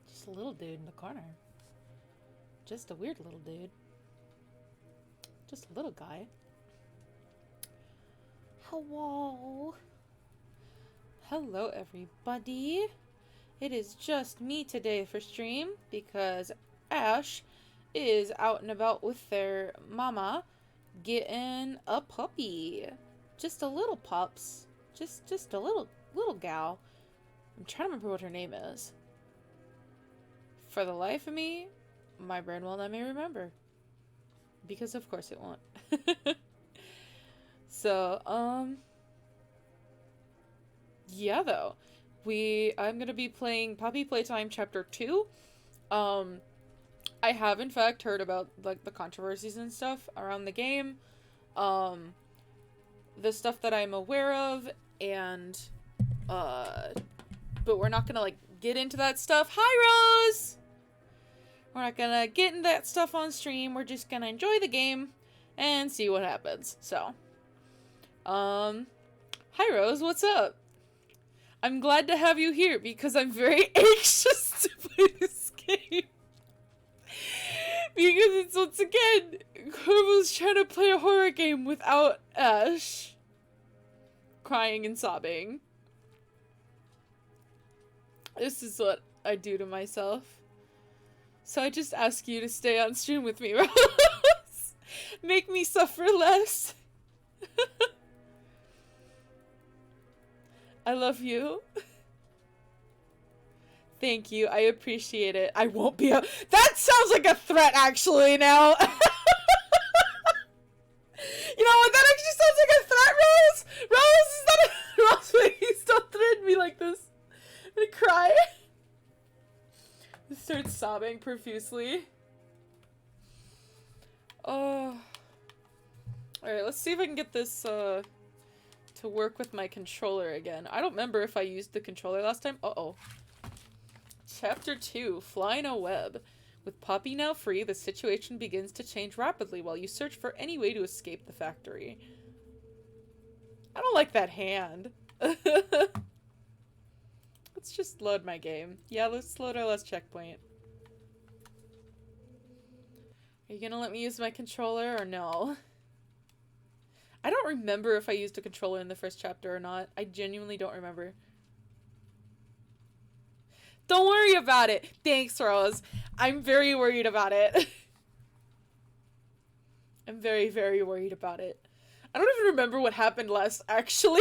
Just a little dude in the corner. Just a weird little dude. Just a little guy. Hello. Hello, everybody. It is just me today for stream because Ash is out and about with their mama getting a puppy. Just a little pups. Just a little gal. I'm trying to remember what her name is. For the life of me, my brain will let me remember. Because of course it won't. So, yeah, though. I'm gonna be playing Puppy Playtime Chapter 2. I have, in fact, heard about, like, the controversies and stuff around the game. The stuff that I'm aware of, and, but we're not gonna, like, get into that stuff. Hi, Rose! We're not gonna get into that stuff on stream. We're just gonna enjoy the game and see what happens. So, hi, Rose, what's up? I'm glad to have you here because I'm very anxious to play this game. Because it's, once again, Corvo's trying to play a horror game without Ash crying and sobbing. This is what I do to myself. So I just ask you to stay on stream with me, Rose. Make me suffer less. I love you. Thank you. I appreciate it. I won't be a- That sounds like a threat, actually, now. You know what? That actually sounds like a threat, Rose. Rose, is that a- Rose, please don't threaten me like this. I'm gonna cry. Starts sobbing profusely. Oh. Alright, let's see if I can get this, to work with my controller again. I don't remember if I used the controller last time. Uh-oh. Chapter 2, Flying a Web. With Poppy now free, the situation begins to change rapidly while you search for any way to escape the factory. I don't like that hand. Let's just load my game. Yeah, let's load our last checkpoint. Are you gonna let me use my controller or no? I don't remember if I used a controller in the first chapter or not. I genuinely don't remember. Don't worry about it. Thanks, Rose. I'm very worried about it. I'm very, very worried about it. I don't even remember what happened last, actually.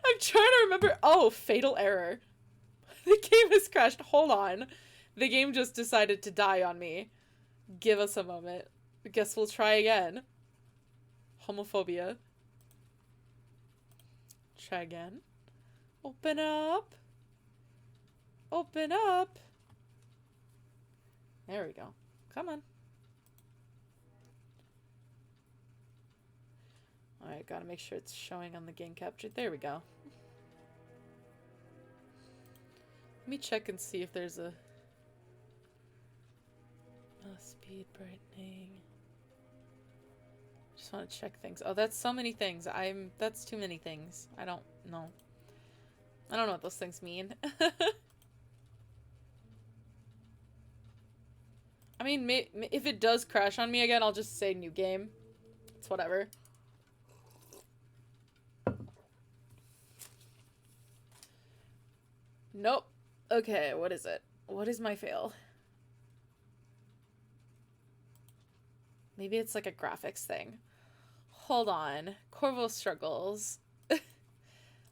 I'm trying to remember. Oh, fatal error. The game has crashed. Hold on. The game just decided to die on me. Give us a moment. I guess we'll try again. Homophobia. Try again. Open up. Open up. There we go. Come on. Alright, gotta make sure it's showing on the game capture. There we go. Let me check and see if there's a... speed brightening. Just want to check things. Oh, that's so many things. That's too many things. I don't know. I don't know what those things mean. I mean, if it does crash on me again, I'll just say new game. It's whatever. Nope. Okay, what is it? What is my fail? Maybe it's like a graphics thing. Hold on. Corvo struggles.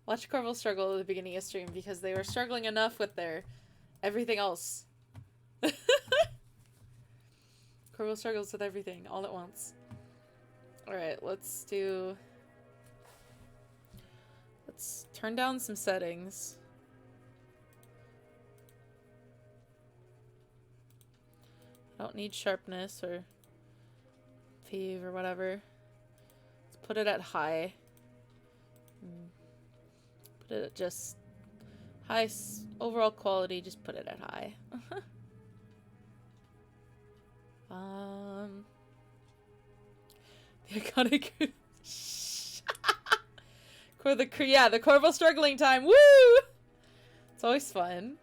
Watch Corvo struggle at the beginning of stream because they were struggling enough with their everything else. Corvo struggles with everything all at once. Alright, let's turn down some settings. I don't need sharpness or Peeve or whatever. Let's put it at high. Put it at just high overall quality. Just put it at high. Iconic. The Corvo struggling time. Woo! It's always fun.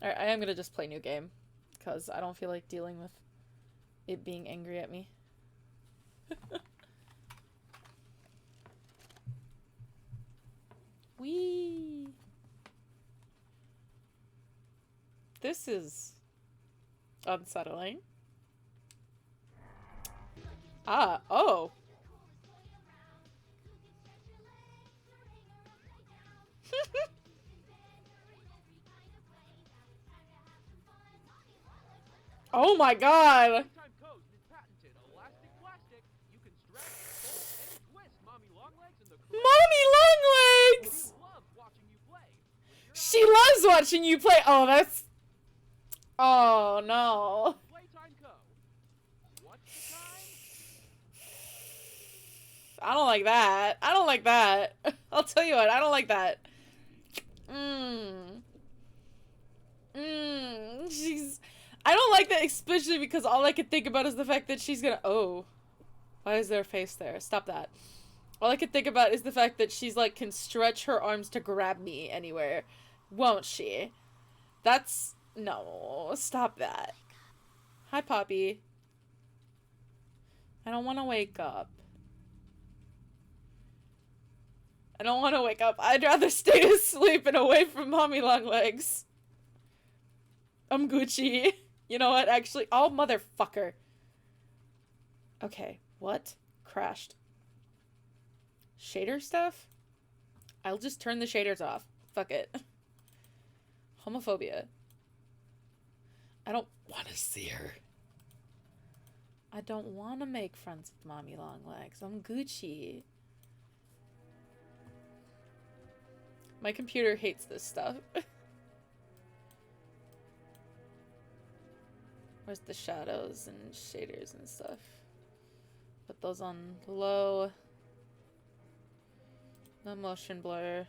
Alright, I am gonna just play new game. Because I don't feel like dealing with it being angry at me. Whee! This is unsettling. Ah, oh. Oh my god! Mommy Longlegs! She loves watching you play. Oh, that's... Oh, no. I don't like that. I don't like that. I'll tell you what, I don't like that. She's... I don't like that, especially because all I can think about is the fact that she's gonna... Oh. Why is there a face there? Stop that. All I can think about is the fact that she's like, can stretch her arms to grab me anywhere. Won't she? That's... No. Stop that. Hi, Poppy. I don't want to wake up. I don't want to wake up. I'd rather stay asleep and away from Mommy Longlegs. I'm Gucci. You know what? Actually, oh, motherfucker. Okay, what? Crashed. Shader stuff? I'll just turn the shaders off. Fuck it. Homophobia. I don't want to see her. I don't want to make friends with Mommy Longlegs. I'm Gucci. My computer hates this stuff. Where's the shadows and shaders and stuff? Put those on low. No motion blur.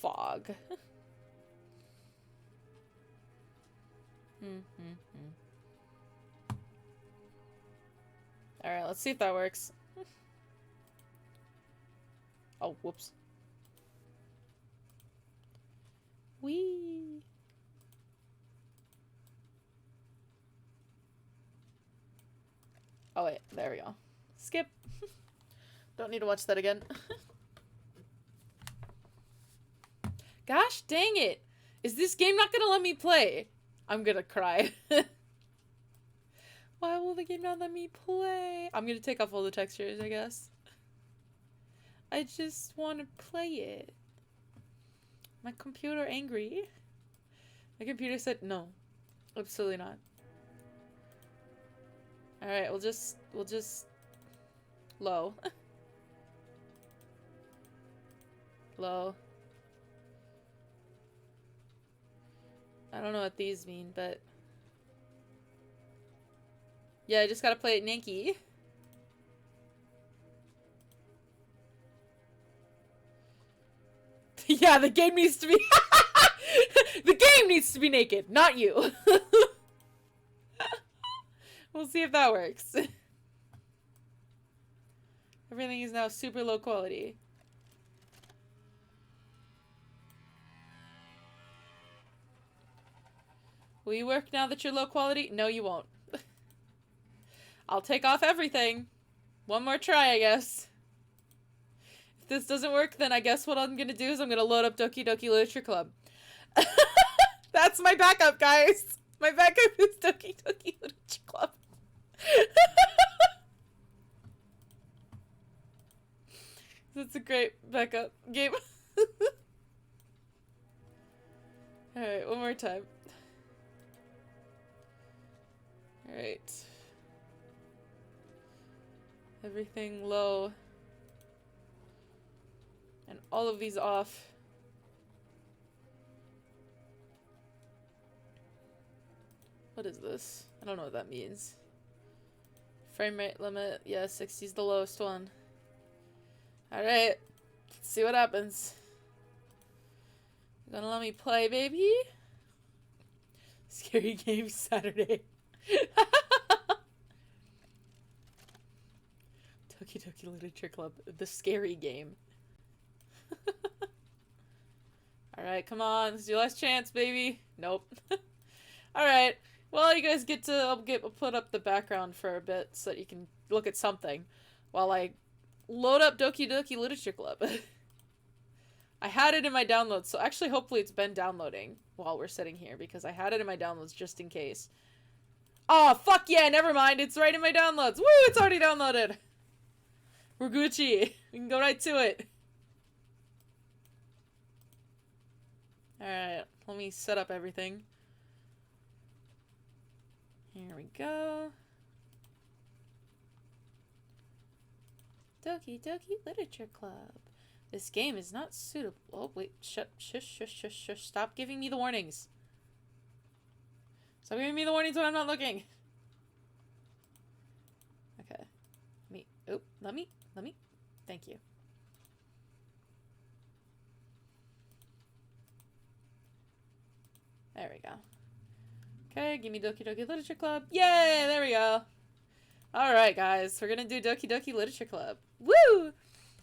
Fog. Alright, let's see if that works. Oh, whoops. Whee! Oh wait, there we go. Skip. Don't need to watch that again. Gosh dang it! Is this game not gonna let me play? I'm gonna cry. Why will the game not let me play? I'm gonna take off all the textures, I guess. I just want to play it. My computer angry. My computer said no. Absolutely not. Alright, we'll just low. Low. I don't know what these mean, but yeah, I just gotta play it Yankee. Yeah, the game needs to be the game needs to be naked, not you. We'll see if that works. Everything is now super low quality. Will you work now that you're low quality? No, you won't. I'll take off everything. One more try, I guess. If this doesn't work, then I guess what I'm gonna do is I'm gonna load up Doki Doki Literature Club. That's my backup, guys. My backup is Doki Doki Literature Club. That's a great backup game. Alright, one more time. Alright. Everything low. And all of these off. What is this? I don't know what that means. Frame rate limit. Yeah, 60 is the lowest one. Alright. Let's see what happens. You gonna let me play, baby? Scary game Saturday. Doki Doki Literature Club, the scary game. Alright, come on, this is your last chance, baby. Nope. Alright, well, you guys get to, I'll put up the background for a bit so that you can look at something while I load up Doki Doki Literature Club. I had it in my downloads, so actually hopefully it's been downloading while we're sitting here, because I had it in my downloads just in case. Oh, fuck yeah, never mind, it's right in my downloads. Woo, it's already downloaded. We're Gucci. We can go right to it. Alright, let me set up everything. Here we go. Doki Doki Literature Club. This game is not suitable. Oh, wait. Shush, shush, shush, shush. Stop giving me the warnings. Stop giving me the warnings when I'm not looking. Okay. Let me. Thank you. There we go. Okay, give me Doki Doki Literature Club. Yay! There we go. Alright, guys. We're gonna do Doki Doki Literature Club. Woo!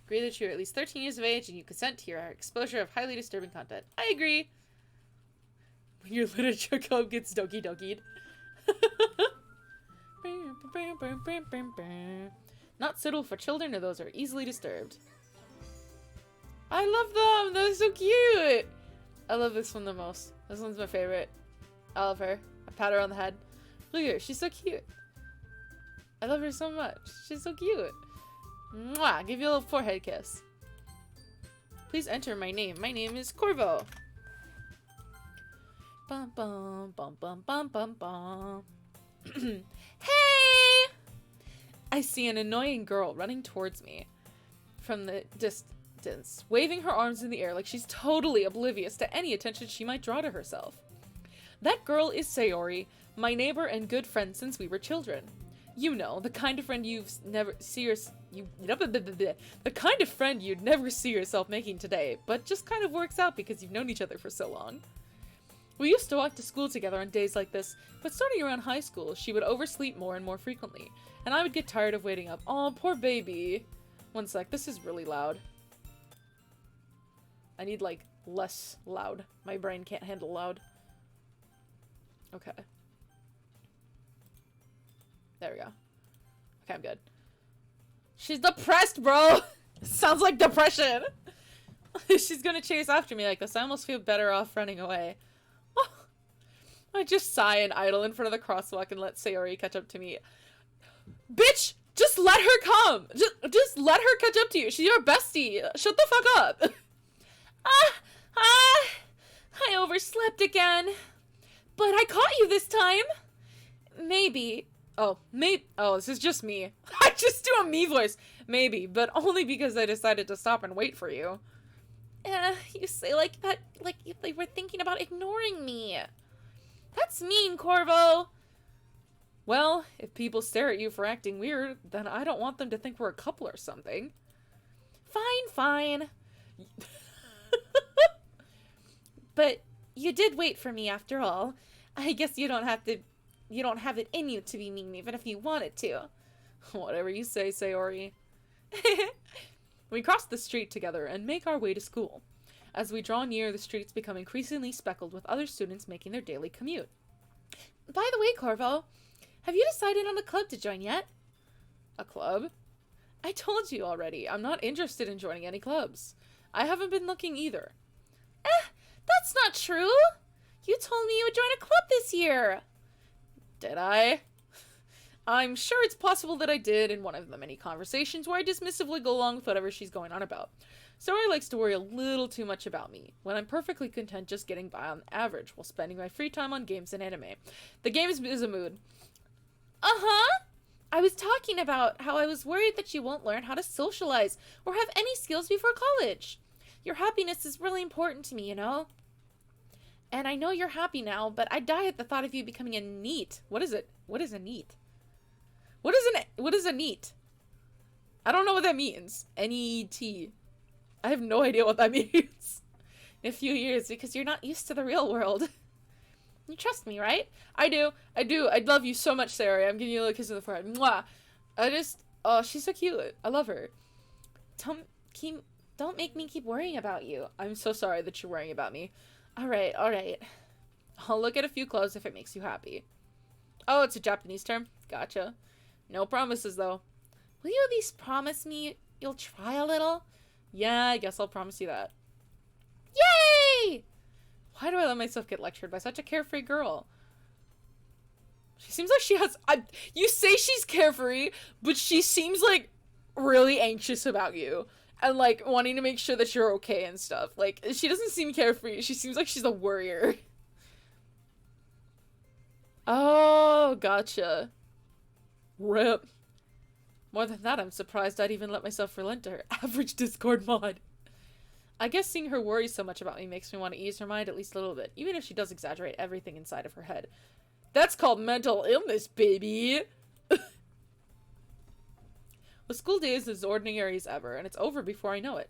Agree that you're at least 13 years of age and you consent to your exposure of highly disturbing content. I agree. When your literature club gets Doki Doki'd. Not suitable for children or those who are easily disturbed. I love them! They're so cute! I love this one the most. This one's my favorite. I love her. I pat her on the head. Look at her. She's so cute. I love her so much. She's so cute. Mwah! Give you a little forehead kiss. Please enter my name. My name is Corvo. Bum bum bum bum bum bum bum. Hey! I see an annoying girl running towards me from the distance, waving her arms in the air like she's totally oblivious to any attention she might draw to herself. That girl is Sayori, my neighbor and good friend since we were children. You know, the kind of friend you'd never see yourself making today, but just kind of works out because you've known each other for so long. We used to walk to school together on days like this, but starting around high school, she would oversleep more and more frequently, and I would get tired of waiting up. Oh, poor baby. One sec, this is really loud. I need, like, less loud. My brain can't handle loud. Okay. There we go. Okay, I'm good. She's depressed, bro! Sounds like depression! She's gonna chase after me like this. I almost feel better off running away. I just sigh and idle in front of the crosswalk and let Sayori catch up to me. Bitch! Just let her come! Just let her catch up to you. She's your bestie. Shut the fuck up. I overslept again. But I caught you this time. Maybe. Oh, this is just me. I just do a me voice. Maybe, but only because I decided to stop and wait for you. You say like that, like if they were thinking about ignoring me. That's mean, Corvo. Well, if people stare at you for acting weird, then I don't want them to think we're a couple or something. Fine. But you did wait for me after all. I guess you don't have it in you to be mean even if you wanted to. Whatever you say, Sayori. We cross the street together and make our way to school. As we draw near, the streets become increasingly speckled with other students making their daily commute. By the way, Corvo, have you decided on a club to join yet? A club? I told you already, I'm not interested in joining any clubs. I haven't been looking either. That's not true! You told me you would join a club this year! Did I? I'm sure it's possible that I did in one of the many conversations where I dismissively go along with whatever she's going on about. Sayori likes to worry a little too much about me, when I'm perfectly content just getting by on average while spending my free time on games and anime. The game is a mood. Uh-huh! I was talking about how I was worried that you won't learn how to socialize or have any skills before college. Your happiness is really important to me, you know? And I know you're happy now, but I die at the thought of you becoming a NEET. What is it? What is a NEET? What is a NEET? I don't know what that means. N-E-T. I have no idea what that means. In a few years, because you're not used to the real world. You trust me, right? I do. I do. I love you so much, Sarah. I'm giving you a little kiss on the forehead. Mwah. Oh, she's so cute. I love her. Don't make me keep worrying about you. I'm so sorry that you're worrying about me. Alright, alright. I'll look at a few clothes if it makes you happy. Oh, it's a Japanese term? Gotcha. No promises, though. Will you at least promise me you'll try a little? Yeah, I guess I'll promise you that. Yay! Why do I let myself get lectured by such a carefree girl? She seems like she has... you say she's carefree, but she seems, like, really anxious about you. And, like, wanting to make sure that you're okay and stuff. Like, she doesn't seem carefree. She seems like she's a worrier. Oh, gotcha. Rip. More than that, I'm surprised I'd even let myself relent to her average Discord mod. I guess seeing her worry so much about me makes me want to ease her mind at least a little bit, even if she does exaggerate everything inside of her head. That's called mental illness, baby! The school day is as ordinary as ever, and it's over before I know it.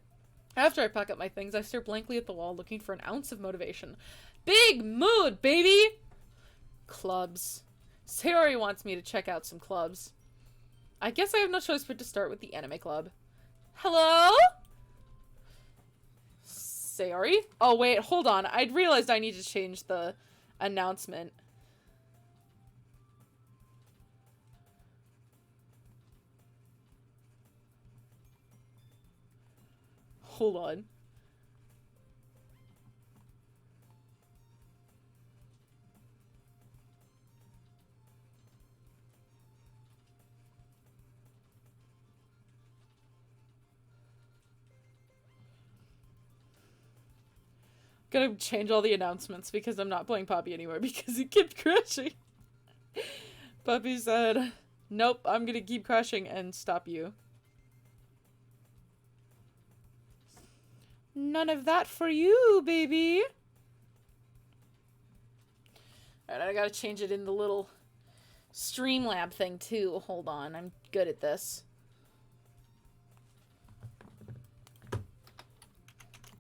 After I pack up my things, I stare blankly at the wall, looking for an ounce of motivation. Big mood, baby! Clubs. Sayori wants me to check out some clubs. I guess I have no choice but to start with the anime club. Hello? Sayori? Oh, wait, hold on. I'd realized I need to change the announcement. Hold on. Gonna change all the announcements because I'm not playing Poppy anymore because he kept crashing. Poppy said, nope, I'm gonna keep crashing and stop you. None of that for you, baby. Alright, I gotta change it in the little Streamlab thing too. Hold on, I'm good at this.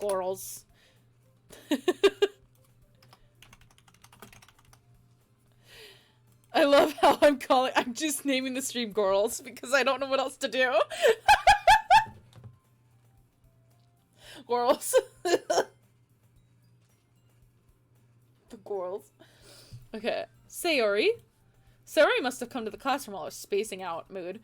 Gorals. I love how I'm just naming the stream Gorals because I don't know what else to do. Gorals. The Gorals. Okay. Sayori. Sayori must have come to the classroom while I was spacing out. Mood.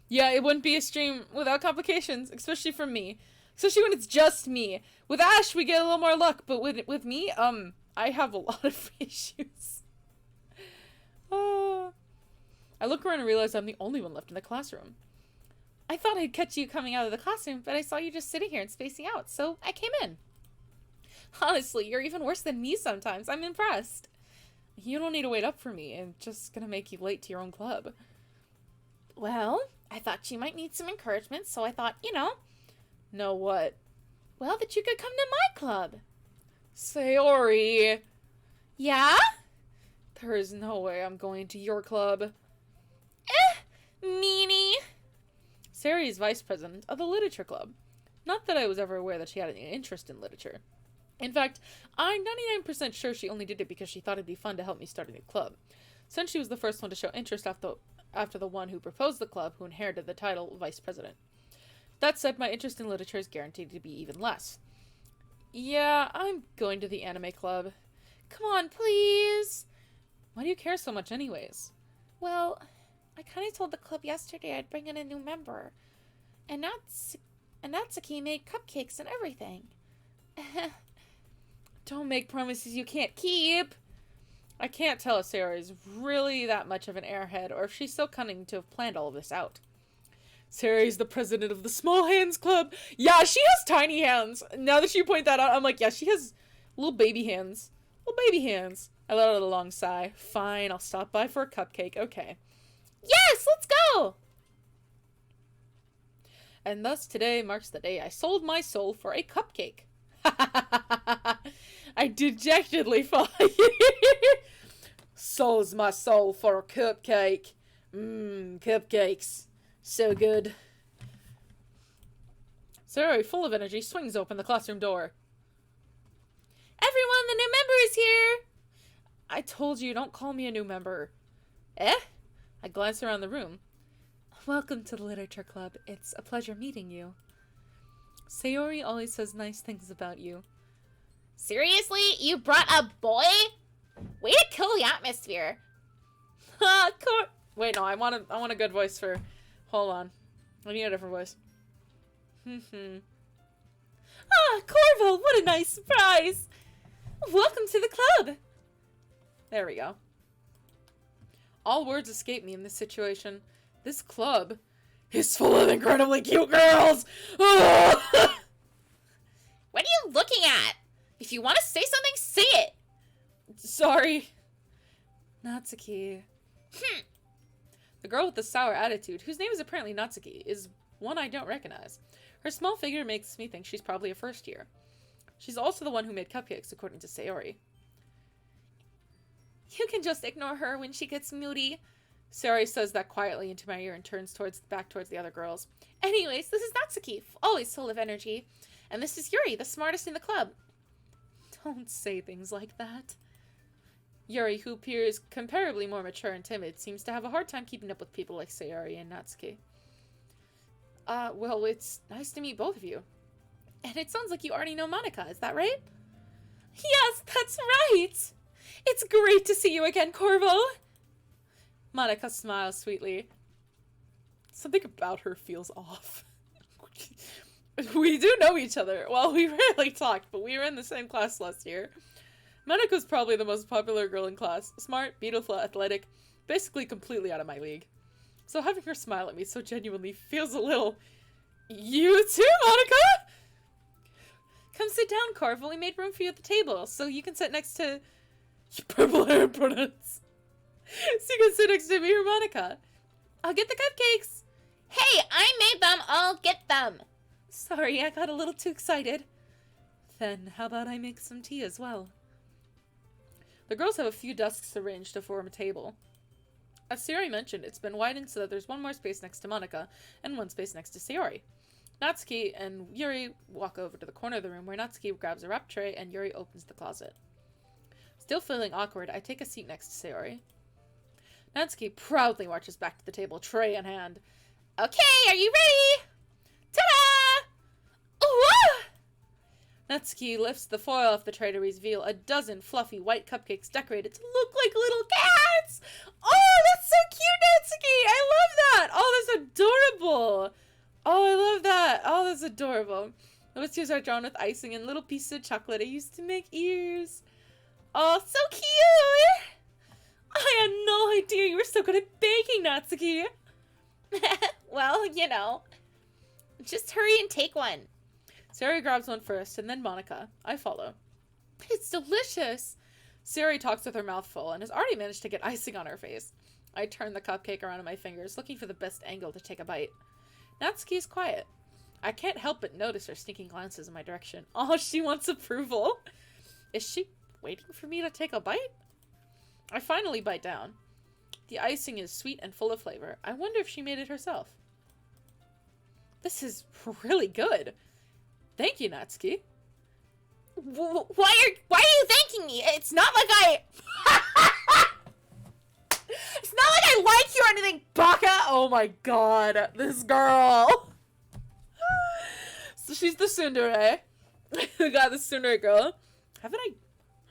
Yeah, it wouldn't be a stream without complications, especially from me. Especially when it's just me. With Ash, we get a little more luck, but with me, I have a lot of issues. I look around and realize I'm the only one left in the classroom. I thought I'd catch you coming out of the classroom, but I saw you just sitting here and spacing out, so I came in. Honestly, you're even worse than me sometimes. I'm impressed. You don't need to wait up for me. I'm just gonna make you late to your own club. Well, I thought you might need some encouragement, so I thought, you know... Know what? Well, that you could come to my club. Sayori. Yeah? There is no way I'm going to your club. Meanie. Sayori is vice president of the literature club. Not that I was ever aware that she had any interest in literature. In fact, I'm 99% sure she only did it because she thought it'd be fun to help me start a new club. Since she was the first one to show interest after the one who proposed the club who inherited the title vice president. That said, my interest in literature is guaranteed to be even less. Yeah, I'm going to the anime club. Come on, please! Why do you care so much anyways? Well, I kinda told the club yesterday I'd bring in a new member. And Natsuki made cupcakes and everything. Don't make promises you can't keep! I can't tell if Sarah is really that much of an airhead or if she's so cunning to have planned all of this out. Sarah is the president of the Small Hands Club. Yeah, she has tiny hands. Now that you point that out, I'm like, yeah, she has little baby hands. Little baby hands. I let out a long sigh. Fine, I'll stop by for a cupcake. Okay. Yes, let's go! And thus today marks the day I sold my soul for a cupcake. I dejectedly fall. Sold my soul for a cupcake. Cupcakes. So good. Sayori, full of energy, swings open the classroom door. Everyone, the new member is here! I told you, don't call me a new member. Eh? I glanced around the room. Welcome to the Literature Club. It's a pleasure meeting you. Sayori always says nice things about you. Seriously? You brought a boy? Way to kill the atmosphere. Wait, no, I want a good voice for... Hold on. I need a different voice. Corvo, what a nice surprise! Welcome to the club! There we go. All words escape me in this situation. This club is full of incredibly cute girls! What are you looking at? If you want to say something, say it! Sorry. Natsuki. The girl with the sour attitude, whose name is apparently Natsuki, is one I don't recognize. Her small figure makes me think she's probably a first year. She's also the one who made cupcakes, according to Sayori. You can just ignore her when she gets moody. Sayori says that quietly into my ear and turns back towards the other girls. Anyways, this is Natsuki, always full of energy. And this is Yuri, the smartest in the club. Don't say things like that. Yuri, who appears comparably more mature and timid, seems to have a hard time keeping up with people like Sayori and Natsuki. Well, it's nice to meet both of you. And it sounds like you already know Monika, is that right? Yes, that's right! It's great to see you again, Corvo! Monika smiles sweetly. Something about her feels off. We do know each other. Well, we rarely talked, but we were in the same class last year. Monika's probably the most popular girl in class. Smart, beautiful, athletic, basically completely out of my league. So having her smile at me so genuinely feels a little... You too, Monika? Come sit down, Corvo. We made room for you at the table, so you can sit next to... Purple hair products. So you can sit next to me or Monika. I'll get the cupcakes. Hey, I made them. I'll get them. Sorry, I got a little too excited. Then how about I make some tea as well? The girls have a few desks arranged to form a table. As Sayori mentioned, it's been widened so that there's one more space next to Monika and one space next to Sayori. Natsuki and Yuri walk over to the corner of the room where Natsuki grabs a wrap tray and Yuri opens the closet. Still feeling awkward, I take a seat next to Sayori. Natsuki proudly marches back to the table, tray in hand. Okay, are you ready? Ta-da! Ooh! Natsuki lifts the foil off the tray to reveal a dozen fluffy white cupcakes decorated to look like little cats! Oh, that's so cute, Natsuki! I love that! Oh, that's adorable! Oh, I love that! Oh, that's adorable. The whiskers are drawn with icing and little pieces of chocolate I used to make ears. Oh, so cute! I had no idea you were so good at baking, Natsuki! Well, you know. Just hurry and take one. Sayori grabs one first, and then Monika. I follow. It's delicious! Sayori talks with her mouth full, and has already managed to get icing on her face. I turn the cupcake around in my fingers, looking for the best angle to take a bite. Natsuki is quiet. I can't help but notice her sneaking glances in my direction. Oh, she wants approval! Is she waiting for me to take a bite? I finally bite down. The icing is sweet and full of flavor. I wonder if she made it herself. This is really good. Thank you, Natsuki. Why are you thanking me? It's not like I... It's not like I like you or anything, Baka! Oh my god, this girl. So she's the tsundere. We got the tsundere girl. Haven't I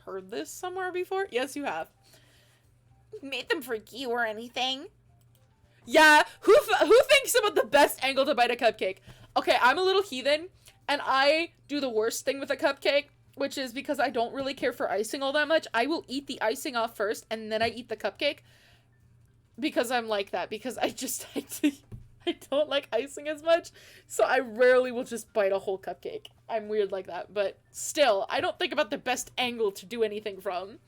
heard this somewhere before? Yes, you have. Made them for you or anything. Yeah, who thinks about the best angle to bite a cupcake? Okay, I'm a little heathen, and I do the worst thing with a cupcake, which is because I don't really care for icing all that much. I will eat the icing off first, and then I eat the cupcake. Because I'm like that, because I don't like icing as much, so I rarely will just bite a whole cupcake. I'm weird like that, but still, I don't think about the best angle to do anything from.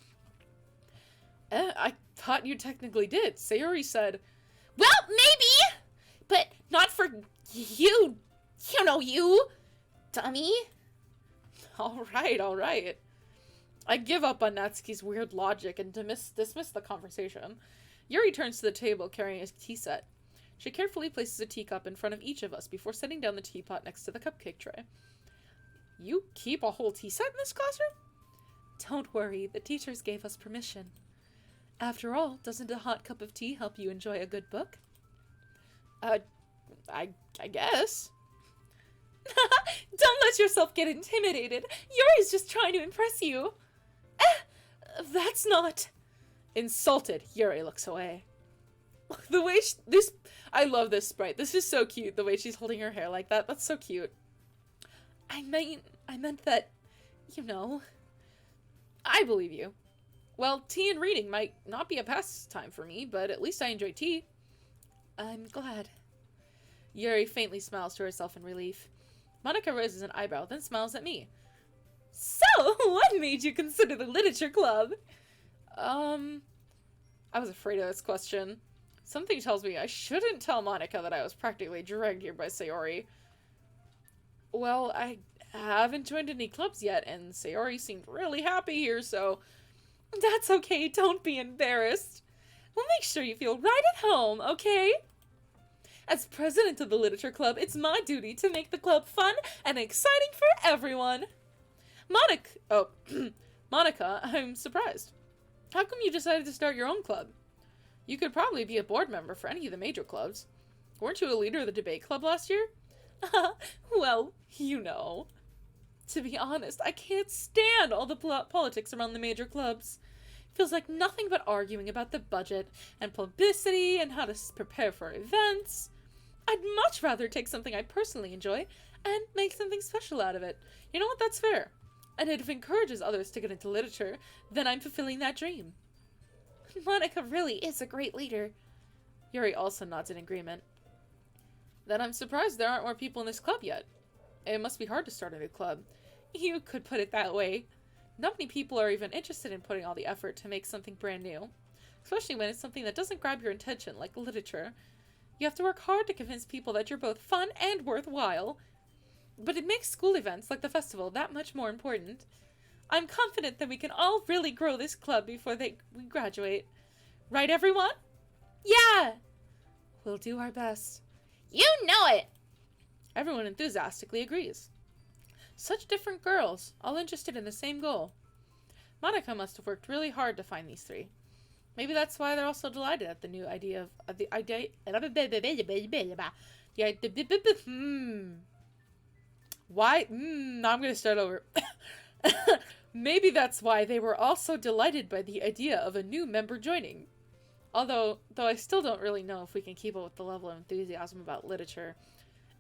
I thought you technically did. Sayori said, well, maybe, but not for you. You know you, dummy. Alright. I give up on Natsuki's weird logic and dismiss the conversation. Yuri turns to the table carrying a tea set. She carefully places a teacup in front of each of us before setting down the teapot next to the cupcake tray. You keep a whole tea set in this classroom? Don't worry, the teachers gave us permission. After all, doesn't a hot cup of tea help you enjoy a good book? I guess. Don't let yourself get intimidated. Yuri's just trying to impress you. That's not... Insulted, Yuri looks away. The way I love this sprite. This is so cute, the way she's holding her hair like that. That's so cute. I meant that, you know... I believe you. Well, tea and reading might not be a pastime for me, but at least I enjoy tea. I'm glad. Yuri faintly smiles to herself in relief. Monica raises an eyebrow, then smiles at me. So, what made you consider the literature club? I was afraid of this question. Something tells me I shouldn't tell Monica that I was practically dragged here by Sayori. Well, I haven't joined any clubs yet, and Sayori seemed really happy here, so... That's okay, don't be embarrassed. We'll make sure you feel right at home, okay? As president of the literature club, it's my duty to make the club fun and exciting for everyone. Monica, I'm surprised. How come you decided to start your own club? You could probably be a board member for any of the major clubs. Weren't you a leader of the debate club last year? Well, you know. To be honest, I can't stand all the politics around the major clubs. It feels like nothing but arguing about the budget and publicity and how to prepare for events. I'd much rather take something I personally enjoy and make something special out of it. You know what? That's fair. And if it encourages others to get into literature, then I'm fulfilling that dream. Monica really is a great leader. Yuri also nods in agreement. Then I'm surprised there aren't more people in this club yet. It must be hard to start a new club. You could put it that way. Not many people are even interested in putting all the effort to make something brand new. Especially when it's something that doesn't grab your attention, like literature. You have to work hard to convince people that you're both fun and worthwhile. But it makes school events like the festival that much more important. I'm confident that we can all really grow this club before we graduate. Right, everyone? Yeah! We'll do our best. You know it! Everyone enthusiastically agrees. Such different girls, all interested in the same goal. Monica must have worked really hard to find these three. Maybe that's why they're all so delighted at the new idea of the idea. Why? I'm going to start over. Maybe that's why they were all so delighted by the idea of a new member joining. Though I still don't really know if we can keep up with the level of enthusiasm about literature.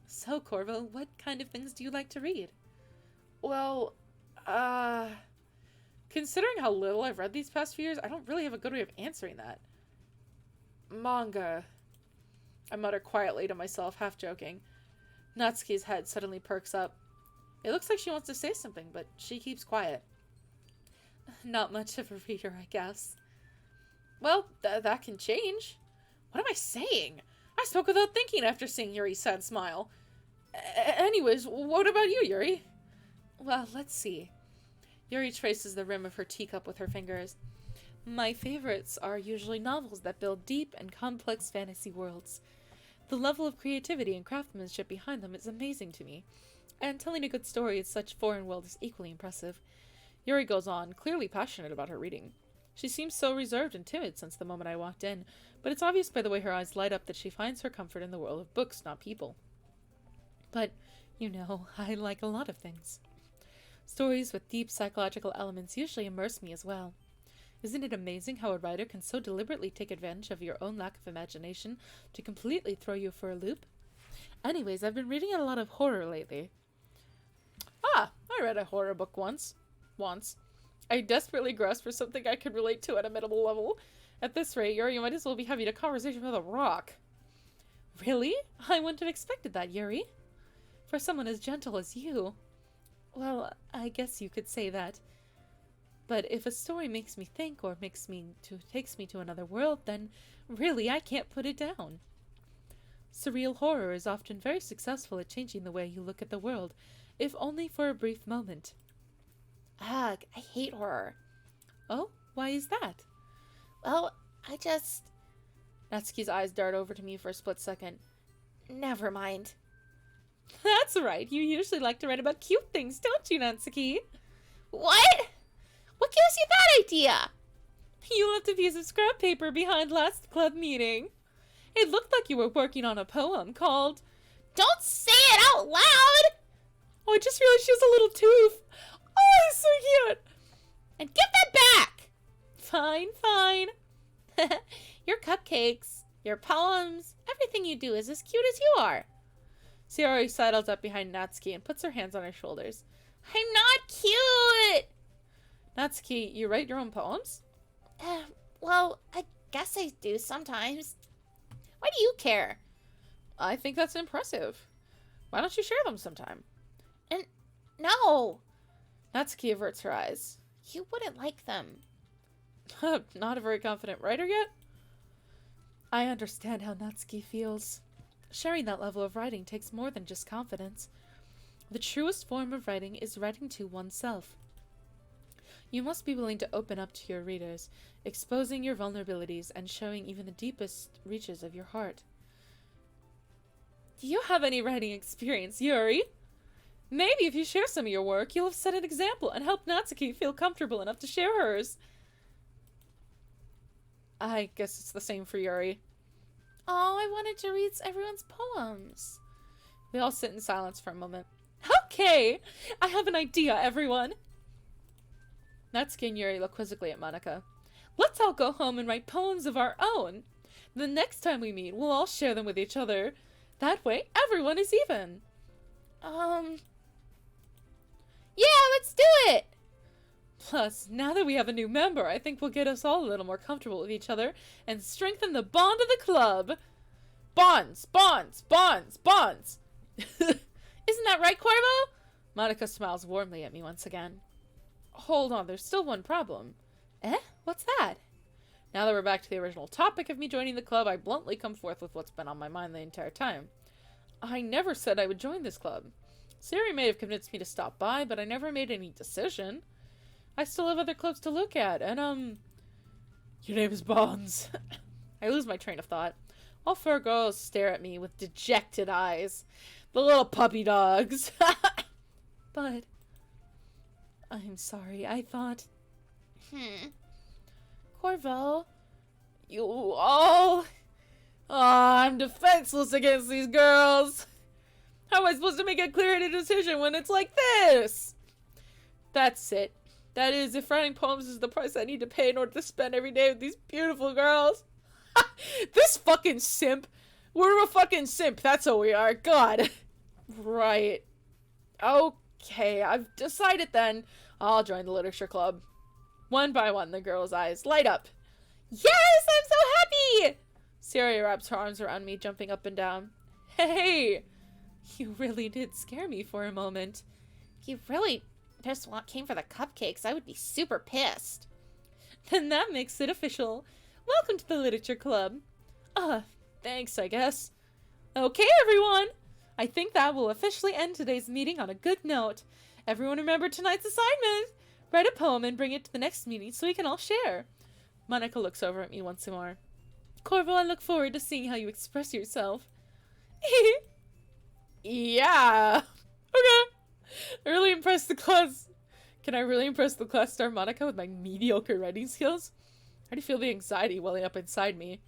So, Corvo, what kind of things do you like to read? Well, considering how little I've read these past few years, I don't really have a good way of answering that. Manga. I mutter quietly to myself, half joking. Natsuki's head suddenly perks up. It looks like she wants to say something, but she keeps quiet. Not much of a reader, I guess. Well, that can change. What am I saying? I spoke without thinking after seeing Yuri's sad smile. Anyways, what about you, Yuri? Well, let's see. Yuri traces the rim of her teacup with her fingers. My favorites are usually novels that build deep and complex fantasy worlds. The level of creativity and craftsmanship behind them is amazing to me, and telling a good story in such foreign world is equally impressive. Yuri goes on, clearly passionate about her reading. She seems so reserved and timid since the moment I walked in, but it's obvious by the way her eyes light up that she finds her comfort in the world of books, not people. But, you know, I like a lot of things. Stories with deep psychological elements usually immerse me as well. Isn't it amazing how a writer can so deliberately take advantage of your own lack of imagination to completely throw you for a loop? Anyways, I've been reading a lot of horror lately. I read a horror book once. I desperately grasped for something I could relate to at a minimal level. At this rate, Yuri, you might as well be having a conversation with a rock. Really? I wouldn't have expected that, Yuri. For someone as gentle as you. Well, I guess you could say that. But if a story makes me think or takes me to another world, then really I can't put it down. Surreal horror is often very successful at changing the way you look at the world, if only for a brief moment. Ugh, I hate horror. Oh, why is that? Well, Natsuki's eyes dart over to me for a split second. Never mind. That's right, you usually like to write about cute things, don't you, Natsuki? What? What gives you that idea? You left a piece of scrap paper behind last club meeting. It looked like you were working on a poem called... Don't say it out loud! Oh, I just realized she has a little tooth. Oh, it's so cute. And give that back! Fine, fine. Your cupcakes, your poems, everything you do is as cute as you are. Sayori sidles up behind Natsuki and puts her hands on her shoulders. I'm not cute! Natsuki, you write your own poems? Well, I guess I do sometimes. Why do you care? I think that's impressive. Why don't you share them sometime? And no! Natsuki averts her eyes. You wouldn't like them. Not a very confident writer yet? I understand how Natsuki feels. Sharing that level of writing takes more than just confidence. The truest form of writing is writing to oneself. You must be willing to open up to your readers, exposing your vulnerabilities and showing even the deepest reaches of your heart. Do you have any writing experience, Yuri? Maybe if you share some of your work, you'll have set an example and helped Natsuki feel comfortable enough to share hers. I guess it's the same for Yuri. Oh, I wanted to read everyone's poems. They all sit in silence for a moment. Okay, I have an idea, everyone. Natsuki and Yuri look quizzically at Monica. Let's all go home and write poems of our own. The next time we meet, we'll all share them with each other. That way, everyone is even. Yeah, let's do it! Plus, now that we have a new member, I think we'll get us all a little more comfortable with each other and strengthen the bond of the club. Bonds, bonds, bonds, bonds. Isn't that right, Corvo? Monica smiles warmly at me once again. Hold on, there's still one problem. What's that? Now that we're back to the original topic of me joining the club, I bluntly come forth with what's been on my mind the entire time. I never said I would join this club. Siri may have convinced me to stop by, but I never made any decision. I still have other clubs to look at, and, your name is Bonds. I lose my train of thought. All four girls stare at me with dejected eyes. The little puppy dogs. But, I'm sorry, I thought... Corvo? You all... I'm defenseless against these girls. How am I supposed to make a clear-headed decision when it's like this? That's it. That is, if writing poems is the price I need to pay in order to spend every day with these beautiful girls. This fucking simp. We're a fucking simp. That's what we are. God. Right. Okay, I've decided then. I'll join the literature club. One by one, the girls' eyes light up. Yes, I'm so happy! Siri wraps her arms around me, jumping up and down. Hey! You really did scare me for a moment. You really just came for the cupcakes. I would be super pissed. Then that makes it official. Welcome to the literature club. Thanks, I guess. Okay, everyone. I think that will officially end today's meeting on a good note. Everyone remember tonight's assignment. Write a poem and bring it to the next meeting so we can all share. Monica looks over at me once more. Corvo, I look forward to seeing how you express yourself. Yeah. Okay. I really impressed the class. Can I really impress the class star Monica with my mediocre writing skills? I already feel the anxiety welling up inside me.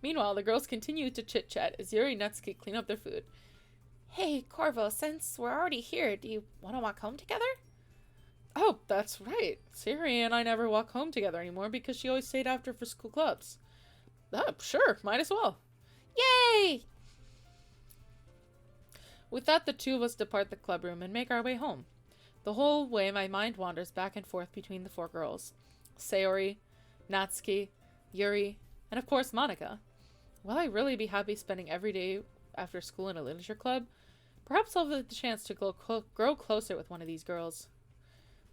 Meanwhile, the girls continue to chit-chat as Yuri and Natsuki clean up their food. Hey, Corvo, since we're already here, do you want to walk home together? Oh, that's right. Siri and I never walk home together anymore because she always stayed after for school clubs. Oh, sure. Might as well. Yay! With that, the two of us depart the club room and make our way home. The whole way, my mind wanders back and forth between the four girls. Sayori, Natsuki, Yuri, and of course Monica. Will I really be happy spending every day after school in a literature club? Perhaps I'll have the chance to grow closer with one of these girls.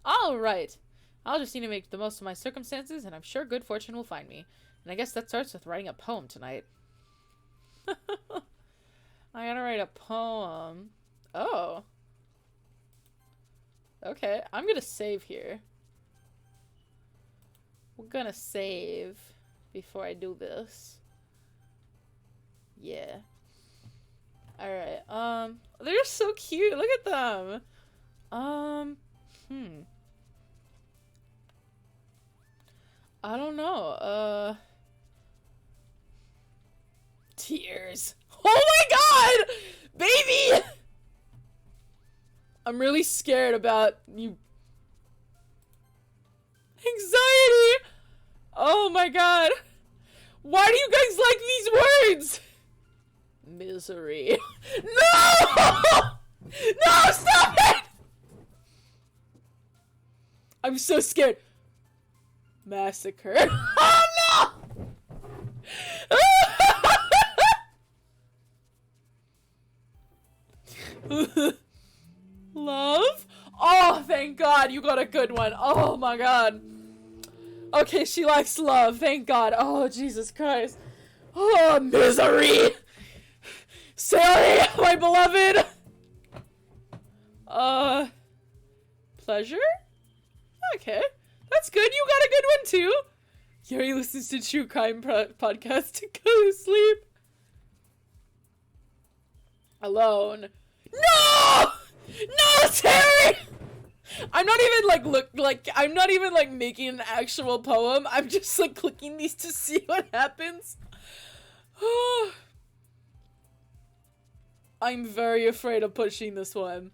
All right. I'll just need to make the most of my circumstances, and I'm sure good fortune will find me. And I guess that starts with writing a poem tonight. I gotta write a poem. Oh. Okay, I'm gonna save here. We're gonna save before I do this. Yeah. Alright, they're so cute. Look at them. I don't know. Tears. Oh my god! Baby! I'm really scared about you. Anxiety! Oh my god. Why do you guys like these words? Misery. No! No, stop it! I'm so scared. Massacre. Oh no! Love? Oh, thank God, you got a good one. Oh my God. Okay, she likes love. Thank God. Oh, Jesus Christ. Oh, misery. Sorry, my beloved. Pleasure? Okay. That's good. You got a good one too. Yuri listens to true crime podcast to go to sleep. Alone. No! No, Terry! I'm not even like making an actual poem. I'm just like clicking these to see what happens. I'm very afraid of pushing this one.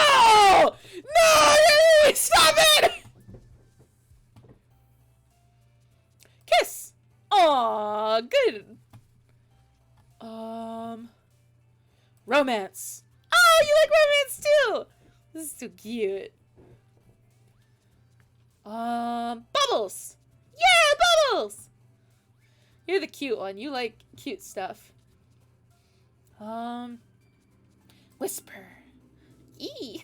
No! No! Stop it! Kiss! Aw, good. Romance. Oh, you like romance too! This is so cute. Bubbles! Yeah, Bubbles! You're the cute one. You like cute stuff. Whisper. Yee!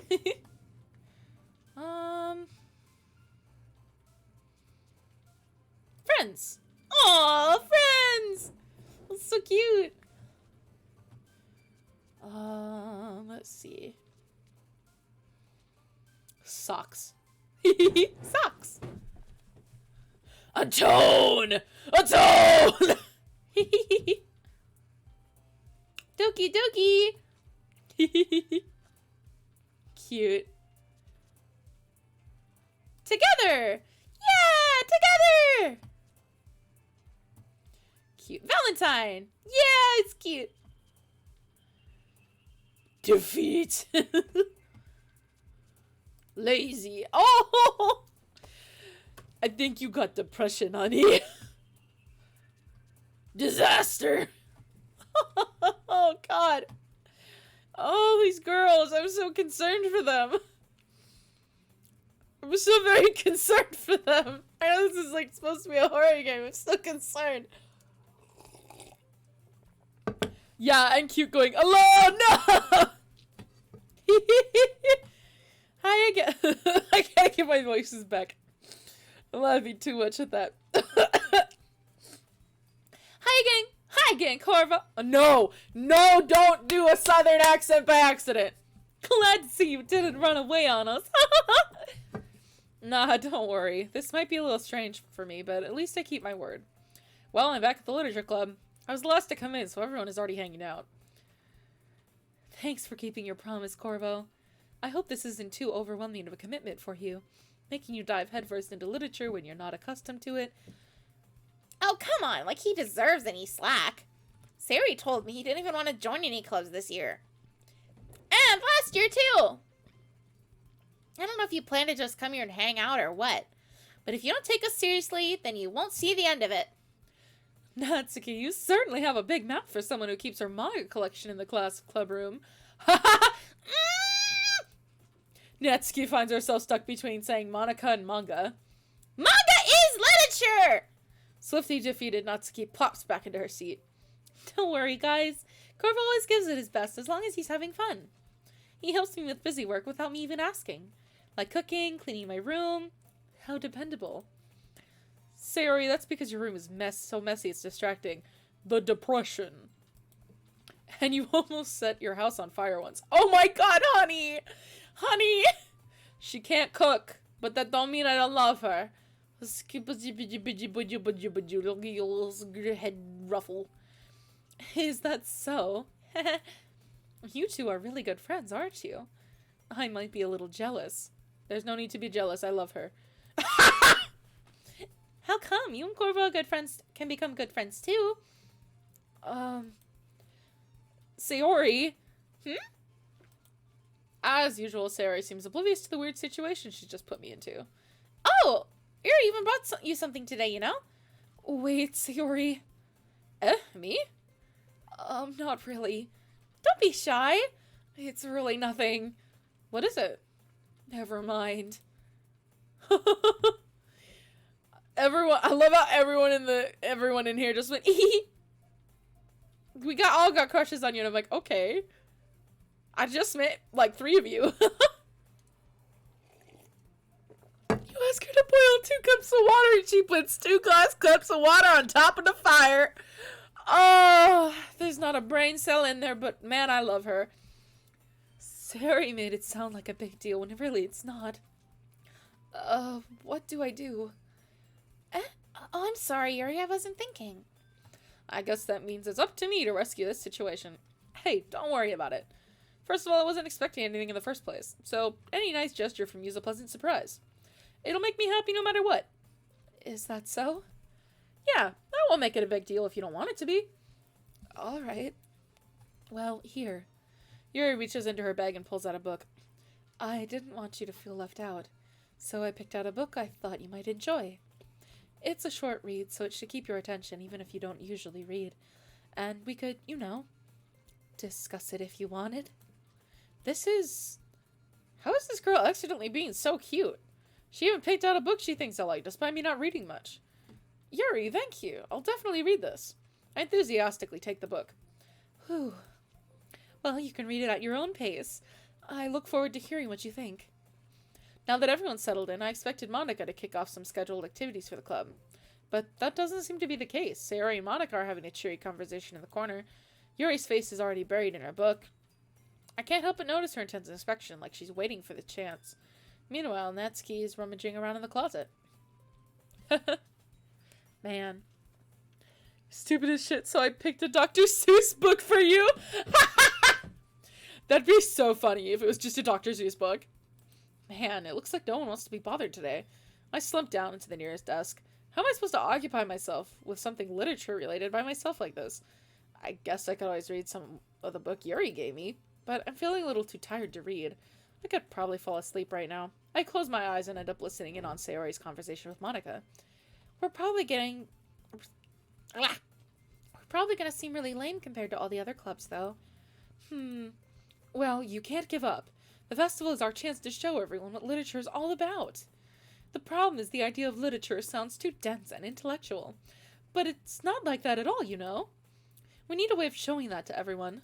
Friends! Aw, friends! That's so cute. Let's see. Socks. Socks. Atone! Atone! Doki Doki! Cute. Together! Yeah, together! Cute. Valentine! Yeah, it's cute. Defeat. Lazy. Oh! I think you got depression, honey. Disaster. Oh, God. Oh, these girls. I'm so concerned for them. I'm so very concerned for them. I know this is like supposed to be a horror game. I'm so concerned. Yeah, and cute going, alone! No! Hi again. I can't get my voices back. I'm laughing too much at that. Hi again, Corvo. No, no, don't do a southern accent by accident. Glad to see you didn't run away on us. Nah, don't worry. This might be a little strange for me, but at least I keep my word. Well, I'm back at the literature club. I was the last to come in, so everyone is already hanging out. Thanks for keeping your promise, Corvo. I hope this isn't too overwhelming of a commitment for you, making you dive headfirst into literature when you're not accustomed to it. Oh, come on, like he deserves any slack. Sari told me he didn't even want to join any clubs this year. And last year, too. I don't know if you plan to just come here and hang out or what, but if you don't take us seriously, then you won't see the end of it. Natsuki, you certainly have a big mouth for someone who keeps her manga collection in the class club room. Natsuki finds herself stuck between saying Monica and manga. Manga is literature! Swiftly defeated, Natsuki plops back into her seat. Don't worry, guys. Corvo always gives it his best as long as he's having fun. He helps me with busy work without me even asking. Like cooking, cleaning my room. How dependable. Sayori, that's because your room is so messy it's distracting. The depression. And you almost set your house on fire once. Oh my god, honey! Honey! She can't cook, but that don't mean I don't love her. Head ruffle. Is that so? You two are really good friends, aren't you? I might be a little jealous. There's no need to be jealous. I love her. How come? You and Corvo are good friends, can become good friends too. Sayori. As usual, Sayori seems oblivious to the weird situation she's just put me into. Oh! Yuri even brought you something today, you know? Wait, Sayori. Me? Not really. Don't be shy. It's really nothing. What is it? Never mind. I love how everyone in here just went, We all got crushes on you, and I'm like, okay. I just met, like, 3 of you. You ask her to boil 2 cups of water, and she puts 2 glass cups of water on top of the fire. Oh, there's not a brain cell in there, but man, I love her. Sari made it sound like a big deal when really it's not. What do I do? Oh, I'm sorry, Yuri. I wasn't thinking. I guess that means it's up to me to rescue this situation. Hey, don't worry about it. First of all, I wasn't expecting anything in the first place, so any nice gesture from you is a pleasant surprise. It'll make me happy no matter what. Is that so? Yeah, I won't make it a big deal if you don't want it to be. Alright. Well, here. Yuri reaches into her bag and pulls out a book. I didn't want you to feel left out, so I picked out a book I thought you might enjoy. It's a short read, so it should keep your attention even if you don't usually read. And we could, discuss it if you wanted. How is this girl accidentally being so cute? She even picked out a book she thinks I like, despite me not reading much. Yuri, thank you. I'll definitely read this. I enthusiastically take the book. Whew. Well, you can read it at your own pace. I look forward to hearing what you think. Now that everyone's settled in, I expected Monica to kick off some scheduled activities for the club. But that doesn't seem to be the case. Sayori and Monica are having a cheery conversation in the corner. Yuri's face is already buried in her book. I can't help but notice her intense inspection, like she's waiting for the chance. Meanwhile, Natsuki is rummaging around in the closet. Man. Stupid as shit, so I picked a Dr. Seuss book for you? That'd be so funny if it was just a Dr. Seuss book. Man, it looks like no one wants to be bothered today. I slumped down into the nearest desk. How am I supposed to occupy myself with something literature-related by myself like this? I guess I could always read some of the book Yuri gave me, but I'm feeling a little too tired to read. I could probably fall asleep right now. I close my eyes and end up listening in on Sayori's conversation with Monica. We're probably gonna seem really lame compared to all the other clubs, though. Well, you can't give up. The festival is our chance to show everyone what literature is all about. The problem is the idea of literature sounds too dense and intellectual. But it's not like that at all, We need a way of showing that to everyone.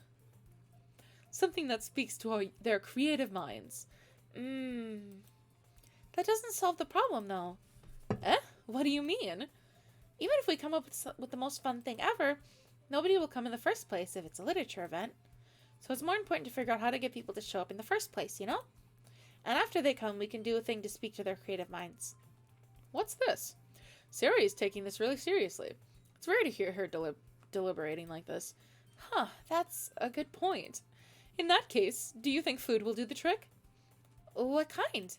Something that speaks to their creative minds. That doesn't solve the problem, though. What do you mean? Even if we come up with the most fun thing ever, nobody will come in the first place if it's a literature event. So it's more important to figure out how to get people to show up in the first place, And after they come, we can do a thing to speak to their creative minds. What's this? Sari is taking this really seriously. It's rare to hear her deliberating like this. That's a good point. In that case, do you think food will do the trick? What kind?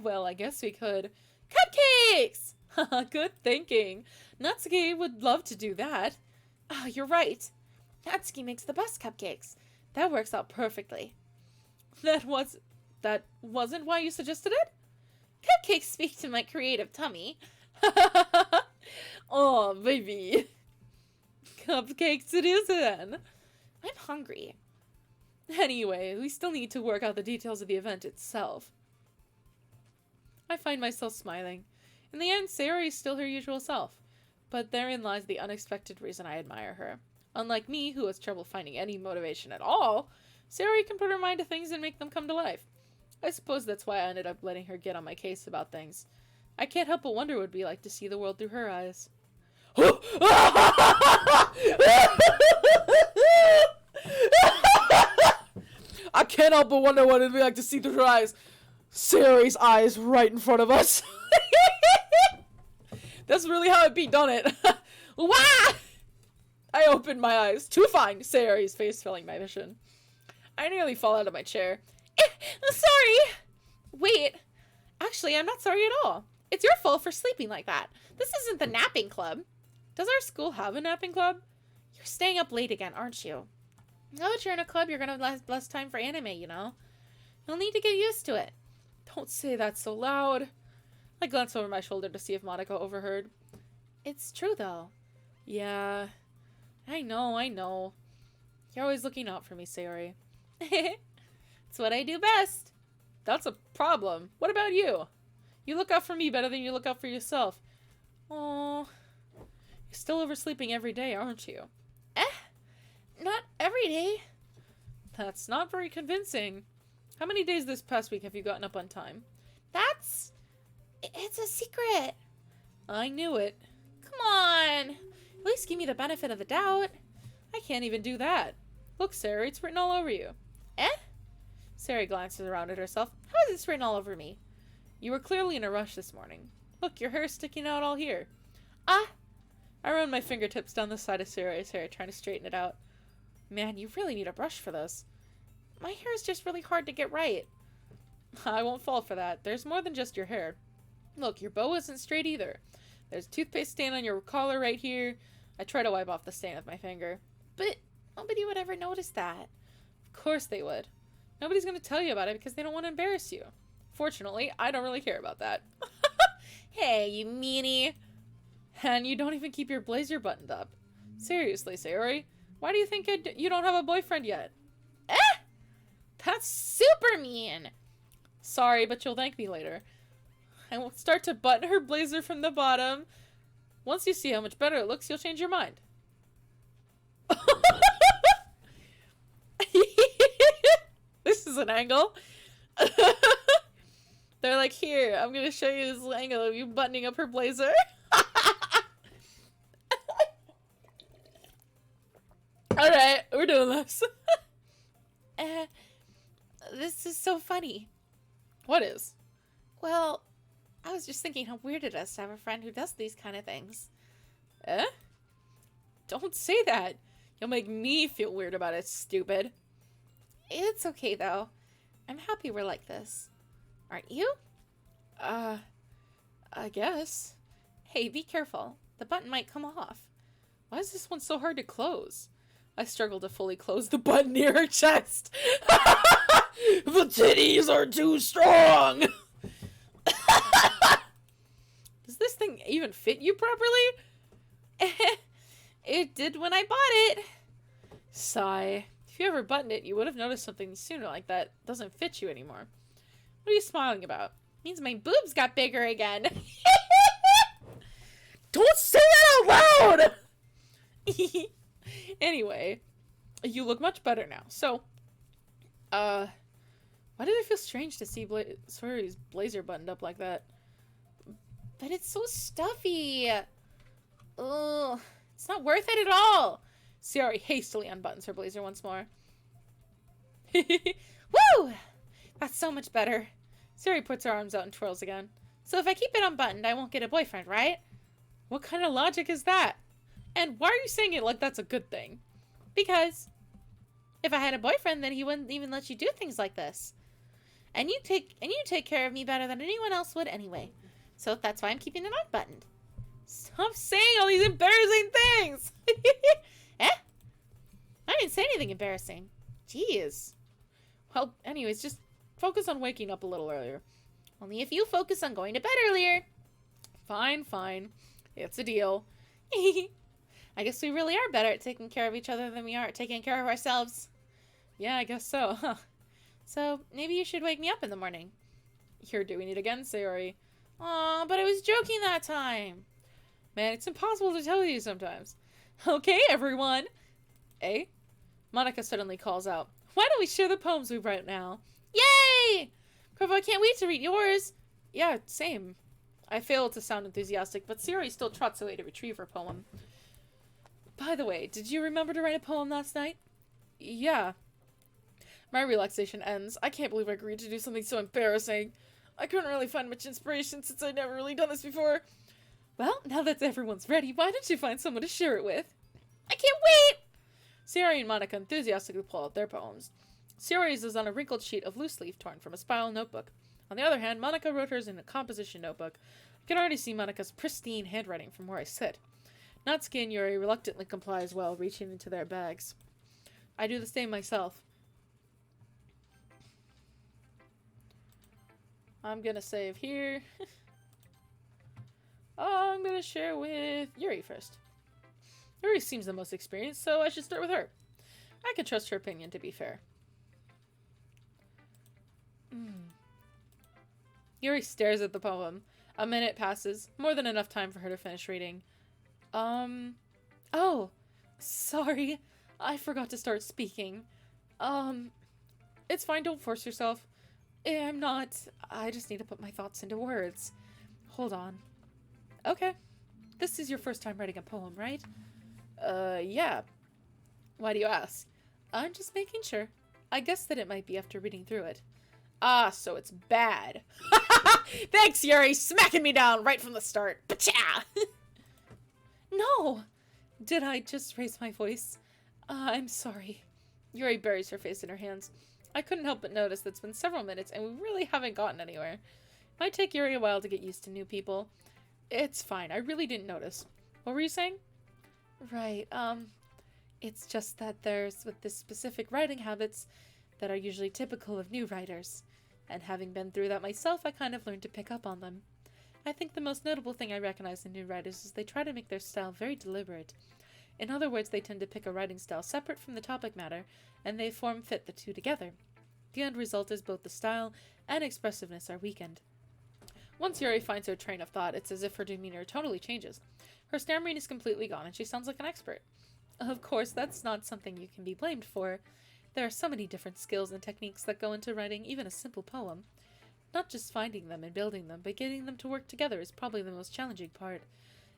Well, I guess we could. Cupcakes! Good thinking. Natsuki would love to do that. You're right. Natsuki makes the best cupcakes. That works out perfectly. That wasn't why you suggested it? Cupcakes speak to my creative tummy. Oh, baby. Cupcakes it is then. I'm hungry. Anyway, we still need to work out the details of the event itself. I find myself smiling. In the end, Sayori is still her usual self. But therein lies the unexpected reason I admire her. Unlike me, who has trouble finding any motivation at all, Sayori can put her mind to things and make them come to life. I suppose that's why I ended up letting her get on my case about things. I can't help but wonder what it would be like to see the world through her eyes. I can't help but wonder what it'd be like to see through her eyes. Sayori's eyes right in front of us. That's really how it be, don't it? Wah! I opened my eyes to find Sayori's face filling my vision. I nearly fall out of my chair. Sorry. Wait. Actually, I'm not sorry at all. It's your fault for sleeping like that. This isn't the napping club. Does our school have a napping club? You're staying up late again, aren't you? Now that you're in a club, you're gonna have less time for anime, you know? You'll need to get used to it. Don't say that so loud. I glanced over my shoulder to see if Monica overheard. It's true, though. Yeah. I know. You're always looking out for me, Sayori. It's what I do best. That's a problem. What about you? You look out for me better than you look out for yourself. Oh, you're still oversleeping every day, aren't you? Not every day. That's not very convincing. How many days this past week have you gotten up on time? It's a secret. I knew it. Come on. At least give me the benefit of the doubt. I can't even do that. Look, Sarah, it's written all over you. Sarah glances around at herself. How is this written all over me? You were clearly in a rush this morning. Look, your hair's sticking out all here. Ah! I run my fingertips down the side of Sarah's hair, trying to straighten it out. Man, you really need a brush for this. My hair is just really hard to get right. I won't fall for that. There's more than just your hair. Look, your bow isn't straight either. There's a toothpaste stain on your collar right here. I try to wipe off the stain with my finger. But nobody would ever notice that. Of course they would. Nobody's going to tell you about it because they don't want to embarrass you. Fortunately, I don't really care about that. Hey, you meanie. And you don't even keep your blazer buttoned up. Seriously, Sayori, why do you think you don't have a boyfriend yet? That's super mean. Sorry, but you'll thank me later. I will start to button her blazer from the bottom. Once you see how much better it looks, you'll change your mind. This is an angle. They're like, here, I'm going to show you this angle of you buttoning up her blazer. Alright, we're doing this. This is so funny. What is? Well, I was just thinking how weird it is to have a friend who does these kind of things. Don't say that. You'll make me feel weird about it, stupid. It's okay, though. I'm happy we're like this. Aren't you? I guess. Hey, be careful. The button might come off. Why is this one so hard to close? I struggle to fully close the button near her chest. The titties are too strong! Does this thing even fit you properly? It did when I bought it. Sigh. If you ever buttoned it, you would have noticed something sooner like that doesn't fit you anymore. What are you smiling about? Means my boobs got bigger again. Don't say that out loud! Anyway, you look much better now. So, why did it feel strange to see Sori's blazer buttoned up like that? But it's so stuffy. Ugh, it's not worth it at all. Sori hastily unbuttons her blazer once more. Woo! That's so much better. Sori puts her arms out and twirls again. So if I keep it unbuttoned, I won't get a boyfriend, right? What kind of logic is that? And why are you saying it like that's a good thing? Because if I had a boyfriend, then he wouldn't even let you do things like this. And you take care of me better than anyone else would anyway. So that's why I'm keeping it unbuttoned. Stop saying all these embarrassing things! I didn't say anything embarrassing. Jeez. Well, anyways, just focus on waking up a little earlier. Only if you focus on going to bed earlier. Fine. It's a deal. I guess we really are better at taking care of each other than we are at taking care of ourselves. Yeah, I guess so, huh? So, maybe you should wake me up in the morning. You're doing it again, Sayori. Aw, but I was joking that time. Man, it's impossible to tell you sometimes. Okay, everyone. Monica suddenly calls out. Why don't we share the poems we wrote now? Yay! Corvo, I can't wait to read yours. Yeah, same. I fail to sound enthusiastic, but Sayori still trots away to retrieve her poem. By the way, did you remember to write a poem last night? Yeah. My relaxation ends. I can't believe I agreed to do something so embarrassing. I couldn't really find much inspiration since I'd never really done this before. Well, now that everyone's ready, why don't you find someone to share it with? I can't wait! Sayori and Monica enthusiastically pull out their poems. Sayori's is on a wrinkled sheet of loose leaf torn from a spiral notebook. On the other hand, Monica wrote hers in a composition notebook. I can already see Monica's pristine handwriting from where I sit. Natsuki and Yuri reluctantly comply as well, reaching into their bags. I do the same myself. I'm gonna save here. I'm gonna share with Yuri first. Yuri seems the most experienced, so I should start with her. I can trust her opinion, to be fair. Yuri stares at the poem. A minute passes, more than enough time for her to finish reading. Oh, sorry. I forgot to start speaking. It's fine, don't force yourself. I'm not. I just need to put my thoughts into words. Hold on. Okay. This is your first time writing a poem, right? Yeah. Why do you ask? I'm just making sure. I guess that it might be after reading through it. Ah, so it's bad. Thanks, Yuri, smacking me down right from the start. Pacha! No! Did I just raise my voice? I'm sorry. Yuri buries her face in her hands. I couldn't help but notice that it's been several minutes and we really haven't gotten anywhere. Might take Yuri a while to get used to new people. It's fine, I really didn't notice. What were you saying? Right, it's just that there's with this specific writing habits that are usually typical of new writers. And having been through that myself, I kind of learned to pick up on them. I think the most notable thing I recognize in new writers is they try to make their style very deliberate. In other words, they tend to pick a writing style separate from the topic matter, and they form-fit the two together. The end result is both the style and expressiveness are weakened. Once Yuri finds her train of thought, it's as if her demeanor totally changes. Her stammering is completely gone, and she sounds like an expert. Of course, that's not something you can be blamed for. There are so many different skills and techniques that go into writing even a simple poem. Not just finding them and building them, but getting them to work together is probably the most challenging part.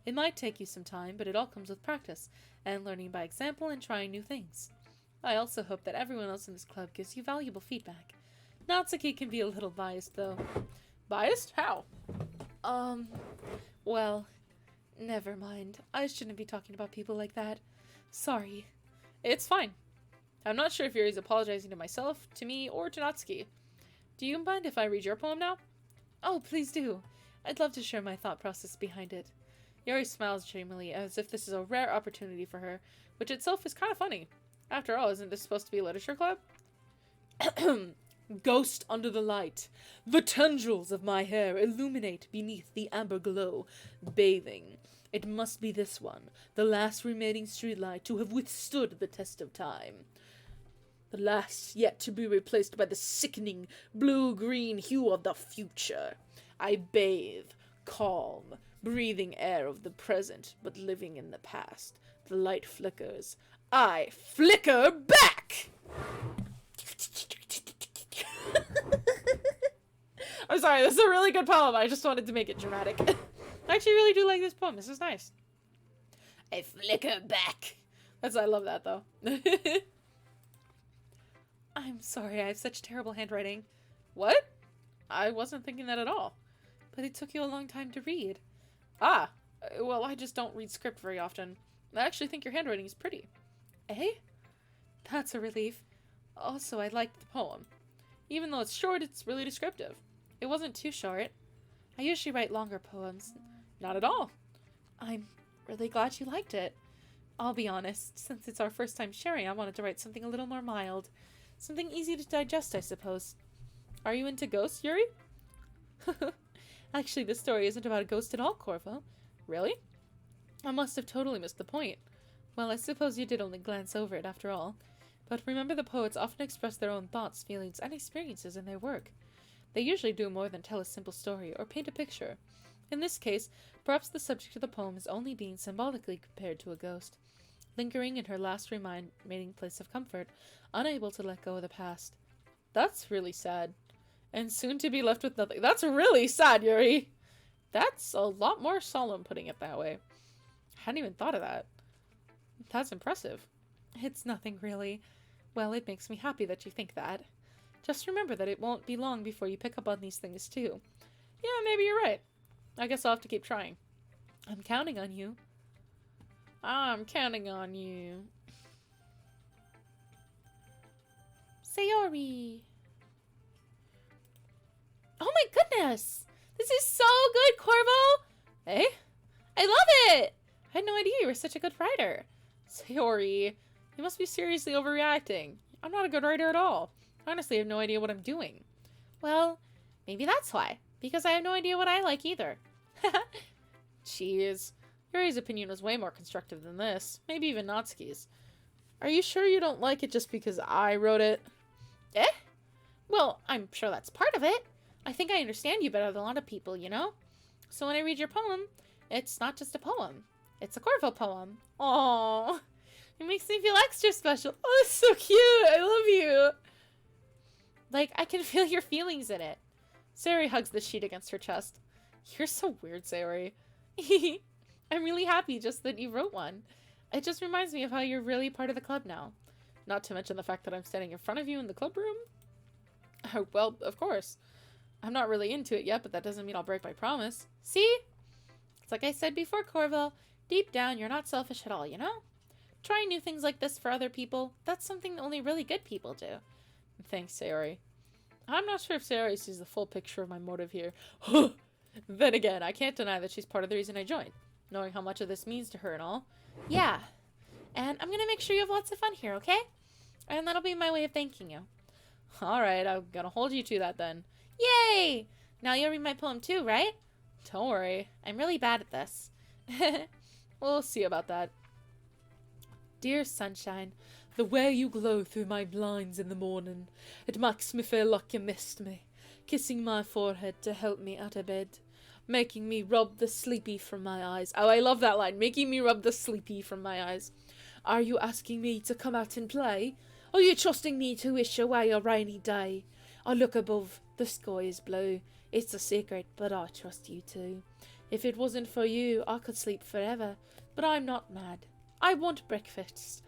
It might take you some time, but it all comes with practice, and learning by example and trying new things. I also hope that everyone else in this club gives you valuable feedback. Natsuki can be a little biased, though. Biased? How? Well, never mind. I shouldn't be talking about people like that. Sorry. It's fine. I'm not sure if Yuri's apologizing to myself, to me, or to Natsuki. Do you mind if I read your poem now? Oh, please do. I'd love to share my thought process behind it. Yuri smiles dreamily, as if this is a rare opportunity for her, which itself is kind of funny. After all, isn't this supposed to be a literature club? Ghost under the light. The tendrils of my hair illuminate beneath the amber glow, bathing. It must be this one, the last remaining streetlight to have withstood the test of time. The last yet to be replaced by the sickening blue-green hue of the future. I bathe, calm, breathing air of the present, but living in the past. The light flickers. I flicker back! I'm sorry, this is a really good poem. I just wanted to make it dramatic. I actually really do like this poem. This is nice. I flicker back. I love that, though. I'm sorry, I have such terrible handwriting. What? I wasn't thinking that at all. But it took you a long time to read. Ah, well, I just don't read script very often. I actually think your handwriting is pretty. Eh? That's a relief. Also, I liked the poem. Even though it's short, it's really descriptive. It wasn't too short. I usually write longer poems. Not at all. I'm really glad you liked it. I'll be honest, since it's our first time sharing, I wanted to write something a little more mild. Something easy to digest, I suppose. Are you into ghosts, Yuri? Actually, this story isn't about a ghost at all, Corvo. Really? I must have totally missed the point. Well, I suppose you did only glance over it after all. But remember, the poets often express their own thoughts, feelings, and experiences in their work. They usually do more than tell a simple story or paint a picture. In this case, perhaps the subject of the poem is only being symbolically compared to a ghost, lingering in her last remaining place of comfort, unable to let go of the past. That's really sad. And soon to be left with nothing. That's really sad, Yuri! That's a lot more solemn, putting it that way. I hadn't even thought of that. That's impressive. It's nothing, really. Well, it makes me happy that you think that. Just remember that it won't be long before you pick up on these things, too. Yeah, maybe you're right. I guess I'll have to keep trying. I'm counting on you. I'm counting on you. Sayori. Oh my goodness! This is so good, Corvo! Eh? I love it! I had no idea you were such a good writer. Sayori, you must be seriously overreacting. I'm not a good writer at all. Honestly, I have no idea what I'm doing. Well, maybe that's why. Because I have no idea what I like either. Jeez. Yuri's opinion was way more constructive than this. Maybe even Natsuki's. Are you sure you don't like it just because I wrote it? Eh? Well, I'm sure that's part of it. I think I understand you better than a lot of people, you know? So when I read your poem, it's not just a poem. It's a Corvo poem. Aww. It makes me feel extra special. Oh, it's so cute. I love you. Like, I can feel your feelings in it. Sayori hugs the sheet against her chest. You're so weird, Sayori. I'm really happy just that you wrote one. It just reminds me of how you're really part of the club now. Not to mention the fact that I'm standing in front of you in the club room. Oh, well, of course. I'm not really into it yet, but that doesn't mean I'll break my promise. See? It's like I said before, Corvo. Deep down, you're not selfish at all, you know? Trying new things like this for other people, that's something only really good people do. Thanks, Sayori. I'm not sure if Sayori sees the full picture of my motive here. Then again, I can't deny that she's part of the reason I joined, knowing how much of this means to her and all. Yeah. And I'm gonna make sure you have lots of fun here, okay? And that'll be my way of thanking you. Alright, I'm gonna hold you to that then. Yay! Now you'll read my poem too, right? Don't worry. I'm really bad at this. We'll see about that. Dear sunshine, the way you glow through my blinds in the morning, it makes me feel like you missed me, kissing my forehead to help me out of bed, making me rub the sleepy from my eyes. Oh, I love that line. Making me rub the sleepy from my eyes. Are you asking me to come out and play? Are you trusting me to wish away a rainy day? I look above, the sky is blue. It's a secret, but I trust you too. If it wasn't for you, I could sleep forever, but I'm not mad. I want breakfast.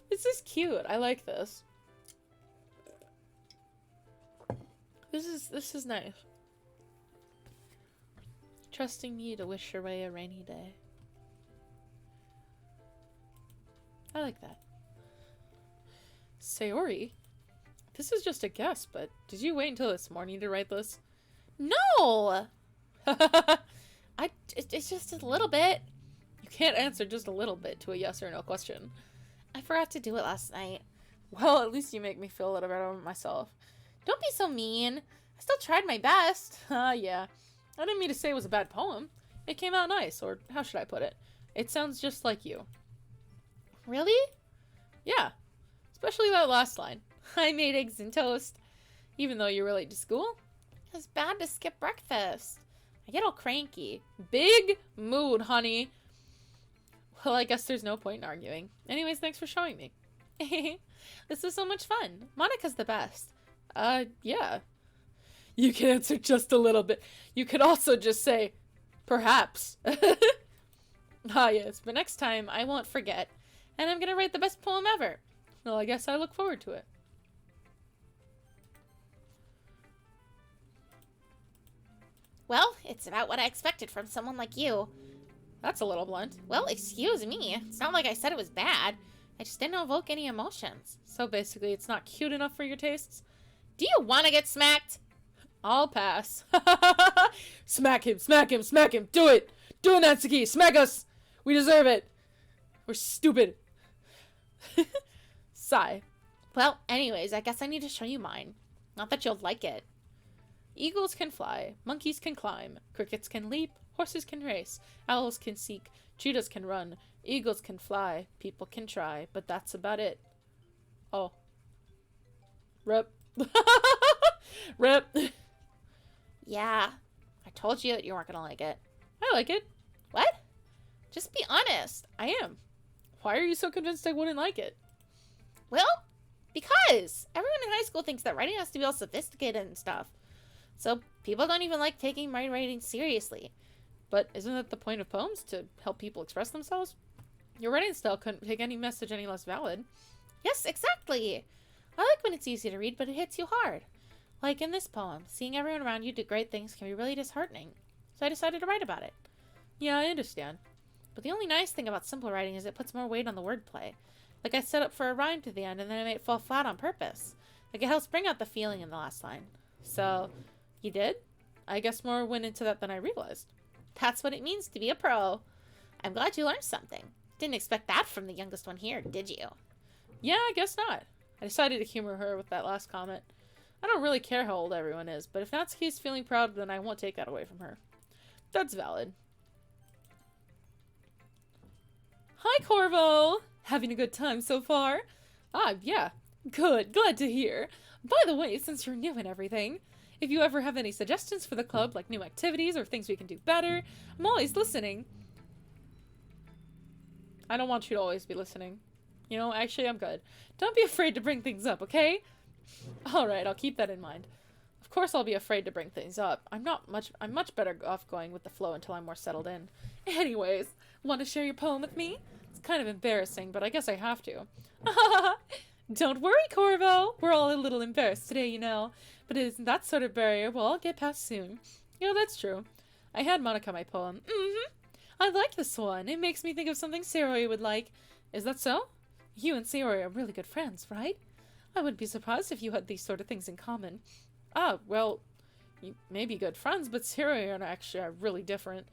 This is cute. I like this. This is nice. Trusting me to wish away a rainy day. I like that. Sayori, this is just a guess, but did you wait until this morning to write this? No! It's just a little bit. You can't answer just a little bit to a yes or no question. I forgot to do it last night. Well, at least you make me feel a little better about myself. Don't be so mean. I still tried my best. Yeah. I didn't mean to say it was a bad poem. It came out nice, or how should I put it? It sounds just like you. Really? Yeah. Especially that last line. I made eggs and toast. Even though you're late to school? It was bad to skip breakfast. I get all cranky. Big mood, honey. Well, I guess there's no point in arguing. Anyways, thanks for showing me. This was so much fun. Monica's the best. Yeah. You can answer just a little bit. You could also just say, perhaps. Ah, yes, but next time I won't forget. And I'm gonna write the best poem ever. Well, I guess I look forward to it. Well, it's about what I expected from someone like you. That's a little blunt. Well, excuse me. It's not like I said it was bad. I just didn't evoke any emotions. So basically, it's not cute enough for your tastes? Do you want to get smacked? I'll pass. Smack him, smack him, smack him. Do it. Do it, Natsuki. Smack us. We deserve it. We're stupid. Sigh. Well, anyways, I guess I need to show you mine. Not that you'll like it. Eagles can fly, monkeys can climb, crickets can leap, horses can race, owls can seek, cheetahs can run, eagles can fly, people can try, but that's about it. Oh. Rip. Rip. Yeah, I told you that you weren't gonna like it. I like it. What? Just be honest. I am. Why are you so convinced I wouldn't like it? Well, because everyone in high school thinks that writing has to be all sophisticated and stuff. So people don't even like taking my writing seriously. But isn't that the point of poems? To help people express themselves? Your writing style couldn't make any message any less valid. Yes, exactly. I like when it's easy to read, but it hits you hard. Like in this poem, seeing everyone around you do great things can be really disheartening. So I decided to write about it. Yeah, I understand. But the only nice thing about simple writing is it puts more weight on the wordplay. Like I set up for a rhyme to the end and then I made it fall flat on purpose. Like it helps bring out the feeling in the last line. So, you did? I guess more went into that than I realized. That's what it means to be a pro. I'm glad you learned something. Didn't expect that from the youngest one here, did you? Yeah, I guess not. I decided to humor her with that last comment. I don't really care how old everyone is, but if Natsuki's feeling proud, then I won't take that away from her. That's valid. Hi, Corvo! Having a good time so far? Ah, yeah. Good. Glad to hear. By the way, since you're new and everything, if you ever have any suggestions for the club, like new activities or things we can do better, I'm always listening. I don't want you to always be listening. You know, actually, I'm good. Don't be afraid to bring things up, okay? Alright, I'll keep that in mind. Of course I'll be afraid to bring things up. I'm much better off going with the flow until I'm more settled in. Anyways, want to share your poem with me? It's kind of embarrassing, but I guess I have to. Don't worry, Corvo. We're all a little embarrassed today, you know. But it isn't that sort of barrier we'll all get past soon. Yeah, that's true. I had Monica my poem. I like this one. It makes me think of something Saori would like. Is that so? You and Saori are really good friends, right? I wouldn't be surprised if you had these sort of things in common. Ah, well, you may be good friends, but Saori and I actually are really different.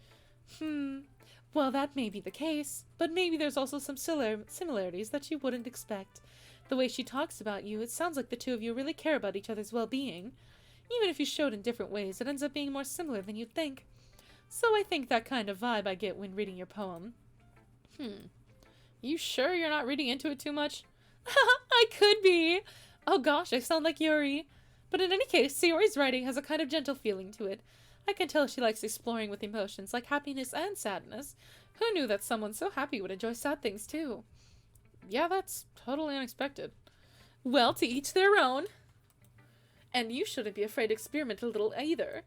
Well, that may be the case, but maybe there's also some similarities that you wouldn't expect. The way she talks about you, it sounds like the two of you really care about each other's well-being. Even if you showed in different ways, it ends up being more similar than you'd think. So I think that kind of vibe I get when reading your poem. You sure you're not reading into it too much? I could be. Oh gosh, I sound like Yuri. But in any case, Sayori's writing has a kind of gentle feeling to it. I can tell she likes exploring with emotions like happiness and sadness. Who knew that someone so happy would enjoy sad things too? Yeah, that's totally unexpected. Well, to each their own. And you shouldn't be afraid to experiment a little either.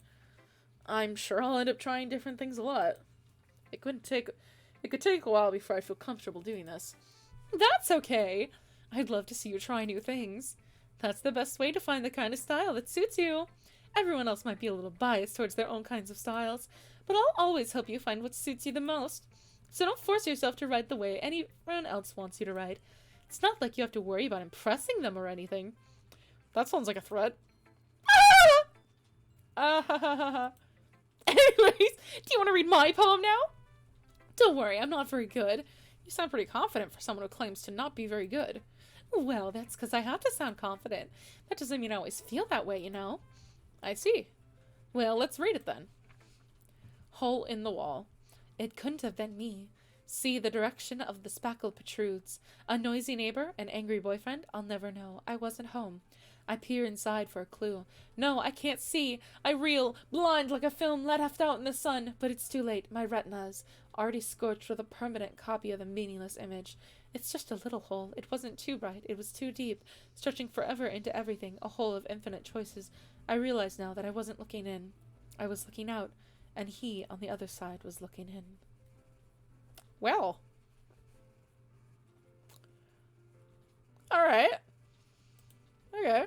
I'm sure I'll end up trying different things a lot. It could take a while before I feel comfortable doing this. That's okay. I'd love to see you try new things. That's the best way to find the kind of style that suits you. Everyone else might be a little biased towards their own kinds of styles, but I'll always help you find what suits you the most. So don't force yourself to write the way anyone else wants you to write. It's not like you have to worry about impressing them or anything. That sounds like a threat. Anyways, do you want to read my poem now? Don't worry, I'm not very good. You sound pretty confident for someone who claims to not be very good. Well, that's because I have to sound confident. That doesn't mean I always feel that way, you know. I see. Well, let's read it then. Hole in the wall. It couldn't have been me. See, the direction of the spackle protrudes. A noisy neighbor, an angry boyfriend, I'll never know. I wasn't home. I peer inside for a clue. No, I can't see. I reel, blind like a film left out in the sun. But it's too late. My retina's already scorched with a permanent copy of the meaningless image. It's just a little hole. It wasn't too bright. It was too deep, stretching forever into everything, a hole of infinite choices. I realize now that I wasn't looking in. I was looking out, and he, on the other side, was looking in. Well. Alright. Okay.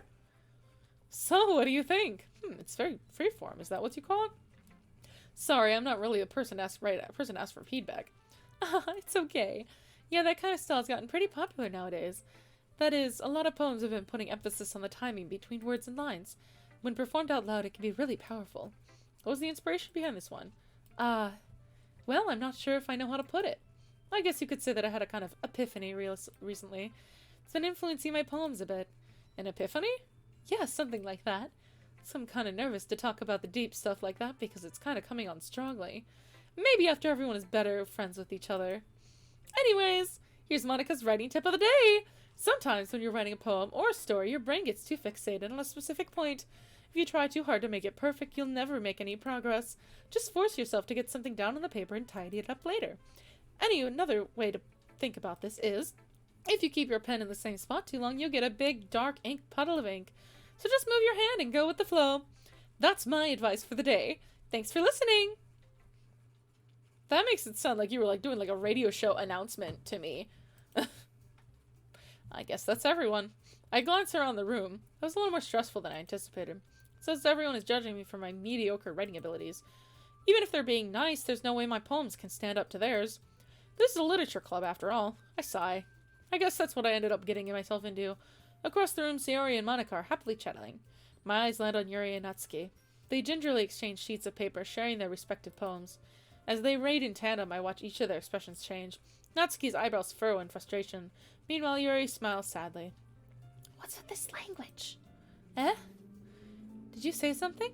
So, what do you think? It's very freeform. Is that what you call it? Sorry, I'm not really a person to ask for feedback. It's okay. Yeah, that kind of style's gotten pretty popular nowadays. That is, a lot of poems have been putting emphasis on the timing between words and lines. When performed out loud, it can be really powerful. What was the inspiration behind this one? Well, I'm not sure if I know how to put it. I guess you could say that I had a kind of epiphany recently. It's been influencing my poems a bit. An epiphany? Yeah, something like that. So I'm kind of nervous to talk about the deep stuff like that because it's kind of coming on strongly. Maybe after everyone is better friends with each other. Anyways, here's Monica's writing tip of the day. Sometimes when you're writing a poem or a story, your brain gets too fixated on a specific point. If you try too hard to make it perfect, you'll never make any progress. Just force yourself to get something down on the paper and tidy it up later. Another way to think about this is, if you keep your pen in the same spot too long, you'll get a big, dark ink puddle of ink. So just move your hand and go with the flow. That's my advice for the day. Thanks for listening. That makes it sound like you were like doing like a radio show announcement to me. I guess that's everyone. I glanced around the room. It was a little more stressful than I anticipated. Since everyone is judging me for my mediocre writing abilities. Even if they're being nice, there's no way my poems can stand up to theirs. This is a literature club after all. I sigh. I guess that's what I ended up getting myself into. Across the room, Sayori and Monica are happily chatting. My eyes land on Yuri and Natsuki. They gingerly exchange sheets of paper, sharing their respective poems. As they read in tandem, I watch each of their expressions change. Natsuki's eyebrows furrow in frustration. Meanwhile, Yuri smiles sadly. What's with this language? Eh? Did you say something?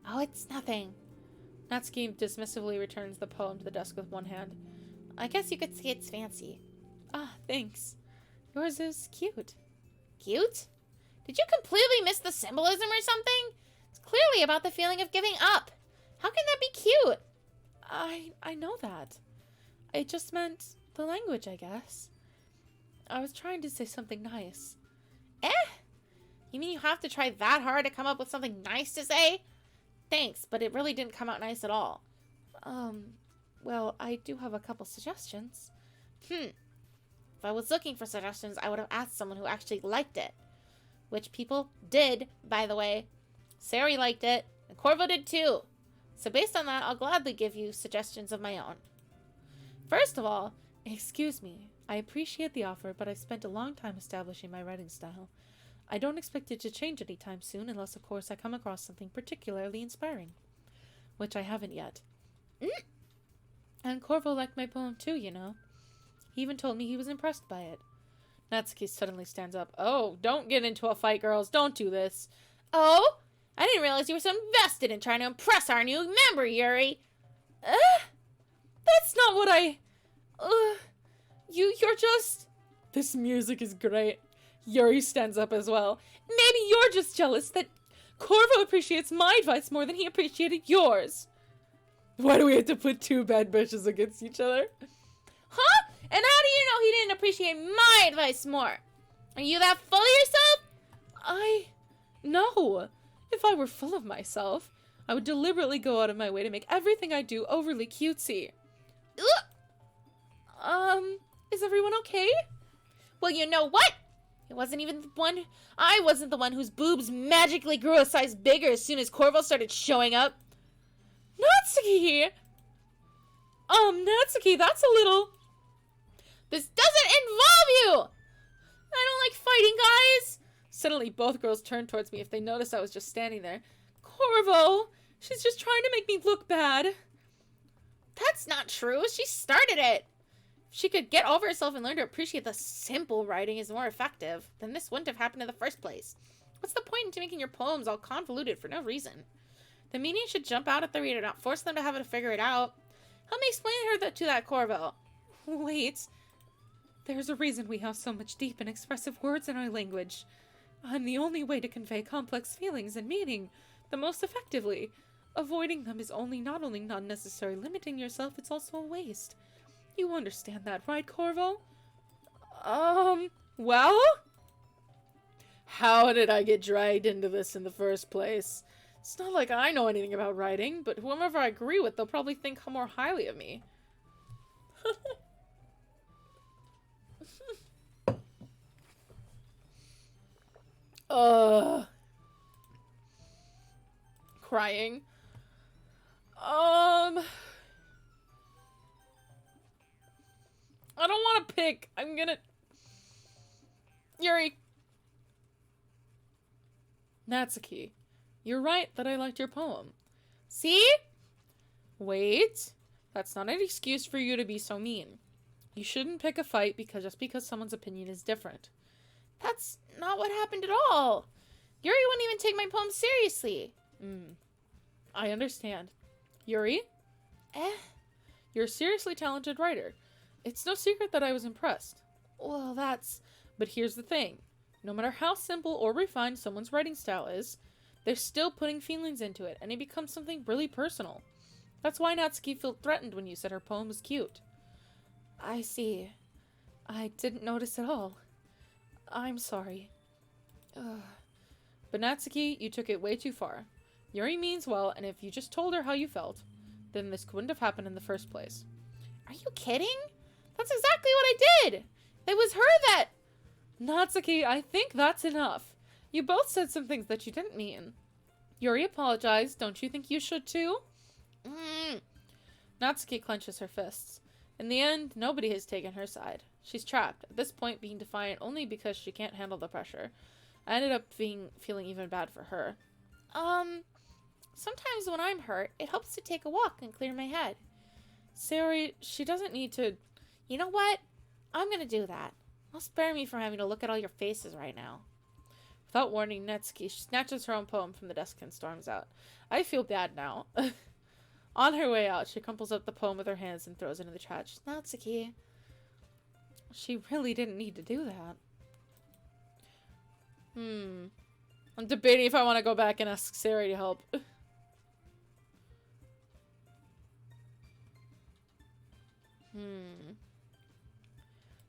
Oh, it's nothing. Natsuki dismissively returns the poem to the desk with one hand. I guess you could say it's fancy. Ah, thanks. Yours is cute. Cute? Did you completely miss the symbolism or something? It's clearly about the feeling of giving up. How can that be cute? I know that. I just meant the language, I guess. I was trying to say something nice. Eh? You mean you have to try that hard to come up with something nice to say? Thanks, but it really didn't come out nice at all. Well, I do have a couple suggestions. If I was looking for suggestions, I would have asked someone who actually liked it. Which people did, by the way. Sayori liked it, and Corvo did too. So based on that, I'll gladly give you suggestions of my own. First of all, excuse me. I appreciate the offer, but I've spent a long time establishing my writing style. I don't expect it to change anytime soon, unless, of course, I come across something particularly inspiring. Which I haven't yet. And Corvo liked my poem too, you know. He even told me he was impressed by it. Natsuki suddenly stands up. Oh, don't get into a fight, girls. Don't do this. Oh? I didn't realize you were so invested in trying to impress our new member, Yuri. That's not what I... You're just... This music is great. Yuri stands up as well. Maybe you're just jealous that Corvo appreciates my advice more than he appreciated yours. Why do we have to put two bad bitches against each other? Huh? And how do you know he didn't appreciate my advice more? Are you that full of yourself? No. If I were full of myself, I would deliberately go out of my way to make everything I do overly cutesy. Is everyone okay? Well, you know what? I wasn't the one whose boobs magically grew a size bigger as soon as Corvo started showing up. Natsuki! Natsuki, that's a little... This doesn't involve you! I don't like fighting, guys! Suddenly, both girls turned towards me if they noticed I was just standing there. Corvo! She's just trying to make me look bad. That's not true. She started it. If she could get over herself and learn to appreciate the simple writing is more effective, then this wouldn't have happened in the first place. What's the point in making your poems all convoluted for no reason? The meaning should jump out at the reader, not force them to have to figure it out. Help me explain to that Corvo. Wait. There's a reason we have so much deep and expressive words in our language. I'm the only way to convey complex feelings and meaning the most effectively. Avoiding them is not only not necessary limiting yourself, it's also a waste. You understand that, right, Corvo? Well? How did I get dragged into this in the first place? It's not like I know anything about writing, but whomever I agree with, they'll probably think more highly of me. Crying. I don't want to pick. I'm gonna... Yuri. Natsuki, you're right that I liked your poem. See? Wait. That's not an excuse for you to be so mean. You shouldn't pick a fight just because someone's opinion is different. That's not what happened at all. Yuri wouldn't even take my poem seriously. I understand. Yuri? You're a seriously talented writer. It's no secret that I was impressed. Well, But here's the thing. No matter how simple or refined someone's writing style is, they're still putting feelings into it, and it becomes something really personal. That's why Natsuki felt threatened when you said her poem was cute. I see. I didn't notice at all. I'm sorry. But Natsuki, you took it way too far. Yuri means well, and if you just told her how you felt, then this wouldn't have happened in the first place. Are you kidding? That's exactly what I did! It was her that... Natsuki, I think that's enough. You both said some things that you didn't mean. Yuri apologized. Don't you think you should too? Natsuki clenches her fists. In the end, nobody has taken her side. She's trapped, at this point being defiant only because she can't handle the pressure. I ended up feeling even bad for her. Sometimes when I'm hurt, it helps to take a walk and clear my head. Sayori, she doesn't need to... You know what? I'm gonna do that. I'll spare me from having to look at all your faces right now. Without warning Natsuki, she snatches her own poem from the desk and storms out. I feel bad now. On her way out, she crumples up the poem with her hands and throws it in the trash. Natsuki. She really didn't need to do that. I'm debating if I want to go back and ask Sayori to help.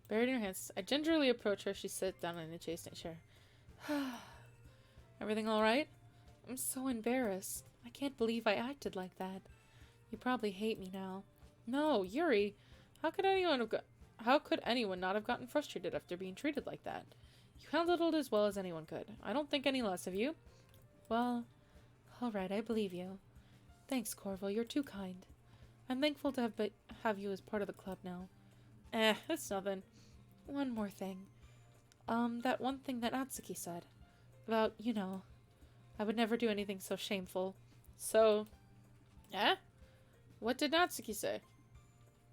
Buried in her hands, I gingerly approach her. She sits down in a chastening chair. Everything alright? I'm so embarrassed. I can't believe I acted like that. You probably hate me now. No, Yuri. How could anyone not have gotten frustrated after being treated like that? You handled it as well as anyone could. I don't think any less of you. Well, alright, I believe you. Thanks, Corvo. You're too kind. I'm thankful to have you as part of the club now. It's nothing. One more thing. That one thing that Natsuki said. About, you know, I would never do anything so shameful. So, what did Natsuki say?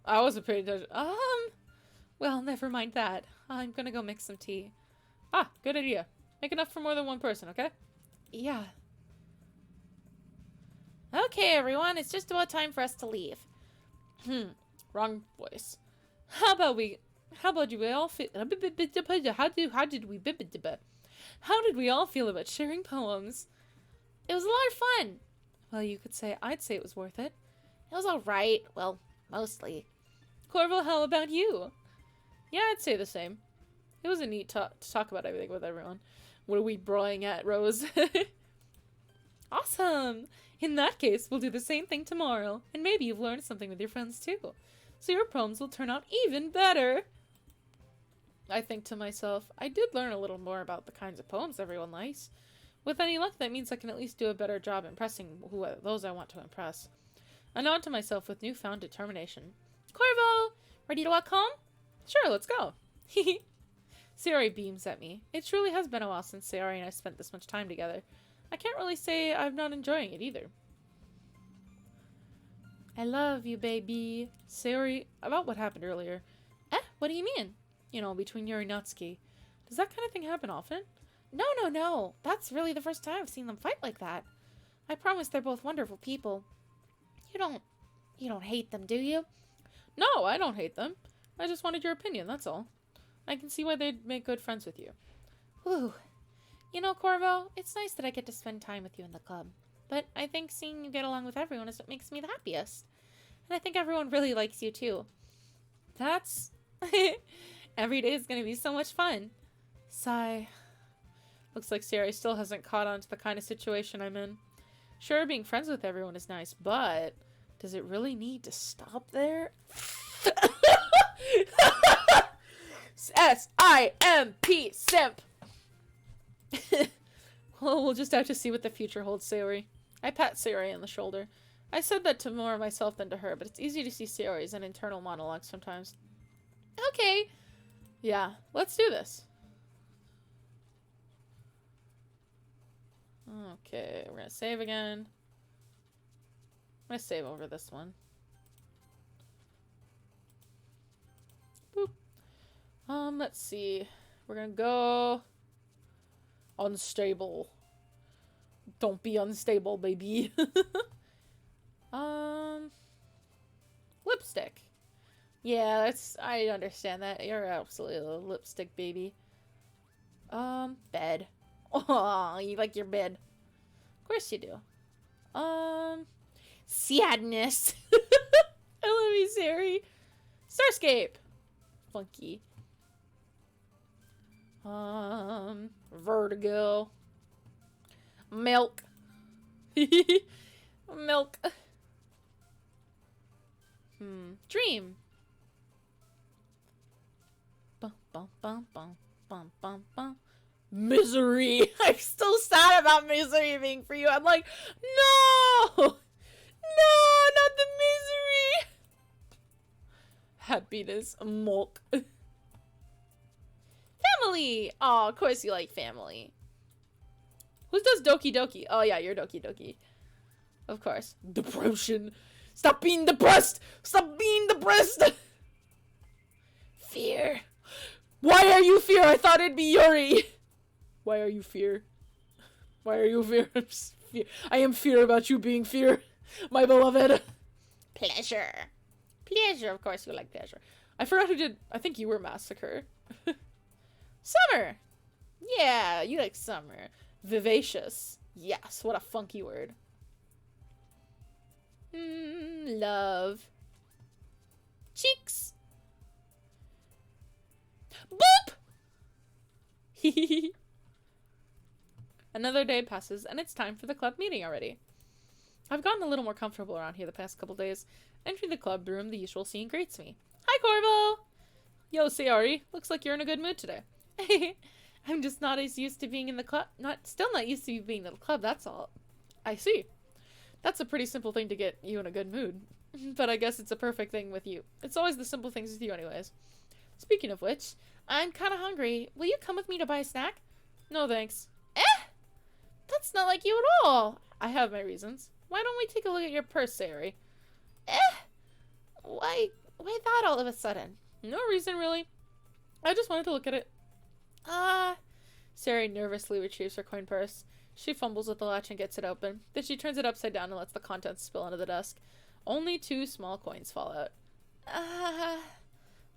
I wasn't paying attention. Well, never mind that. I'm gonna go make some tea. Ah, good idea. Make enough for more than one person, okay? Yeah. Okay, everyone, it's just about time for us to leave. Wrong voice. How did we all feel about sharing poems? It was a lot of fun. Well, I'd say it was worth it. It was alright. Well, mostly. Corvo, how about you? Yeah, I'd say the same. It was a neat to talk about everything with everyone. What are we broing at, Rose? Awesome! In that case, we'll do the same thing tomorrow. And maybe you've learned something with your friends too. So your poems will turn out even better. I think to myself, I did learn a little more about the kinds of poems everyone likes. With any luck, that means I can at least do a better job impressing those I want to impress. I nod to myself with newfound determination. Corvo! Ready to walk home? Sure, let's go. Sayori beams at me. It truly has been a while since Sayori and I spent this much time together. I can't really say I'm not enjoying it either. I love you, baby. Sayori, about what happened earlier. What do you mean? You know, between Yuri and Natsuki. Does that kind of thing happen often? No. That's really the first time I've seen them fight like that. I promise they're both wonderful people. You don't hate them, do you? No, I don't hate them. I just wanted your opinion, that's all. I can see why they'd make good friends with you. Ooh. You know, Corvo, it's nice that I get to spend time with you in the club. But I think seeing you get along with everyone is what makes me the happiest. And I think everyone really likes you, too. That's... Every day is going to be so much fun. Sigh. Looks like Sayori still hasn't caught on to the kind of situation I'm in. Sure, being friends with everyone is nice, but... does it really need to stop there? S-I-M-P, simp! Well, we'll just have to see what the future holds, Sayori. I pat Sayori on the shoulder. I said that to more myself than to her, but it's easy to see Sayori as an internal monologue sometimes. Okay. Yeah, let's do this. Okay, we're gonna save again. I'm gonna save over this one. Boop. Let's see. We're gonna go... unstable. Don't be unstable, baby. Lipstick. Yeah, I understand that. You're absolutely a lipstick baby. Bed. Oh, you like your bed. Of course you do. Sadness. I love you, Sayori. Starscape. Funky. Vertigo. Milk. Milk. Dream. Bum, bum, bum, bum, bum, bum, bum. Misery. I'm still sad about misery being for you. I'm like, no! No, not the misery! Happiness. Milk. Family! Oh, of course you like family. Who does Doki Doki? Oh, yeah, you're Doki Doki. Of course. Depression. Stop being depressed! Stop being depressed! Fear. Why are you Fear? I thought it'd be Yuri. Why are you Fear? Why are you Fear? I am Fear about you being Fear, my beloved. Pleasure. Pleasure, of course you like pleasure. I forgot who did. I think you were Massacre. Summer. Yeah, you like summer. Vivacious. Yes, what a funky word. Love. Cheeks. Boop! Another day passes, and it's time for the club meeting already. I've gotten a little more comfortable around here the past couple days. Entering the club room, the usual scene greets me. Hi, Corvo! Yo, Sayori. Looks like you're in a good mood today. I'm just not as used to being in the club. Still not used to being in the club, that's all. I see. That's a pretty simple thing to get you in a good mood. But I guess it's a perfect thing with you. It's always the simple things with you anyways. Speaking of which, I'm kind of hungry. Will you come with me to buy a snack? No, thanks. That's not like you at all. I have my reasons. Why don't we take a look at your purse, Sayori? Why that all of a sudden? No reason, really. I just wanted to look at it. Sayori nervously retrieves her coin purse. She fumbles with the latch and gets it open. Then she turns it upside down and lets the contents spill onto the desk. Only 2 small coins fall out.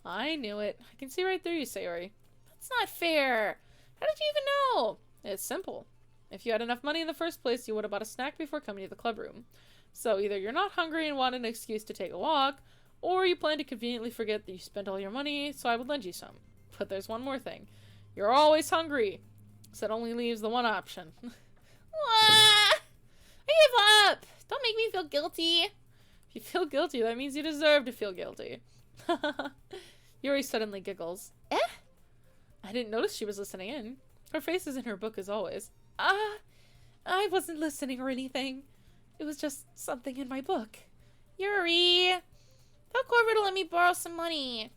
I knew it. I can see right through you, Sayori. That's not fair. How did you even know? It's simple. If you had enough money in the first place, you would have bought a snack before coming to the club room. So either you're not hungry and want an excuse to take a walk, or you plan to conveniently forget that you spent all your money, so I would lend you some. But there's one more thing. You're always hungry. So that only leaves the one option. I give up. Don't make me feel guilty. If you feel guilty, that means you deserve to feel guilty. Yuri suddenly giggles. I didn't notice she was listening in. Her face is in her book as always. I wasn't listening or anything. It was just something in my book. Yuri, tell Corvo to let me borrow some money.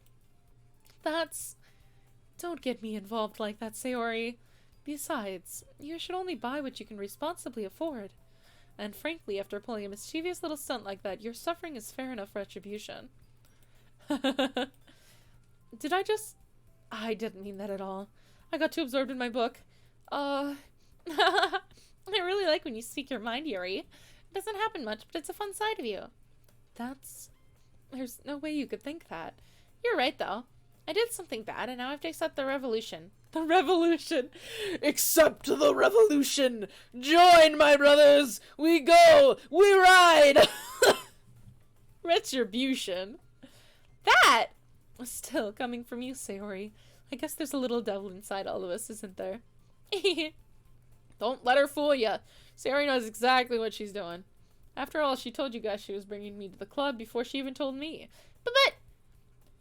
Don't get me involved like that, Sayori. Besides, you should only buy what you can responsibly afford. And frankly, after pulling a mischievous little stunt like that, your suffering is fair enough retribution. I didn't mean that at all. I got too absorbed in my book. I really like when you speak your mind, Yuri. It doesn't happen much, but it's a fun side of you. There's no way you could think that. You're right, though. I did something bad, and now I have to accept the revolution. The revolution! Accept the revolution! Join, my brothers! We go! We ride! Retribution. That was still coming from you, Sayori. I guess there's a little devil inside all of us, isn't there? Don't let her fool you. Sayori knows exactly what she's doing. After all, she told you guys she was bringing me to the club before she even told me. But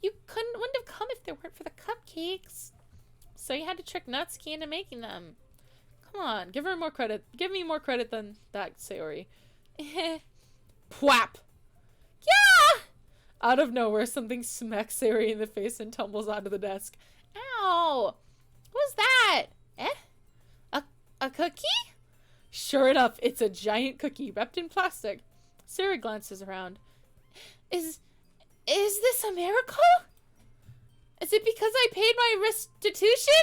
you wouldn't have come if there weren't for the cupcakes. So you had to trick Natsuki into making them. Come on, give her more credit. Give me more credit than that, Sayori. Pwap! Yeah! Out of nowhere, something smacks Sayori in the face and tumbles onto the desk. Ow! What was that? A cookie? Sure enough, it's a giant cookie wrapped in plastic. Sayori glances around. Is this a miracle? Is it because I paid my restitution?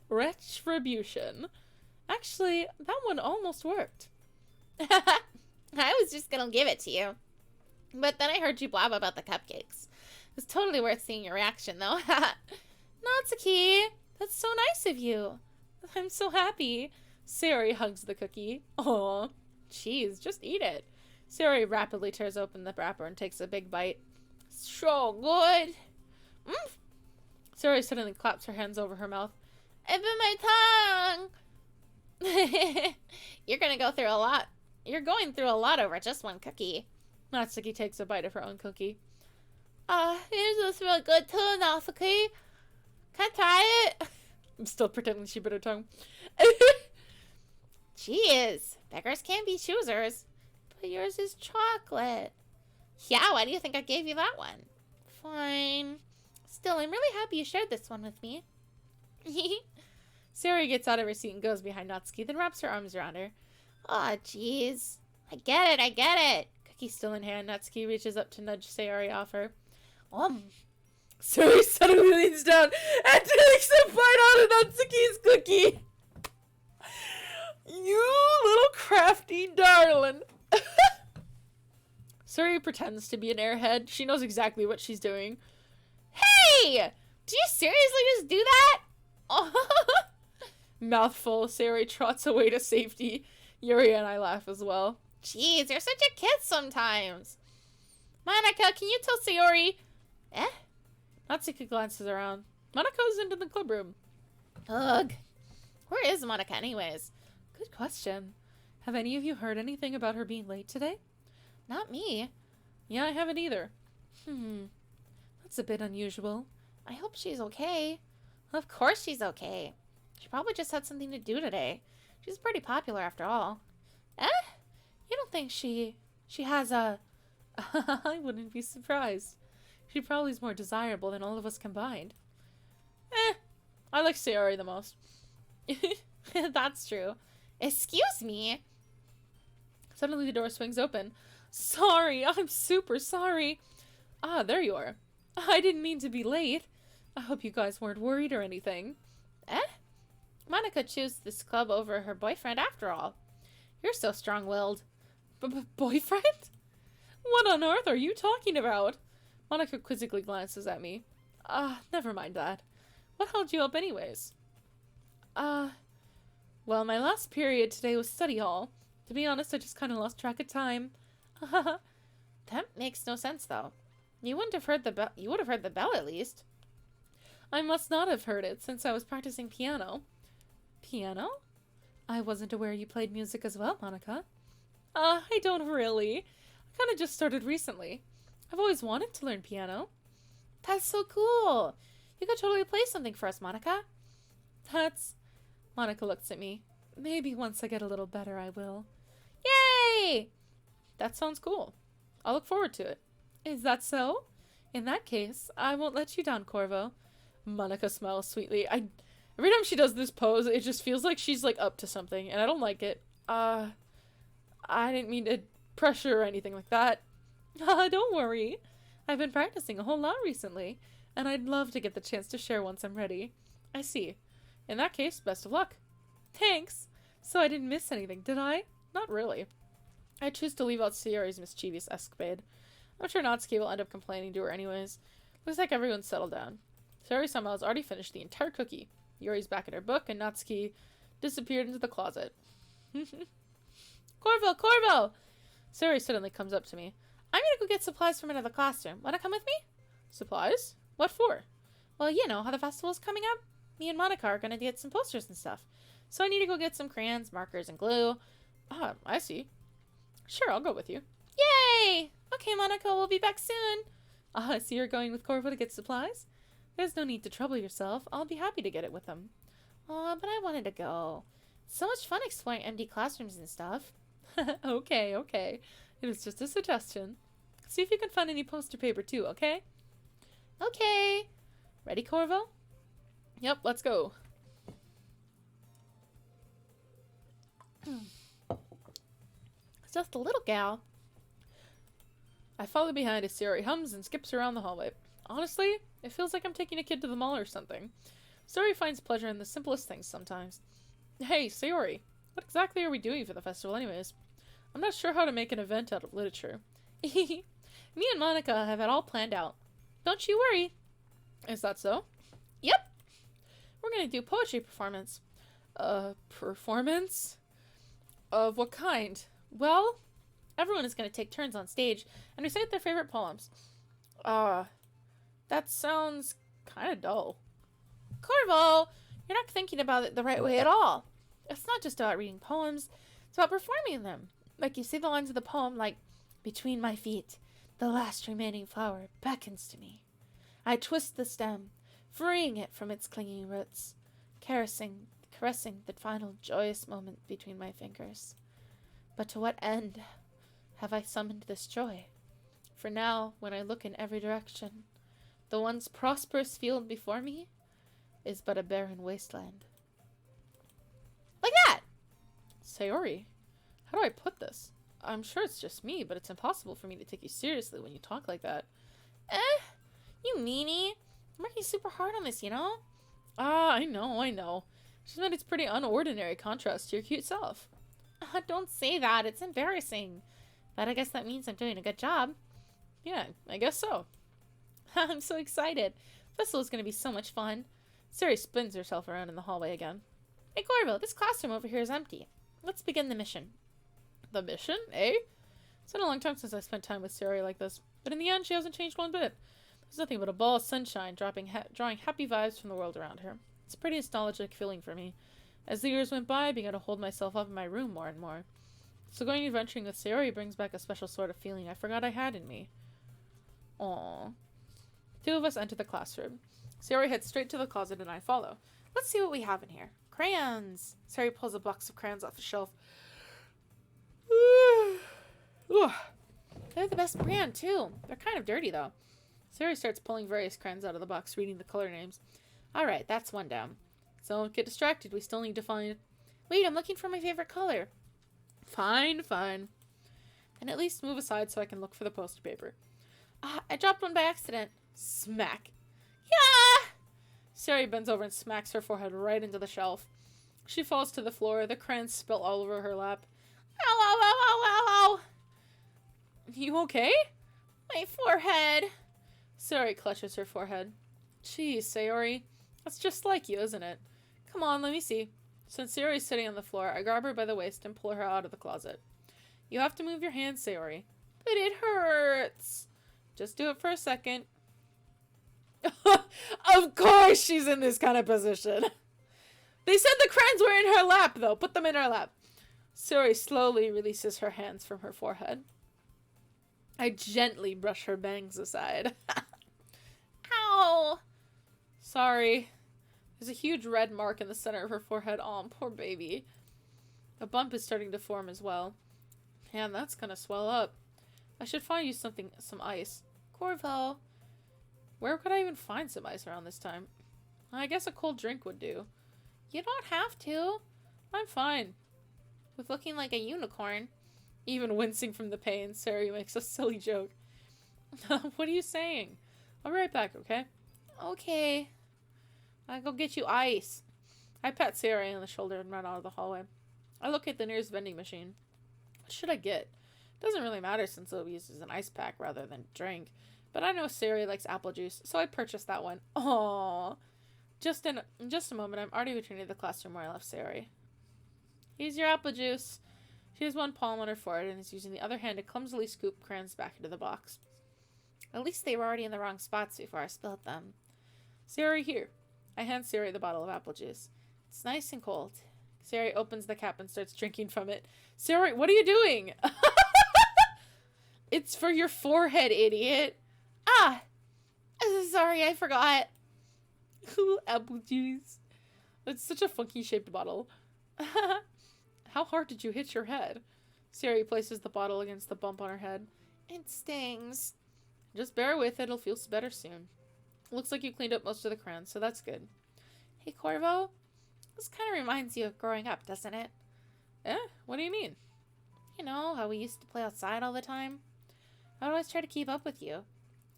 Retribution. Actually, that one almost worked. I was just gonna give it to you. But then I heard you blab about the cupcakes. It's totally worth seeing your reaction, though. Natsuki, that's so nice of you. I'm so happy. Sayori hugs the cookie. Aw, jeez, just eat it. Sayori rapidly tears open the wrapper and takes a big bite. So good. Sayori suddenly claps her hands over her mouth. It bit my tongue. You're going through a lot over just one cookie. Natsuki takes a bite of her own cookie. Yours looks really good too, Natsuki. Can I try it? I'm still pretending she bit her tongue. Jeez, beggars can be choosers. But yours is chocolate. Yeah, why do you think I gave you that one? Fine. Still, I'm really happy you shared this one with me. Sayori gets out of her seat and goes behind Natsuki, then wraps her arms around her. Aw, jeez. I get it. Cookie still in hand, Natsuki reaches up to nudge Sayori off her. Sayori suddenly leans down and takes a bite out of Natsuki's cookie. You little crafty darling. Sayori pretends to be an airhead. She knows exactly what she's doing. Hey! Do you seriously just do that? Mouthful, Sayori trots away to safety. Yuri and I laugh as well. Jeez, you're such a kid sometimes. Monica, can you tell Sayori? Natsuki glances around. Monika's into the club room. Ugh. Where is Monica anyways? Good question. Have any of you heard anything about her being late today? Not me. Yeah, I haven't either. That's a bit unusual. I hope she's okay. Of course she's okay. She probably just had something to do today. She's pretty popular after all. You don't think she has a... I wouldn't be surprised. She probably is more desirable than all of us combined. I like Sayori the most. That's true. Excuse me? Suddenly the door swings open. Sorry, I'm super sorry. Ah, there you are. I didn't mean to be late. I hope you guys weren't worried or anything. Monica chose this club over her boyfriend after all. You're so strong-willed. Boyfriend? What on earth are you talking about? Monica quizzically glances at me. Never mind that. What held you up anyways? Well, my last period today was study hall. To be honest, I just kind of lost track of time. That makes no sense, though. You wouldn't have heard the bell. You would have heard the bell at least. I must not have heard it since I was practicing piano. Piano? I wasn't aware you played music as well, Monica. I don't really. I kind of just started recently. I've always wanted to learn piano. That's so cool. You could totally play something for us, Monica. Monica looks at me. Maybe once I get a little better, I will. Yay! That sounds cool. I'll look forward to it. Is that so? In that case, I won't let you down, Corvo. Monica smiles sweetly. Every time she does this pose, it just feels like she's like up to something, and I don't like it. I didn't mean to pressure or anything like that. Don't worry. I've been practicing a whole lot recently, and I'd love to get the chance to share once I'm ready. I see. In that case, best of luck. Thanks. So I didn't miss anything, did I? Not really. I choose to leave out Sayori's mischievous escapade. I'm sure Natsuki will end up complaining to her anyways. Looks like everyone's settled down. Sayori somehow has already finished the entire cookie. Yuri's back at her book, and Natsuki disappeared into the closet. Corvo! Sayori suddenly comes up to me. I'm gonna go get supplies from another classroom. Wanna come with me? Supplies? What for? Well, you know how the festival's coming up. Me and Monica are gonna get some posters and stuff. So I need to go get some crayons, markers, and glue. I see. Sure, I'll go with you. Yay! Okay, Monica, we'll be back soon. I see you're going with Corvo to get supplies? There's no need to trouble yourself. I'll be happy to get it with them. But I wanted to go. It's so much fun exploring empty classrooms and stuff. Okay. It was just a suggestion. See if you can find any poster paper too, okay? Okay. Ready, Corvo? Yep, let's go. It's just a little gal. I follow behind as Sayori hums and skips around the hallway. Honestly, it feels like I'm taking a kid to the mall or something. Sayori finds pleasure in the simplest things sometimes. Hey, Sayori, what exactly are we doing for the festival anyways? I'm not sure how to make an event out of literature. Me and Monica have it all planned out. Don't you worry. Is that so? Yep. We're gonna do poetry performance. Performance? Of what kind? Well, everyone is gonna take turns on stage and recite their favorite poems. That sounds kind of dull. Corvo, you're not thinking about it the right way at all. It's not just about reading poems, it's about performing them. Like you see the lines of the poem like, between my feet, the last remaining flower beckons to me. I twist the stem, freeing it from its clinging roots, caressing the final joyous moment between my fingers. But to what end have I summoned this joy? For now, when I look in every direction, The once prosperous field before me is but a barren wasteland. Like that! Sayori, how do I put this? I'm sure it's just me, but it's impossible for me to take you seriously when you talk like that. You meanie. I'm working super hard on this, you know? Ah, I know. Just meant it's pretty unordinary contrast to your cute self. Don't say that. It's embarrassing. But I guess that means I'm doing a good job. Yeah, I guess so. I'm so excited. Festival is going to be so much fun. Sayori spins herself around in the hallway again. Hey, Corvo, this classroom over here is empty. Let's begin the mission. The mission, eh? It's been a long time since I spent time with Sayori like this, but in the end, she hasn't changed one bit. There's nothing but a ball of sunshine drawing happy vibes from the world around her. It's a pretty nostalgic feeling for me. As the years went by, I began to hold myself up in my room more and more. So going adventuring with Sayori brings back a special sort of feeling I forgot I had in me. Aww. Two of us enter the classroom. Sayori heads straight to the closet and I follow. Let's see what we have in here. Crayons. Sayori pulls a box of crayons off the shelf. They're the best brand, too. They're kind of dirty, though. Sayori starts pulling various crayons out of the box, reading the color names. Alright, that's one down. So don't get distracted. We still need to find... Wait, I'm looking for my favorite color. Fine. Then at least move aside so I can look for the poster paper. I dropped one by accident. Smack. Yeah! Sayori bends over and smacks her forehead right into the shelf. She falls to the floor. The crayons spill all over her lap. Ow, ow, ow, ow, ow, ow! You okay? My forehead. Sayori clutches her forehead. Geez, Sayori. That's just like you, isn't it? Come on, let me see. Since Sayori's sitting on the floor, I grab her by the waist and pull her out of the closet. You have to move your hands, Sayori. But it hurts. Just do it for a second. Of course she's in this kind of position. They said the crayons were in her lap, though. Put them in her lap. Sayori slowly releases her hands from her forehead. I gently brush her bangs aside. Ow! Sorry. There's a huge red mark in the center of her forehead. Aw, poor baby. A bump is starting to form as well. Man, that's gonna swell up. I should find you some ice. Corvo. Where could I even find some ice around this time? I guess a cold drink would do. You don't have to. I'm fine. With looking like a unicorn. Even wincing from the pain, Sayori makes a silly joke. What are you saying? I'll be right back, okay? Okay. I'll go get you ice. I pat Sayori on the shoulder and run out of the hallway. I look at the nearest vending machine. What should I get? Doesn't really matter since it'll be used as an ice pack rather than drink. But I know Sayori likes apple juice, so I purchased that one. Aww. In just a moment, I'm already returning to the classroom where I left Sayori. Here's your apple juice. She has one palm on her forehead and is using the other hand to clumsily scoop crayons back into the box. At least they were already in the wrong spots before I spilled them. Sayori, here. I hand Sayori the bottle of apple juice. It's nice and cold. Sayori opens the cap and starts drinking from it. Sayori, what are you doing? It's for your forehead, idiot. Ah! Sorry, I forgot. Apple juice. It's such a funky shaped bottle. How hard did you hit your head? Sayori places the bottle against the bump on her head. It stings. Just bear with it, it'll feel better soon. Looks like you cleaned up most of the crayons, so that's good. Hey, Corvo. This kind of reminds you of growing up, doesn't it? Eh? What do you mean? You know, how we used to play outside all the time? I would always try to keep up with you.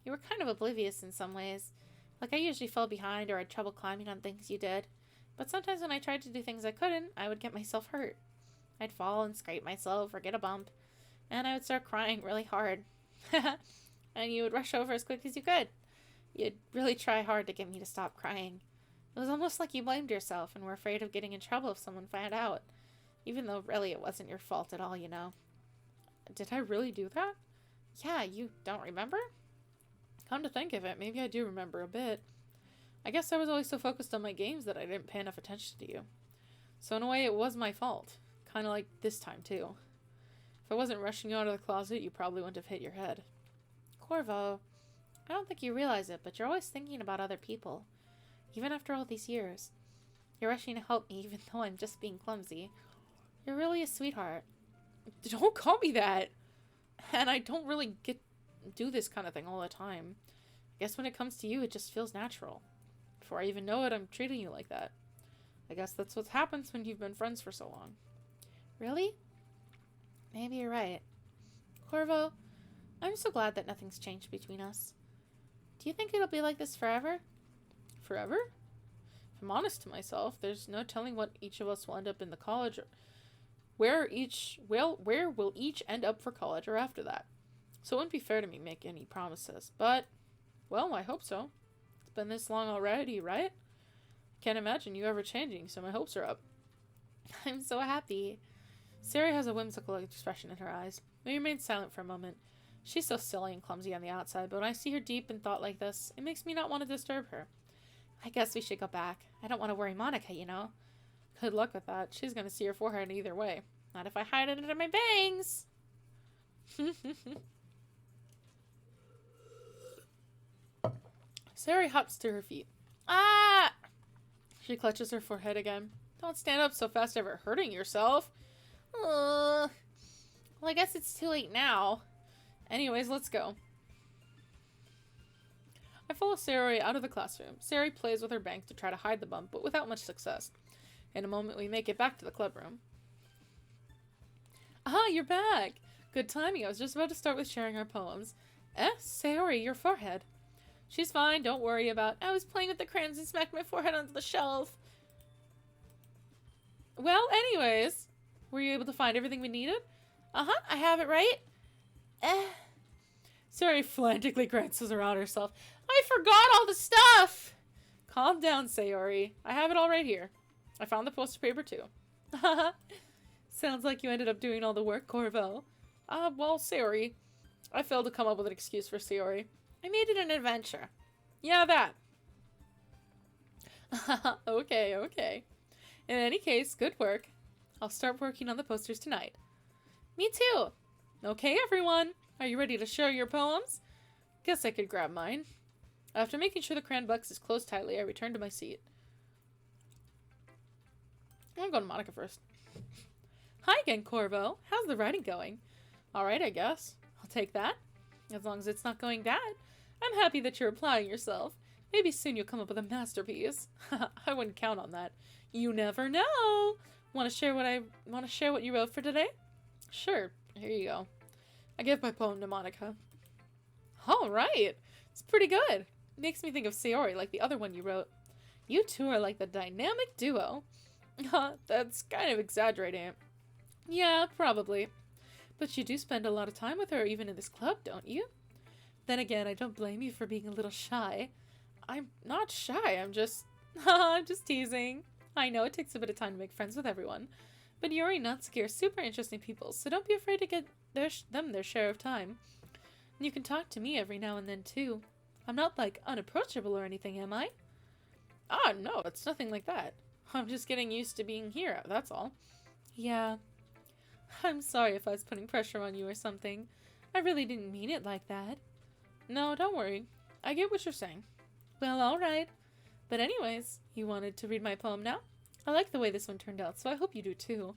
You were kind of oblivious in some ways. Like, I usually fell behind or had trouble climbing on things you did. But sometimes when I tried to do things I couldn't, I would get myself hurt. I'd fall and scrape myself or get a bump. And I would start crying really hard. And you would rush over as quick as you could. You'd really try hard to get me to stop crying. It was almost like you blamed yourself and were afraid of getting in trouble if someone found out. Even though really it wasn't your fault at all, you know. Did I really do that? Yeah, you don't remember? Come to think of it, maybe I do remember a bit. I guess I was always so focused on my games that I didn't pay enough attention to you. So in a way, it was my fault. Kind of like this time, too. If I wasn't rushing you out of the closet, you probably wouldn't have hit your head. Corvo, I don't think you realize it, but you're always thinking about other people. Even after all these years. You're rushing to help me even though I'm just being clumsy. You're really a sweetheart. Don't call me that! And I don't really do this kind of thing all the time. guess when it comes to you, it just feels natural. Before I even know it, I'm treating you like that. I guess that's what happens when you've been friends for so long. Really? Maybe you're right. Corvo, I'm so glad that nothing's changed between us. Do you think it'll be like this forever? Forever? If I'm honest to myself, there's no telling what each of us will end up in the college, or where will each end up for college or after that. So it wouldn't be fair to me make any promises. But, well, I hope so. It's been this long already, right? Can't imagine you ever changing, so my hopes are up. I'm so happy. Sari has a whimsical expression in her eyes. We remain silent for a moment. She's so silly and clumsy on the outside, but when I see her deep in thought like this, it makes me not want to disturb her. I guess we should go back. I don't want to worry Monica, you know. Good luck with that. She's going to see her forehead either way. Not if I hide it under my bangs. Sari hops to her feet. Ah! She clutches her forehead again. Don't stand up so fast ever hurting yourself. Well, I guess it's too late now. Anyways, let's go. I follow Sari out of the classroom. Sari plays with her bank to try to hide the bump, but without much success. In a moment, we make it back to the club room. Ah, you're back! Good timing. I was just about to start with sharing our poems. Sari, your forehead. She's fine. Don't worry about. I was playing with the crayons and smacked my forehead onto the shelf. Well, anyways, were you able to find everything we needed? Uh-huh, I have it right. Sari frantically glances around herself. I forgot all the stuff! Calm down, Sayori. I have it all right here. I found the poster paper, too. Sounds like you ended up doing all the work, Corvo. Well, Sayori. I failed to come up with an excuse for Sayori. I made it an adventure. Yeah, that. Okay. In any case, good work. I'll start working on the posters tonight. Me too. Okay, everyone. Are you ready to share your poems? Guess I could grab mine. After making sure the crayon box is closed tightly, I return to my seat. I'm going to Monica first. Hi again, Corvo. How's the writing going? Alright, I guess. I'll take that. As long as it's not going bad. I'm happy that you're applying yourself. Maybe soon you'll come up with a masterpiece. I wouldn't count on that. You never know. Want to share what you wrote for today? Sure. Here you go. I give my poem to Monica. All right. It's pretty good. Makes me think of Sayori, like the other one you wrote. You two are like the dynamic duo. That's kind of exaggerating. Yeah, probably. But you do spend a lot of time with her even in this club, don't you? Then again, I don't blame you for being a little shy. I'm not shy, I'm just... I'm just teasing. I know it takes a bit of time to make friends with everyone. But Yuri and Natsuki are super interesting people, so don't be afraid to get their share of time. And you can talk to me every now and then, too. I'm not, like, unapproachable or anything, am I? Ah, no, it's nothing like that. I'm just getting used to being here, that's all. Yeah. I'm sorry if I was putting pressure on you or something. I really didn't mean it like that. No, don't worry. I get what you're saying. Well, alright. But anyways, you wanted to read my poem now? I like the way this one turned out, so I hope you do too.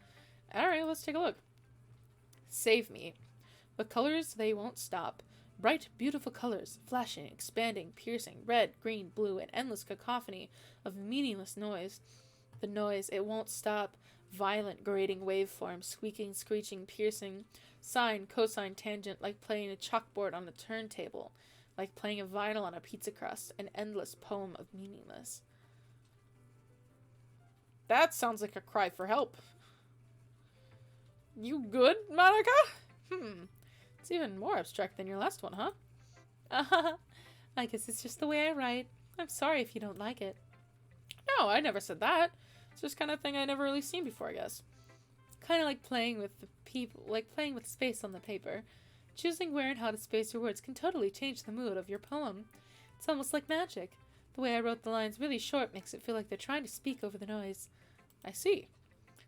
Alright, let's take a look. Save me. But colors, they won't stop. Bright, beautiful colors, flashing, expanding, piercing, red, green, blue, an endless cacophony of meaningless noise. The noise, it won't stop. Violent, grating waveform, squeaking, screeching, piercing, sine, cosine, tangent, like playing a chalkboard on a turntable, like playing a vinyl on a pizza crust, an endless poem of meaningless. That sounds like a cry for help. You good, Monica? It's even more abstract than your last one, huh? I guess it's just the way I write. I'm sorry if you don't like it. No, I never said that. It's just kind of thing I never really seen before, I guess. Kind of like playing with playing with space on the paper. Choosing where and how to space your words can totally change the mood of your poem. It's almost like magic. The way I wrote the lines really short makes it feel like they're trying to speak over the noise. I see.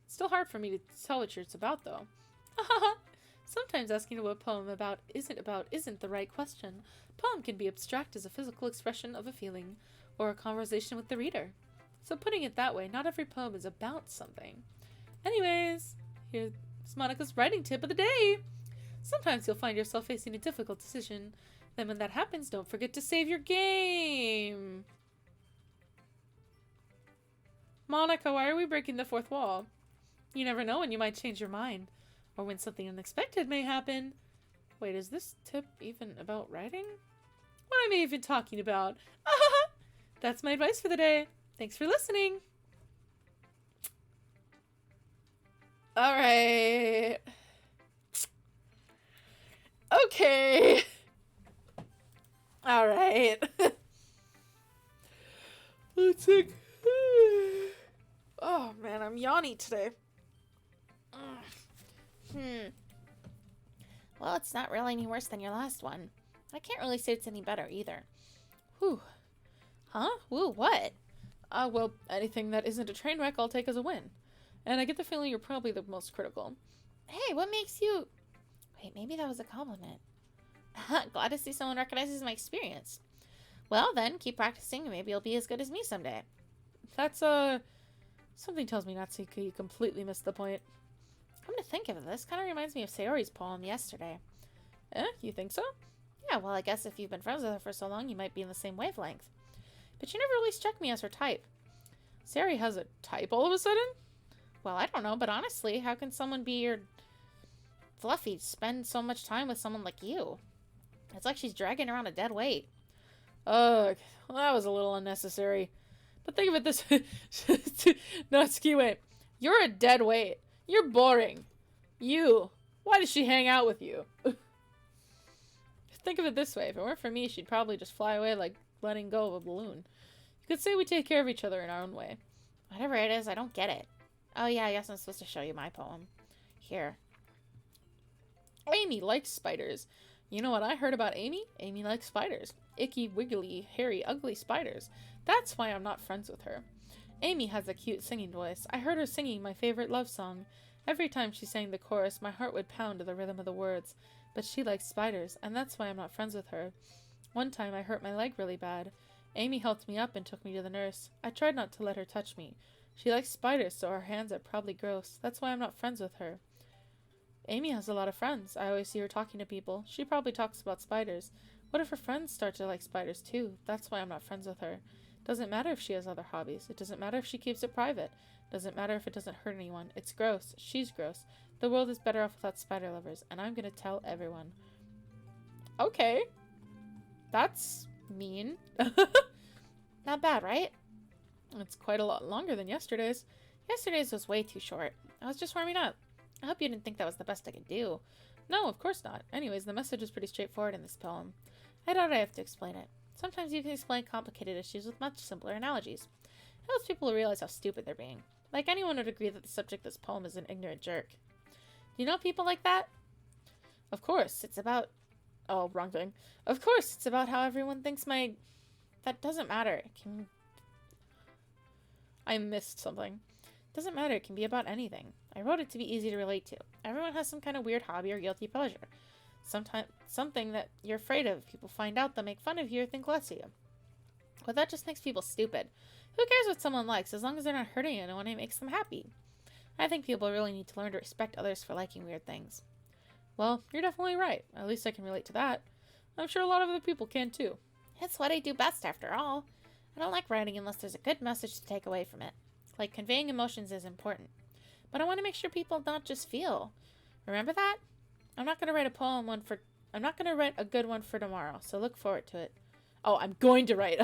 It's still hard for me to tell what it's about, though. Sometimes asking what a poem isn't the right question. A poem can be abstract as a physical expression of a feeling, or a conversation with the reader. So putting it that way, not every poem is about something. Anyways, here's Monica's writing tip of the day. Sometimes you'll find yourself facing a difficult decision. Then when that happens, don't forget to save your game. Monica, why are we breaking the fourth wall? You never know when you might change your mind, or when something unexpected may happen. Wait, is this tip even about writing? What am I even talking about? That's my advice for the day. Thanks for listening. Alright. Okay. Alright. Let's take... Oh man, I'm yawny today. Well, it's not really any worse than your last one. I can't really say it's any better either. Whew. Huh? Woo, what? Well, anything that isn't a train wreck I'll take as a win. And I get the feeling you're probably the most critical. Hey, what makes you... Wait, maybe that was a compliment. Glad to see someone recognizes my experience. Well, then, keep practicing and maybe you'll be as good as me someday. That's, something tells me not to completely miss the point. Come to think of it, this kind of reminds me of Sayori's poem yesterday. You think so? Yeah, well, I guess if you've been friends with her for so long, you might be in the same wavelength. But you never really struck me as her type. Sayori has a type all of a sudden? Well, I don't know, but honestly, how can someone be your... Fluffy spend so much time with someone like you? It's like she's dragging around a dead weight. Ugh, well, that was a little unnecessary. But think of it this no, wait. You're a dead weight. You're boring. Why does she hang out with you? Think of it this way. If it weren't for me, she'd probably just fly away like letting go of a balloon. You could say we take care of each other in our own way. Whatever it is, I don't get it. Oh yeah, I guess I'm supposed to show you my poem. Here. Amy likes spiders. You know what I heard about Amy? Amy likes spiders. Icky, wiggly, hairy, ugly spiders. That's why I'm not friends with her. Amy has a cute singing voice. I heard her singing my favorite love song. Every time she sang the chorus, my heart would pound to the rhythm of the words. But she likes spiders, and that's why I'm not friends with her. One time I hurt my leg really bad. Amy helped me up and took me to the nurse. I tried not to let her touch me. She likes spiders, so her hands are probably gross. That's why I'm not friends with her. Amy has a lot of friends. I always see her talking to people. She probably talks about spiders. What if her friends start to like spiders too? That's why I'm not friends with her. Doesn't matter if she has other hobbies. It doesn't matter if she keeps it private. Doesn't matter if it doesn't hurt anyone. It's gross. She's gross. The world is better off without spider lovers, and I'm gonna tell everyone. Okay. That's mean. Not bad, right? It's quite a lot longer than yesterday's. Yesterday's was way too short. I was just warming up. I hope you didn't think that was the best I could do. No, of course not. Anyways, the message is pretty straightforward in this poem. I doubt I have to explain it. Sometimes you can explain complicated issues with much simpler analogies. It helps people realize how stupid they're being. Like, anyone would agree that the subject of this poem is an ignorant jerk. Do you know people like that? Of course, it's about... Oh, wrong thing. Of course, it's about how everyone thinks my... That doesn't matter. I missed something. Doesn't matter. It can be about anything. I wrote it to be easy to relate to. Everyone has some kind of weird hobby or guilty pleasure. Sometimes something that you're afraid of. People find out, they'll make fun of you or think less of you. But that just makes people stupid. Who cares what someone likes as long as they're not hurting anyone and it makes them happy? I think people really need to learn to respect others for liking weird things. Well, you're definitely right. At least I can relate to that. I'm sure a lot of other people can too. It's what I do best after all. I don't like writing unless there's a good message to take away from it. Like, conveying emotions is important. But I want to make sure people not just feel. Remember that? I'm not going to write a good one for tomorrow, so look forward to it. Oh, I'm going to write.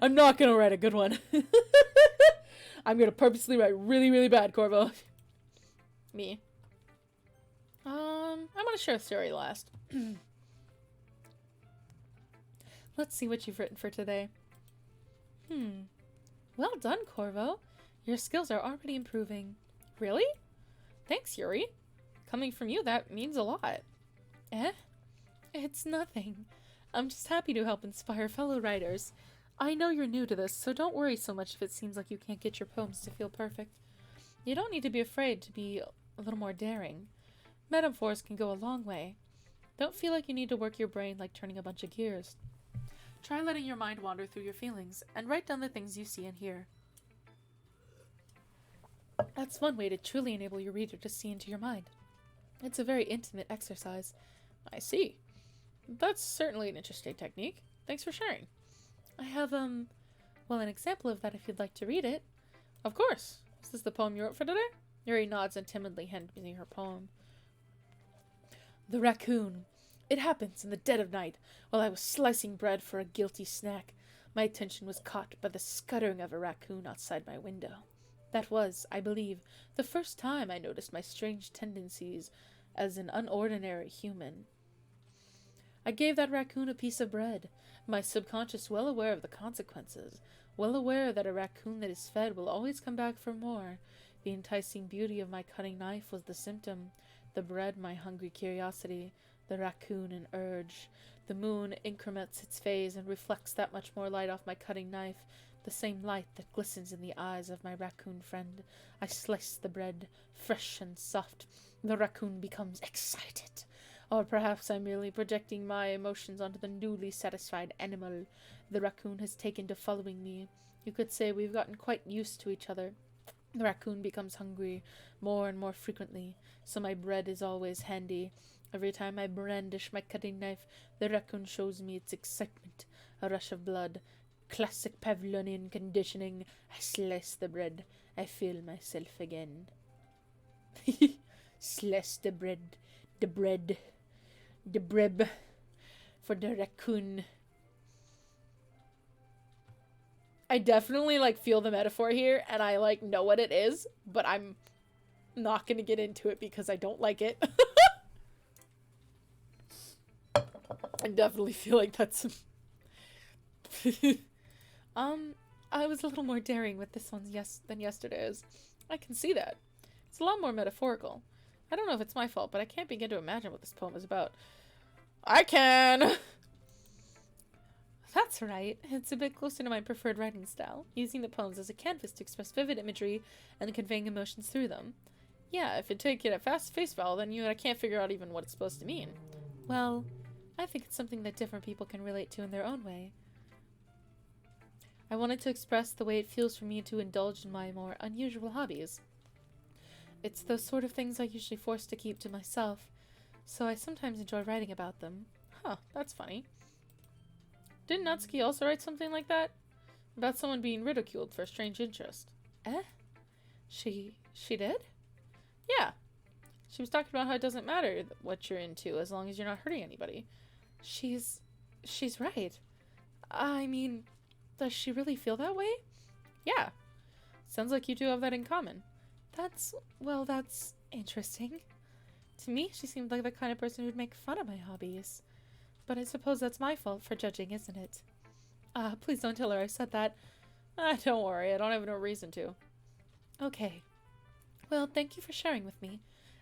I'm not going to write a good one. I'm going to purposely write really, really bad, Corvo. Me. I'm going to share a story last. Let's see what you've written for today. Well done, Corvo. Your skills are already improving. Really? Thanks, Yuri. Coming from you, that means a lot. Eh? It's nothing. I'm just happy to help inspire fellow writers. I know you're new to this, so don't worry so much if it seems like you can't get your poems to feel perfect. You don't need to be afraid to be a little more daring. Metaphors can go a long way. Don't feel like you need to work your brain like turning a bunch of gears. Try letting your mind wander through your feelings, and write down the things you see and hear. That's one way to truly enable your reader to see into your mind. It's a very intimate exercise. I see. That's certainly an interesting technique. Thanks for sharing. I have, well, an example of that if you'd like to read it. Of course. Is this the poem you wrote for today? Yuri nods and timidly hands me her poem. The Raccoon. It happens in the dead of night, while I was slicing bread for a guilty snack. My attention was caught by the scuttering of a raccoon outside my window. That was, I believe, the first time I noticed my strange tendencies as an unordinary human. I gave that raccoon a piece of bread, my subconscious well aware of the consequences, well aware that a raccoon that is fed will always come back for more. The enticing beauty of my cutting knife was the symptom, the bread my hungry curiosity, the raccoon an urge. The moon increments its phase and reflects that much more light off my cutting knife, the same light that glistens in the eyes of my raccoon friend. I slice the bread, fresh and soft. The raccoon becomes excited. Or perhaps I'm merely projecting my emotions onto the newly satisfied animal. The raccoon has taken to following me. You could say we've gotten quite used to each other. The raccoon becomes hungry more and more frequently, so my bread is always handy. Every time I brandish my cutting knife, the raccoon shows me its excitement. A rush of blood. Classic Pavlovian conditioning. I slice the bread. I feel myself again. Slice the bread. The bread. The bread. For the raccoon. I definitely, feel the metaphor here, and I, know what it is, but I'm not gonna get into it because I don't like it. I definitely feel like that's... I was a little more daring with this one than yesterday's. I can see that. It's a lot more metaphorical. I don't know if it's my fault, but I can't begin to imagine what this poem is about. I can! That's right. It's a bit closer to my preferred writing style, using the poems as a canvas to express vivid imagery and conveying emotions through them. Yeah, if you take it at face value, then I can't figure out even what it's supposed to mean. Well, I think it's something that different people can relate to in their own way. I wanted to express the way it feels for me to indulge in my more unusual hobbies. It's those sort of things I usually force to keep to myself, so I sometimes enjoy writing about them. Huh, that's funny. Didn't Natsuki also write something like that? About someone being ridiculed for a strange interest. Eh? She did? Yeah. She was talking about how it doesn't matter what you're into as long as you're not hurting anybody. She's right. I mean, does she really feel that way? Yeah. Sounds like you two have that in common. That's interesting. To me, she seemed like the kind of person who'd make fun of my hobbies. But I suppose that's my fault for judging, isn't it? Please don't tell her I said that. Don't worry, I don't have no reason to. Okay. Well, thank you for sharing with me.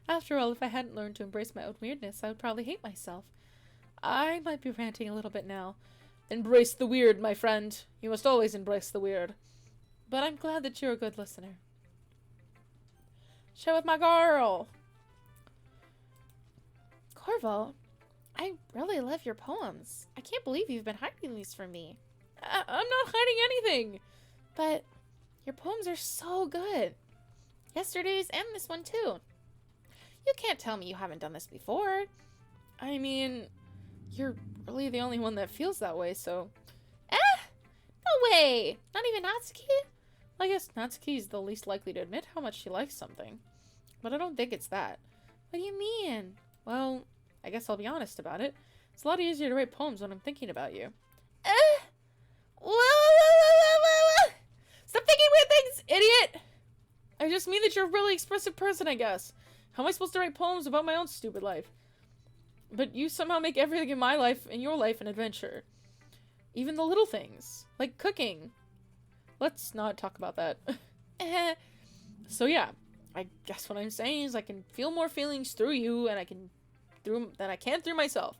After all, if I hadn't learned to embrace my own weirdness, I would probably hate myself. I might be ranting a little bit now. Embrace the weird, my friend. You must always embrace the weird. But I'm glad that you're a good listener. Share with my girl! Corvo, I really love your poems. I can't believe you've been hiding these from me. I'm not hiding anything! But your poems are so good. Yesterday's and this one too. You can't tell me you haven't done this before. I mean, you're really the only one that feels that way, so... No way! Not even Natsuki? I guess Natsuki's the least likely to admit how much she likes something. But I don't think it's that. What do you mean? Well, I guess I'll be honest about it. It's a lot easier to write poems when I'm thinking about you. Stop thinking weird things, idiot! I just mean that you're a really expressive person, I guess. How am I supposed to write poems about my own stupid life? But you somehow make everything in my life and your life an adventure. Even the little things, like cooking. Let's not talk about that. So yeah, I guess what I'm saying is I can feel more feelings through you and than I can through myself.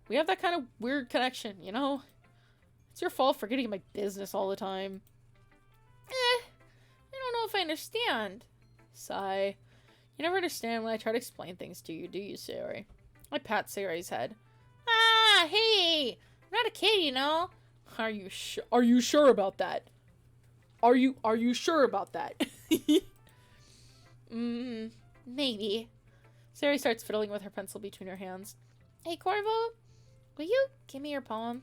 We have that kind of weird connection, you know? It's your fault for getting in my business all the time. I don't know if I understand. Sigh. You never understand when I try to explain things to you, do you, Sayori? I pat Sayori's head. Hey! I'm not a kid, you know? Are you sure about that? Are you sure about that? Maybe. Sayori starts fiddling with her pencil between her hands. Hey, Corvo? Will you give me your poem?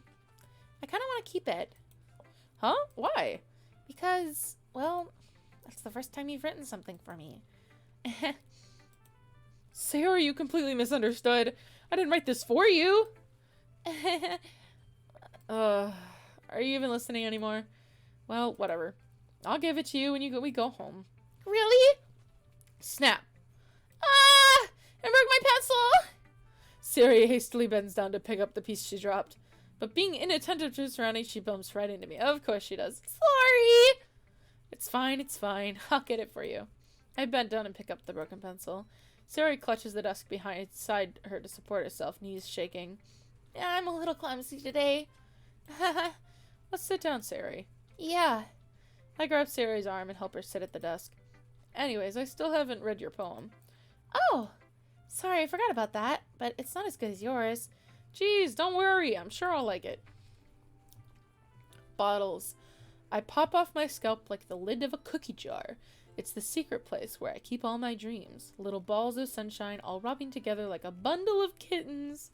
I kind of want to keep it. Huh? Why? Because, well, that's the first time you've written something for me. Sarah, you completely misunderstood. I didn't write this for you. Are you even listening anymore? Well, whatever. I'll give it to you when we go home. Really? Snap. Ah! I broke my pencil! Siri hastily bends down to pick up the piece she dropped. But being inattentive to her surroundings, she bumps right into me. Of course she does. Sorry! It's fine, it's fine. I'll get it for you. I bend down and pick up the broken pencil. Sari clutches the desk beside her to support herself, knees shaking. Yeah, I'm a little clumsy today. Let's sit down, Sari. Yeah. I grab Sari's arm and help her sit at the desk. Anyways, I still haven't read your poem. Oh! Sorry, I forgot about that, but it's not as good as yours. Geez, don't worry. I'm sure I'll like it. Bottles. I pop off my scalp like the lid of a cookie jar. It's the secret place where I keep all my dreams. Little balls of sunshine all rubbing together like a bundle of kittens.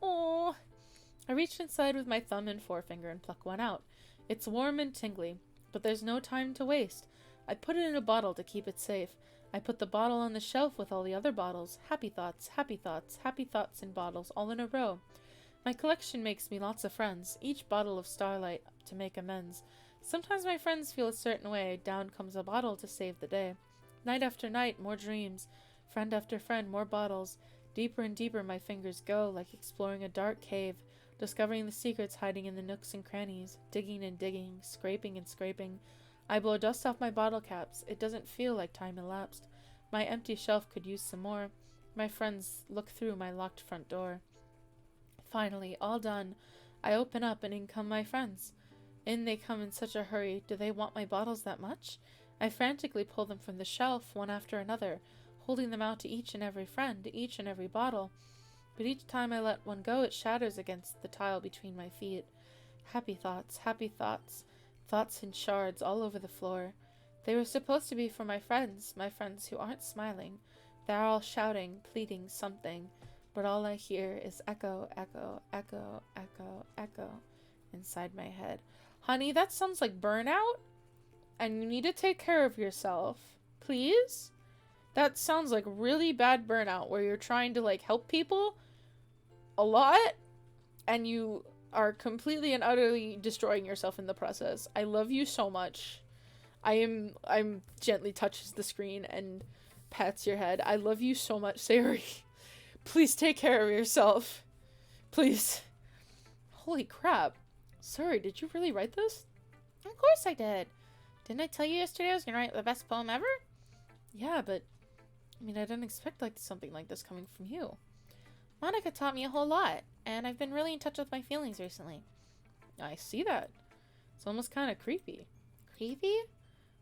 Aww. I reach inside with my thumb and forefinger and pluck one out. It's warm and tingly, but there's no time to waste. I put it in a bottle to keep it safe. I put the bottle on the shelf with all the other bottles. Happy thoughts, happy thoughts, happy thoughts in bottles, all in a row. My collection makes me lots of friends, each bottle of starlight to make amends. Sometimes my friends feel a certain way. Down comes a bottle to save the day. Night after night, more dreams. Friend after friend, more bottles. Deeper and deeper my fingers go, like exploring a dark cave, discovering the secrets hiding in the nooks and crannies, digging and digging, scraping and scraping. I blow dust off my bottle caps. It doesn't feel like time elapsed. My empty shelf could use some more. My friends look through my locked front door. Finally, all done. I open up and in come my friends. In they come in such a hurry. Do they want my bottles that much? I frantically pull them from the shelf, one after another, holding them out to each and every friend, each and every bottle. But each time I let one go, it shatters against the tile between my feet. Happy thoughts, thoughts in shards all over the floor. They were supposed to be for my friends who aren't smiling. They're all shouting, pleading something, but all I hear is echo, echo, echo, echo, echo inside my head. Honey, that sounds like burnout, and you need to take care of yourself, please? That sounds like really bad burnout where you're trying to like help people a lot and you are completely and utterly destroying yourself in the process. I love you so much. I'm gently touches the screen and pats your head. I love you so much, Sari. Please take care of yourself. Please. Holy crap. Sorry, did you really write this? Of course I did. Didn't I tell you yesterday I was gonna write the best poem ever? Yeah, but I mean, I didn't expect like something like this coming from you. Monica taught me a whole lot, and I've been really in touch with my feelings recently. I see that. It's almost kind of creepy. Creepy?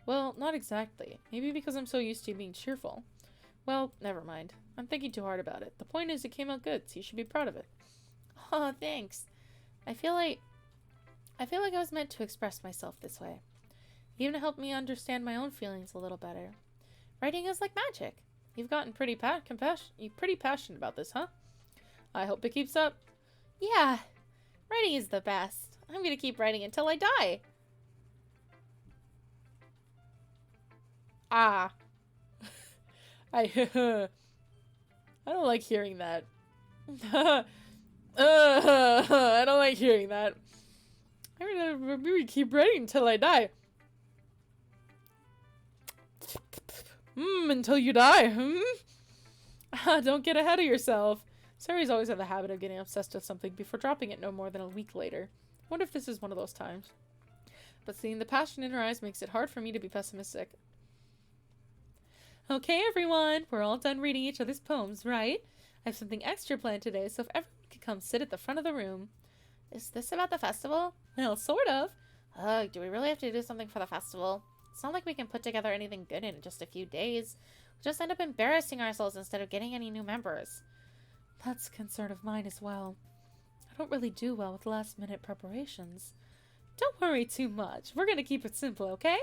Well, not exactly. Maybe because I'm so used to being cheerful. Well, never mind. I'm thinking too hard about it. The point is it came out good, so you should be proud of it. Oh, thanks. I feel like I was meant to express myself this way. Even to help me understand my own feelings a little better. Writing is like magic. You've gotten pretty passionate about this, huh? I hope it keeps up. Yeah, writing is the best. I'm gonna keep writing until I die. Ah. I don't like hearing that. I don't like hearing that. I'm gonna maybe keep writing until I die. Until you die. Don't get ahead of yourself. Sari's always had the habit of getting obsessed with something before dropping it no more than a week later. I wonder if this is one of those times. But seeing the passion in her eyes makes it hard for me to be pessimistic. Okay, everyone, we're all done reading each other's poems, right? I have something extra planned today, so if everyone could come sit at the front of the room. Is this about the festival? Well, sort of. Do we really have to do something for the festival? It's not like we can put together anything good in just a few days. We'll just end up embarrassing ourselves instead of getting any new members. That's a concern of mine as well. I don't really do well with last-minute preparations. Don't worry too much. We're going to keep it simple, okay?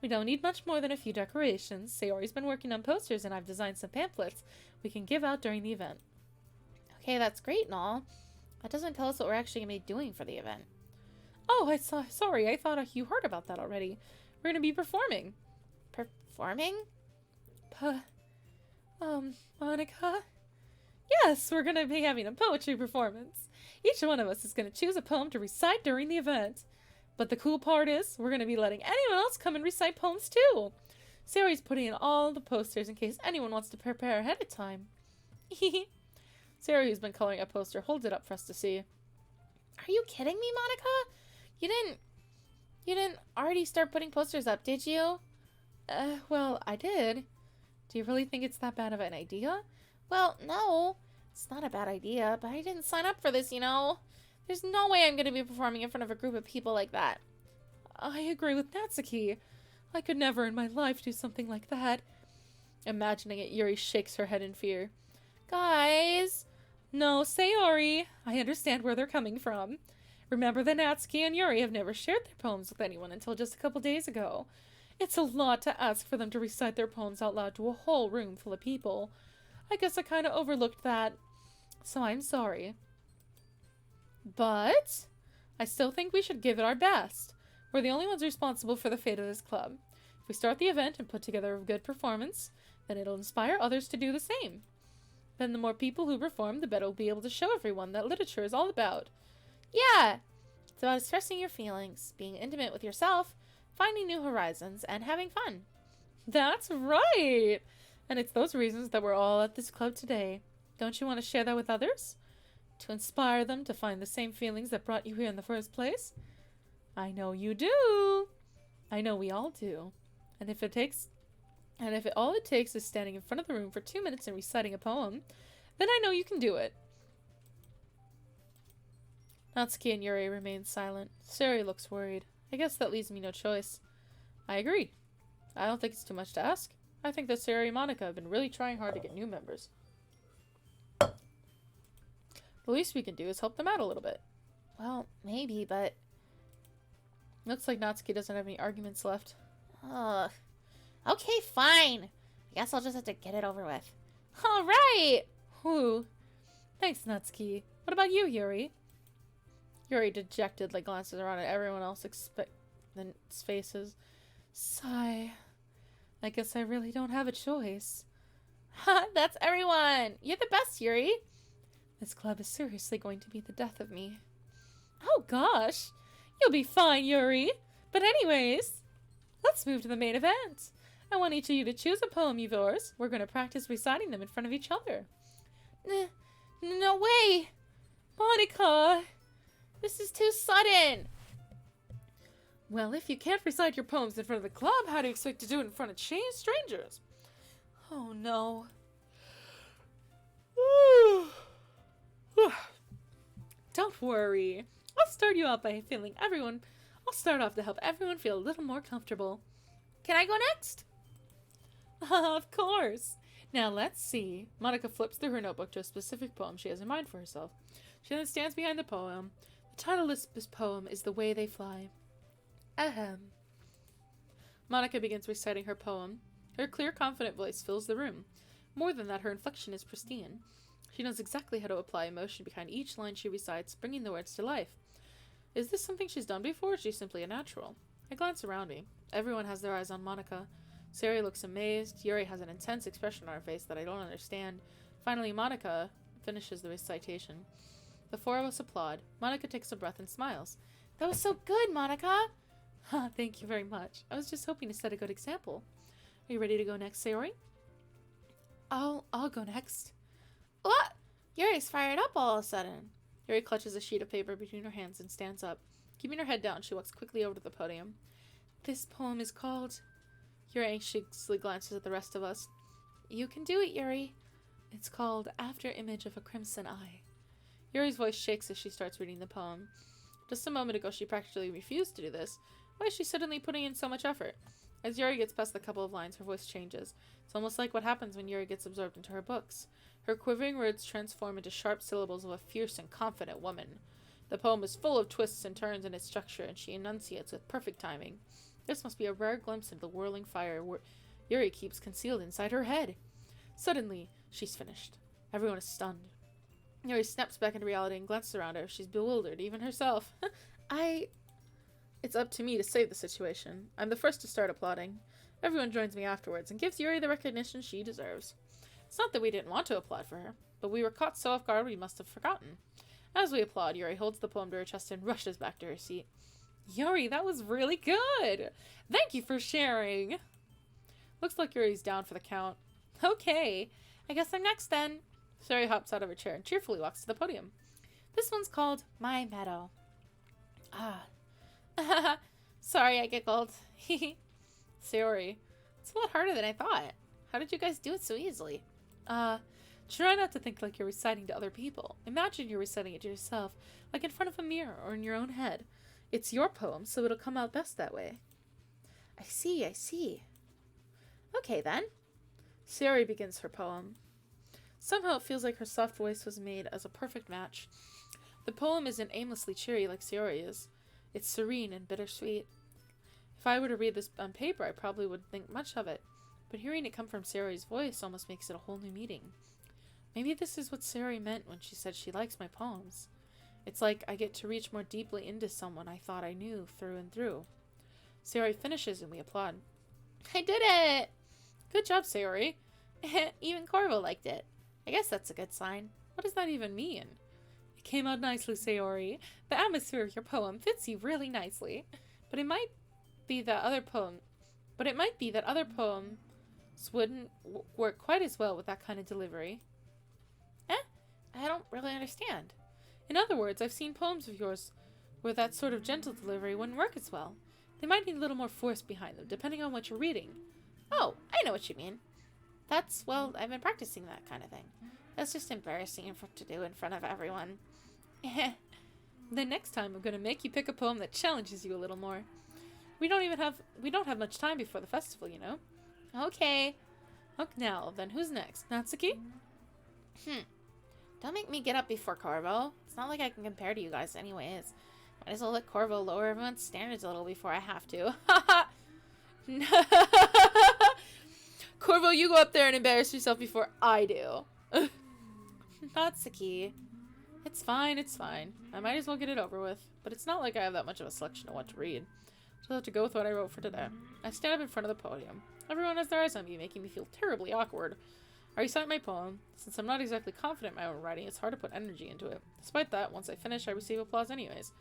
We don't need much more than a few decorations. Sayori's been working on posters and I've designed some pamphlets we can give out during the event. Okay, that's great and all. That doesn't tell us what we're actually going to be doing for the event. Oh, sorry. I thought you heard about that already. We're going to be performing. Performing? Monica? Yes, we're going to be having a poetry performance. Each one of us is going to choose a poem to recite during the event. But the cool part is, we're going to be letting anyone else come and recite poems too. Sari's putting in all the posters in case anyone wants to prepare ahead of time. Sari, who's been coloring a poster, holds it up for us to see. Are you kidding me, Monica? You didn't already start putting posters up, did you? Well, I did. Do you really think it's that bad of an idea? Well, no. It's not a bad idea, but I didn't sign up for this, you know? There's no way I'm going to be performing in front of a group of people like that. I agree with Natsuki. I could never in my life do something like that. Imagining it, Yuri shakes her head in fear. Guys! No, Sayori. I understand where they're coming from. Remember that Natsuki and Yuri have never shared their poems with anyone until just a couple days ago. It's a lot to ask for them to recite their poems out loud to a whole room full of people. I guess I kind of overlooked that, so I'm sorry. But I still think we should give it our best. We're the only ones responsible for the fate of this club. If we start the event and put together a good performance, then it'll inspire others to do the same. Then the more people who perform, the better we'll be able to show everyone that literature is all about. Yeah! It's about expressing your feelings, being intimate with yourself, finding new horizons, and having fun. That's right! And it's those reasons that we're all at this club today. Don't you want to share that with others? To inspire them to find the same feelings that brought you here in the first place? I know you do. I know we all do. And if all it takes is standing in front of the room for 2 minutes and reciting a poem, then I know you can do it. Natsuki and Yuri remain silent. Sari looks worried. I guess that leaves me no choice. I agree. I don't think it's too much to ask. I think that Sari and Monica have been really trying hard to get new members. The least we can do is help them out a little bit. Well, maybe, but... Looks like Natsuki doesn't have any arguments left. Ugh. Okay, fine. I guess I'll just have to get it over with. Alright! Whew. Thanks, Natsuki. What about you, Yuri? Yuri dejectedly glances around at everyone else's faces. Sigh. I guess I really don't have a choice. Ha! That's everyone! You're the best, Yuri! This club is seriously going to be the death of me. Oh gosh! You'll be fine, Yuri! But anyways, let's move to the main event. I want each of you to choose a poem of yours. We're going to practice reciting them in front of each other. No way! Monica! This is too sudden! Well, if you can't recite your poems in front of the club, how do you expect to do it in front of strangers? Oh no. Don't worry. I'll start you out by I'll start off to help everyone feel a little more comfortable. Can I go next? Of course. Now let's see. Monica flips through her notebook to a specific poem she has in mind for herself. She then stands behind the poem. The title of this poem is The Way They Fly. Ahem. Monica begins reciting her poem. Her clear, confident voice fills the room. More than that, her inflection is pristine. She knows exactly how to apply emotion behind each line she recites, bringing the words to life. Is this something she's done before, or is she simply a natural? I glance around me. Everyone has their eyes on Monica. Sari looks amazed. Yuri has an intense expression on her face that I don't understand. Finally, Monica finishes the recitation. The four of us applaud. Monica takes a breath and smiles. That was so good, Monica! Thank you very much. I was just hoping to set a good example. Are you ready to go next, Sayori? I'll go next. What? Yuri's fired up all of a sudden. Yuri clutches a sheet of paper between her hands and stands up. Keeping her head down, she walks quickly over to the podium. This poem is called... Yuri anxiously glances at the rest of us. You can do it, Yuri. It's called After Image of a Crimson Eye. Yuri's voice shakes as she starts reading the poem. Just a moment ago, she practically refused to do this. Why is she suddenly putting in so much effort? As Yuri gets past a couple of lines, her voice changes. It's almost like what happens when Yuri gets absorbed into her books. Her quivering words transform into sharp syllables of a fierce and confident woman. The poem is full of twists and turns in its structure, and she enunciates with perfect timing. This must be a rare glimpse into the whirling fire Yuri keeps concealed inside her head. Suddenly, she's finished. Everyone is stunned. Yuri snaps back into reality and glances around her. She's bewildered, even herself. It's up to me to save the situation. I'm the first to start applauding. Everyone joins me afterwards and gives Yuri the recognition she deserves. It's not that we didn't want to applaud for her, but we were caught so off guard we must have forgotten. As we applaud, Yuri holds the poem to her chest and rushes back to her seat. Yuri, that was really good! Thank you for sharing! Looks like Yuri's down for the count. Okay, I guess I'm next then. Sayori hops out of her chair and cheerfully walks to the podium. This one's called My Meadow. Ah. Sorry, I giggled. Sayori, it's a lot harder than I thought. How did you guys do it so easily? Try not to think like you're reciting to other people. Imagine you're reciting it to yourself, like in front of a mirror or in your own head. It's your poem, so it'll come out best that way. I see. Okay, then. Sayori begins her poem. Somehow it feels like her soft voice was made as a perfect match. The poem isn't aimlessly cheery like Sayori is. It's serene and bittersweet. If I were to read this on paper, I probably wouldn't think much of it. But hearing it come from Sayori's voice almost makes it a whole new meaning. Maybe this is what Sayori meant when she said she likes my poems. It's like I get to reach more deeply into someone I thought I knew through and through. Sayori finishes and we applaud. I did it! Good job, Sayori. Even Corvo liked it. I guess that's a good sign. What does that even mean? It came out nicely, Sayori. The atmosphere of your poem fits you really nicely. But it might be that other poems wouldn't work quite as well with that kind of delivery. I don't really understand. In other words, I've seen poems of yours where that sort of gentle delivery wouldn't work as well. They might need a little more force behind them, depending on what you're reading. Oh, I know what you mean. I've been practicing that kind of thing. That's just embarrassing to do in front of everyone. Then next time I'm going to make you pick a poem that challenges you a little more. We don't have much time before the festival, you know. Okay. Look now, then who's next? Natsuki? Don't make me get up before Corvo. It's not like I can compare to you guys anyways. Might as well let Corvo lower everyone's standards a little before I have to. Corvo, you go up there and embarrass yourself before I do. Natsuki. It's fine. I might as well get it over with. But it's not like I have that much of a selection of what to read. So I'll have to go with what I wrote for today. I stand up in front of the podium. Everyone has their eyes on me, making me feel terribly awkward. I recite my poem. Since I'm not exactly confident in my own writing, it's hard to put energy into it. Despite that, once I finish, I receive applause anyways.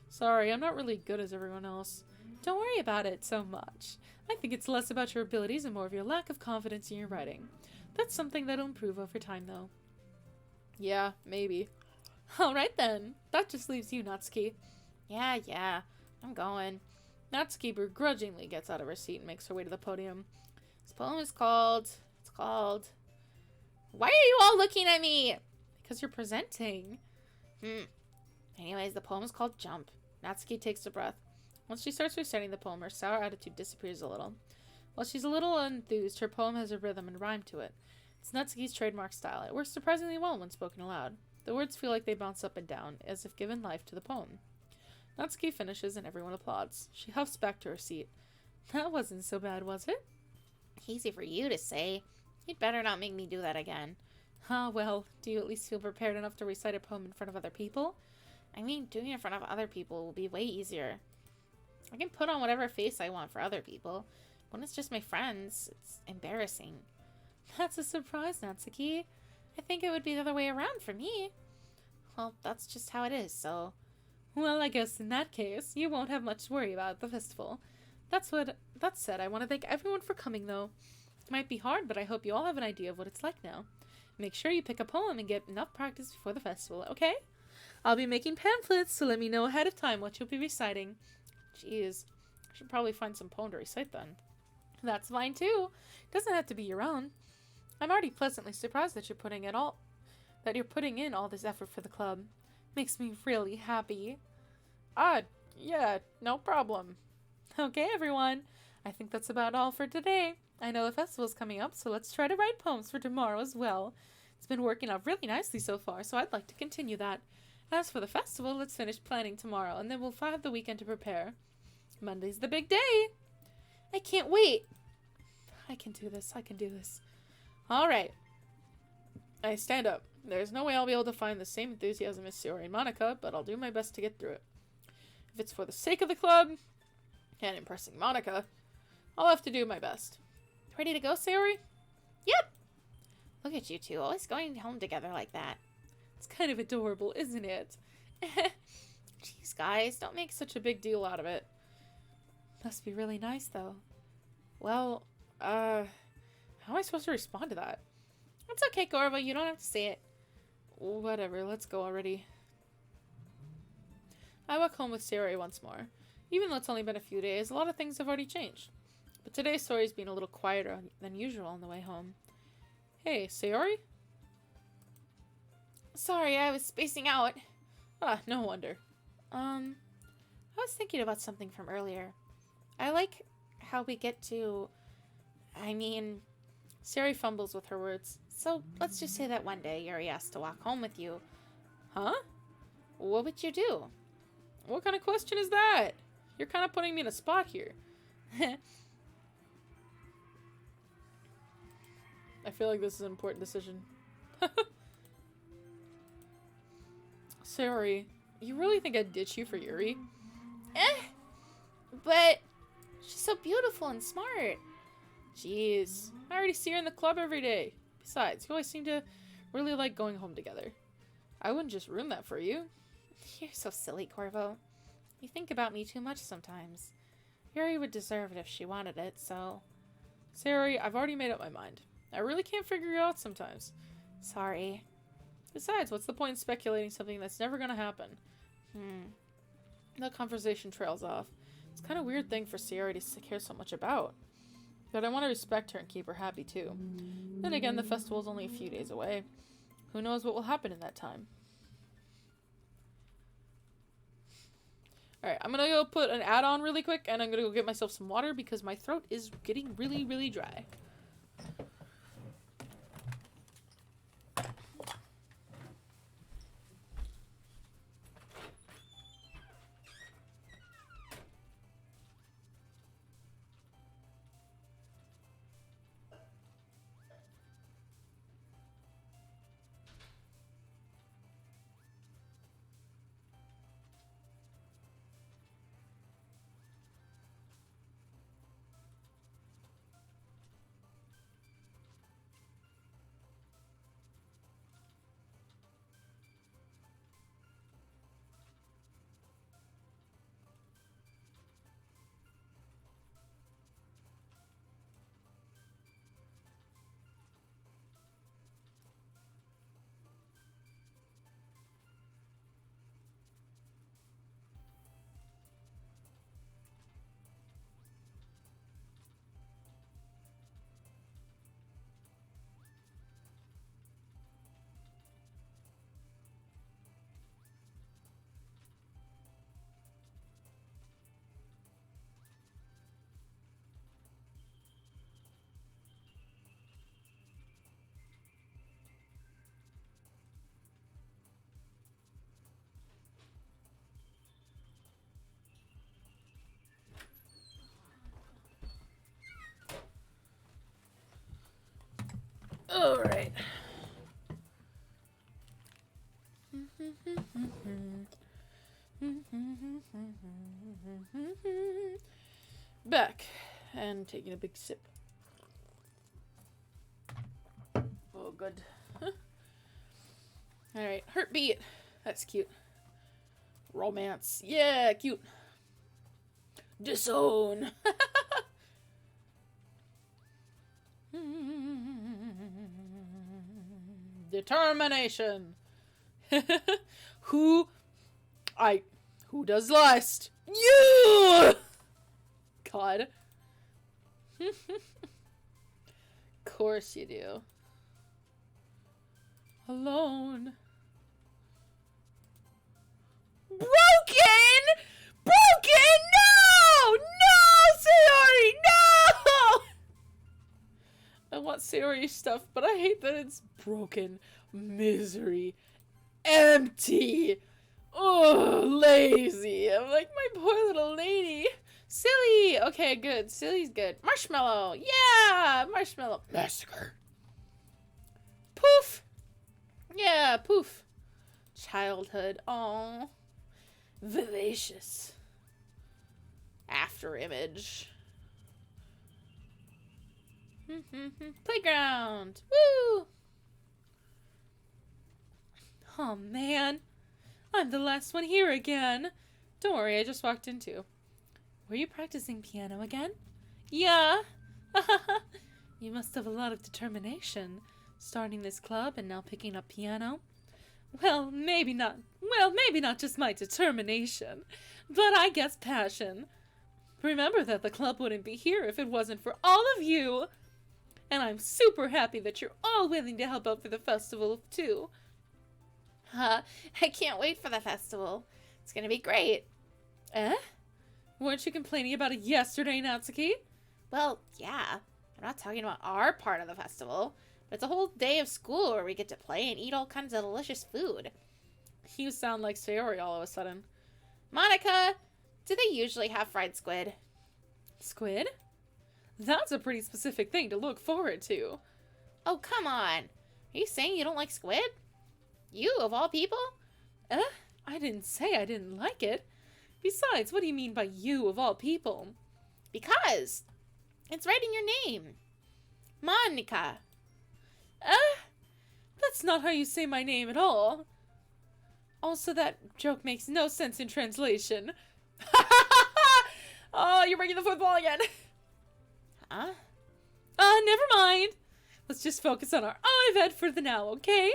Sorry, I'm not really good as everyone else. Don't worry about it so much. I think it's less about your abilities and more of your lack of confidence in your writing. That's something that'll improve over time, though. Yeah, maybe. Alright then. That just leaves you, Natsuki. Yeah. I'm going. Natsuki begrudgingly gets out of her seat and makes her way to the podium. This poem is called... Why are you all looking at me? Because you're presenting. Anyways, the poem is called Jump. Natsuki takes a breath. Once she starts reciting the poem, her sour attitude disappears a little. While she's a little enthused, her poem has a rhythm and rhyme to it. It's Natsuki's trademark style. It works surprisingly well when spoken aloud. The words feel like they bounce up and down, as if given life to the poem. Natsuki finishes and everyone applauds. She huffs back to her seat. That wasn't so bad, was it? Easy for you to say. You'd better not make me do that again. Well, do you at least feel prepared enough to recite a poem in front of other people? I mean, doing it in front of other people will be way easier. I can put on whatever face I want for other people. When it's just my friends, it's embarrassing. That's a surprise, Natsuki. I think it would be the other way around for me. Well, that's just how it is, so... Well, I guess in that case, you won't have much to worry about at the festival. That said, I want to thank everyone for coming, though. It might be hard, but I hope you all have an idea of what it's like now. Make sure you pick a poem and get enough practice before the festival, okay? I'll be making pamphlets, so let me know ahead of time what you'll be reciting. Jeez, I should probably find some poem to recite then. That's fine too. It doesn't have to be your own. I'm already pleasantly surprised that you're putting in all this effort for the club. Makes me really happy. Yeah, no problem. Okay, everyone. I think that's about all for today. I know the festival's coming up, so let's try to write poems for tomorrow as well. It's been working out really nicely so far, so I'd like to continue that. As for the festival, let's finish planning tomorrow, and then we'll have the weekend to prepare. Monday's the big day. I can't wait. I can do this. All right. I stand up. There's no way I'll be able to find the same enthusiasm as Sayori and Monica, but I'll do my best to get through it. If it's for the sake of the club and impressing Monica, I'll have to do my best. Ready to go, Sayori? Yep. Look at you two, always going home together like that. It's kind of adorable, isn't it? Jeez, guys, don't make Such a big deal out of it. Must be really nice, though. Well, how am I supposed to respond to that? It's okay, Corvo, you don't have to say it. Whatever, let's go already. I walk home with Sayori once more. Even though it's only been a few days, a lot of things have already changed. But today's story's been a little quieter than usual on the way home. Hey, Sayori? Sorry, I was spacing out. Ah, no wonder. I was thinking about something from earlier. I like how we get to... Sayori fumbles with her words. So, let's just say that one day Yuri asked to walk home with you. Huh? What would you do? What kind of question is that? You're kind of putting me in a spot here. I feel like this is an important decision. Sayori, you really think I'd ditch you for Yuri? But she's so beautiful and smart. Jeez, I already see her in the club every day. Besides, you always seem to really like going home together. I wouldn't just ruin that for you. You're so silly, Corvo. You think about me too much sometimes. Yuri would deserve it if she wanted it, so... Sayori, I've already made up my mind. I really can't figure you out sometimes. Sorry. Besides, what's the point in speculating something that's never gonna happen? The conversation trails off. It's kind of a weird thing for Sayori to care so much about. But I want to respect her and keep her happy too. Then again, the festival's only a few days away. Who knows what will happen in that time? Alright, I'm gonna go put an ad on really quick, and I'm gonna go get myself some water because my throat is getting really, really dry. Alright. Back and taking a big sip. Oh, good. Alright, heartbeat. That's cute. Romance. Yeah, cute. Disown. Determination. Who does lust? You! God. Course you do. Alone. Broken! Broken! No! No, Sayori! No! I want Sayori stuff, but I hate that it's broken. Misery. Empty. Oh, lazy. I'm like my poor little lady. Silly. Okay, good. Silly's good. Marshmallow. Yeah, marshmallow. Massacre. Poof. Yeah, Poof. Childhood. Oh, vivacious. After image. Playground. Woo! Oh man, I'm the last one here again. Don't worry, I just walked in too. Were you practicing piano again? Yeah. You must have a lot of determination, starting this club and now picking up piano. Well, maybe not just my determination, but I guess passion. Remember that the club wouldn't be here if it wasn't for all of you. And I'm super happy that you're all willing to help out for the festival, too. I can't wait for the festival. It's gonna be great. Eh? Weren't you complaining about it yesterday, Natsuki? Well, yeah. I'm not talking about our part of the festival. But it's a whole day of school where we get to play and eat all kinds of delicious food. You sound like Sayori all of a sudden. Monica, do they usually have fried squid? Squid? That's a pretty specific thing to look forward to. Oh, come on. Are you saying you don't like squid? You, of all people? I didn't say I didn't like it. Besides, what do you mean by you, of all people? Because it's right in your name. Monica. That's not how you say my name at all. Also, that joke makes no sense in translation. Oh, you're breaking the fourth wall again. Huh? Never mind. Let's just focus on our event for the now, okay?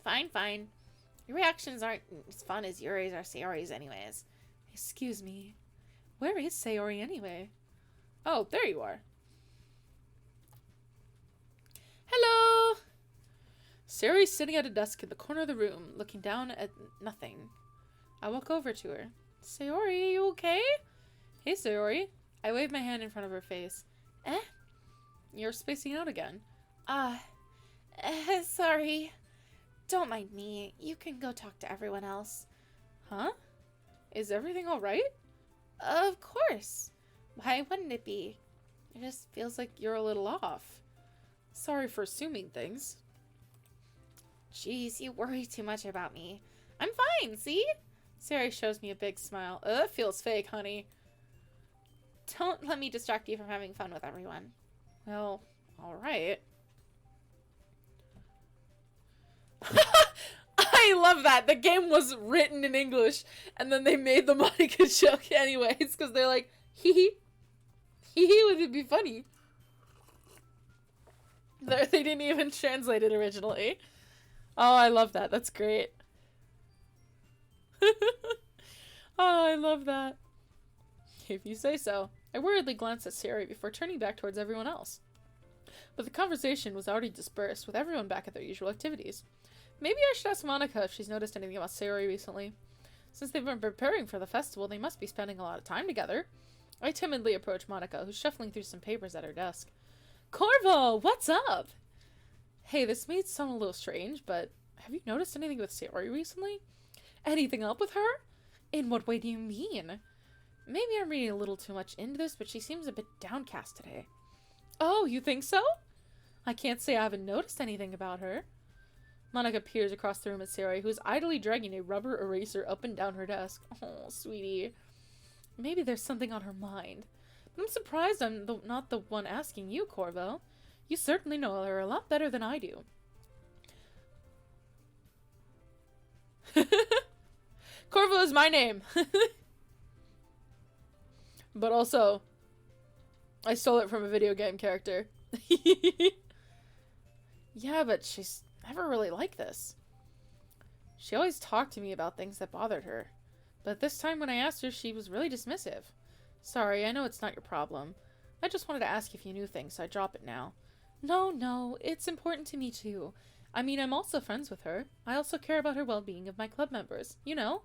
Fine. Your reactions aren't as fun as Yuri's or Sayori's anyways. Excuse me. Where is Sayori anyway? Oh, there you are. Hello! Sayori's sitting at a desk in the corner of the room, looking down at nothing. I walk over to her. Sayori, you okay? Hey, Sayori. I wave my hand in front of her face. You're spacing out again. Sorry. Don't mind me. You can go talk to everyone else. Huh? Is everything alright? Of course. Why wouldn't it be? It just feels like you're a little off. Sorry for assuming things. Jeez, you worry too much about me. I'm fine, see? Sayori shows me a big smile. Feels fake, honey. Don't let me distract you from having fun with everyone. Well, alright. I love that. The game was written in English, and then they made the Monica joke anyways, because they're like, hee hee, would it be funny? They didn't even translate it originally. Oh, I love that. That's great. Oh, I love that. If you say so. I worriedly glanced at Sayori before turning back towards everyone else. But the conversation was already dispersed, with everyone back at their usual activities. Maybe I should ask Monica if she's noticed anything about Sayori recently. Since they've been preparing for the festival, they must be spending a lot of time together. I timidly approach Monica, who's shuffling through some papers at her desk. Corvo, what's up? Hey, this may sound a little strange, but have you noticed anything with Sayori recently? Anything up with her? In what way do you mean? Maybe I'm reading a little too much into this, but she seems a bit downcast today. Oh, you think so? I can't say I haven't noticed anything about her. Monica peers across the room at Sayori, who is idly dragging a rubber eraser up and down her desk. Oh, sweetie. Maybe there's something on her mind. But I'm surprised I'm not the one asking you, Corvo. You certainly know her a lot better than I do. Corvo is my name. But also, I stole it from a video game character. Yeah, but she's never really like this. She always talked to me about things that bothered her. But this time when I asked her, she was really dismissive. Sorry, I know it's not your problem. I just wanted to ask if you knew things, so I drop it now. No, it's important to me too. I mean, I'm also friends with her. I also care about her well-being of my club members, you know?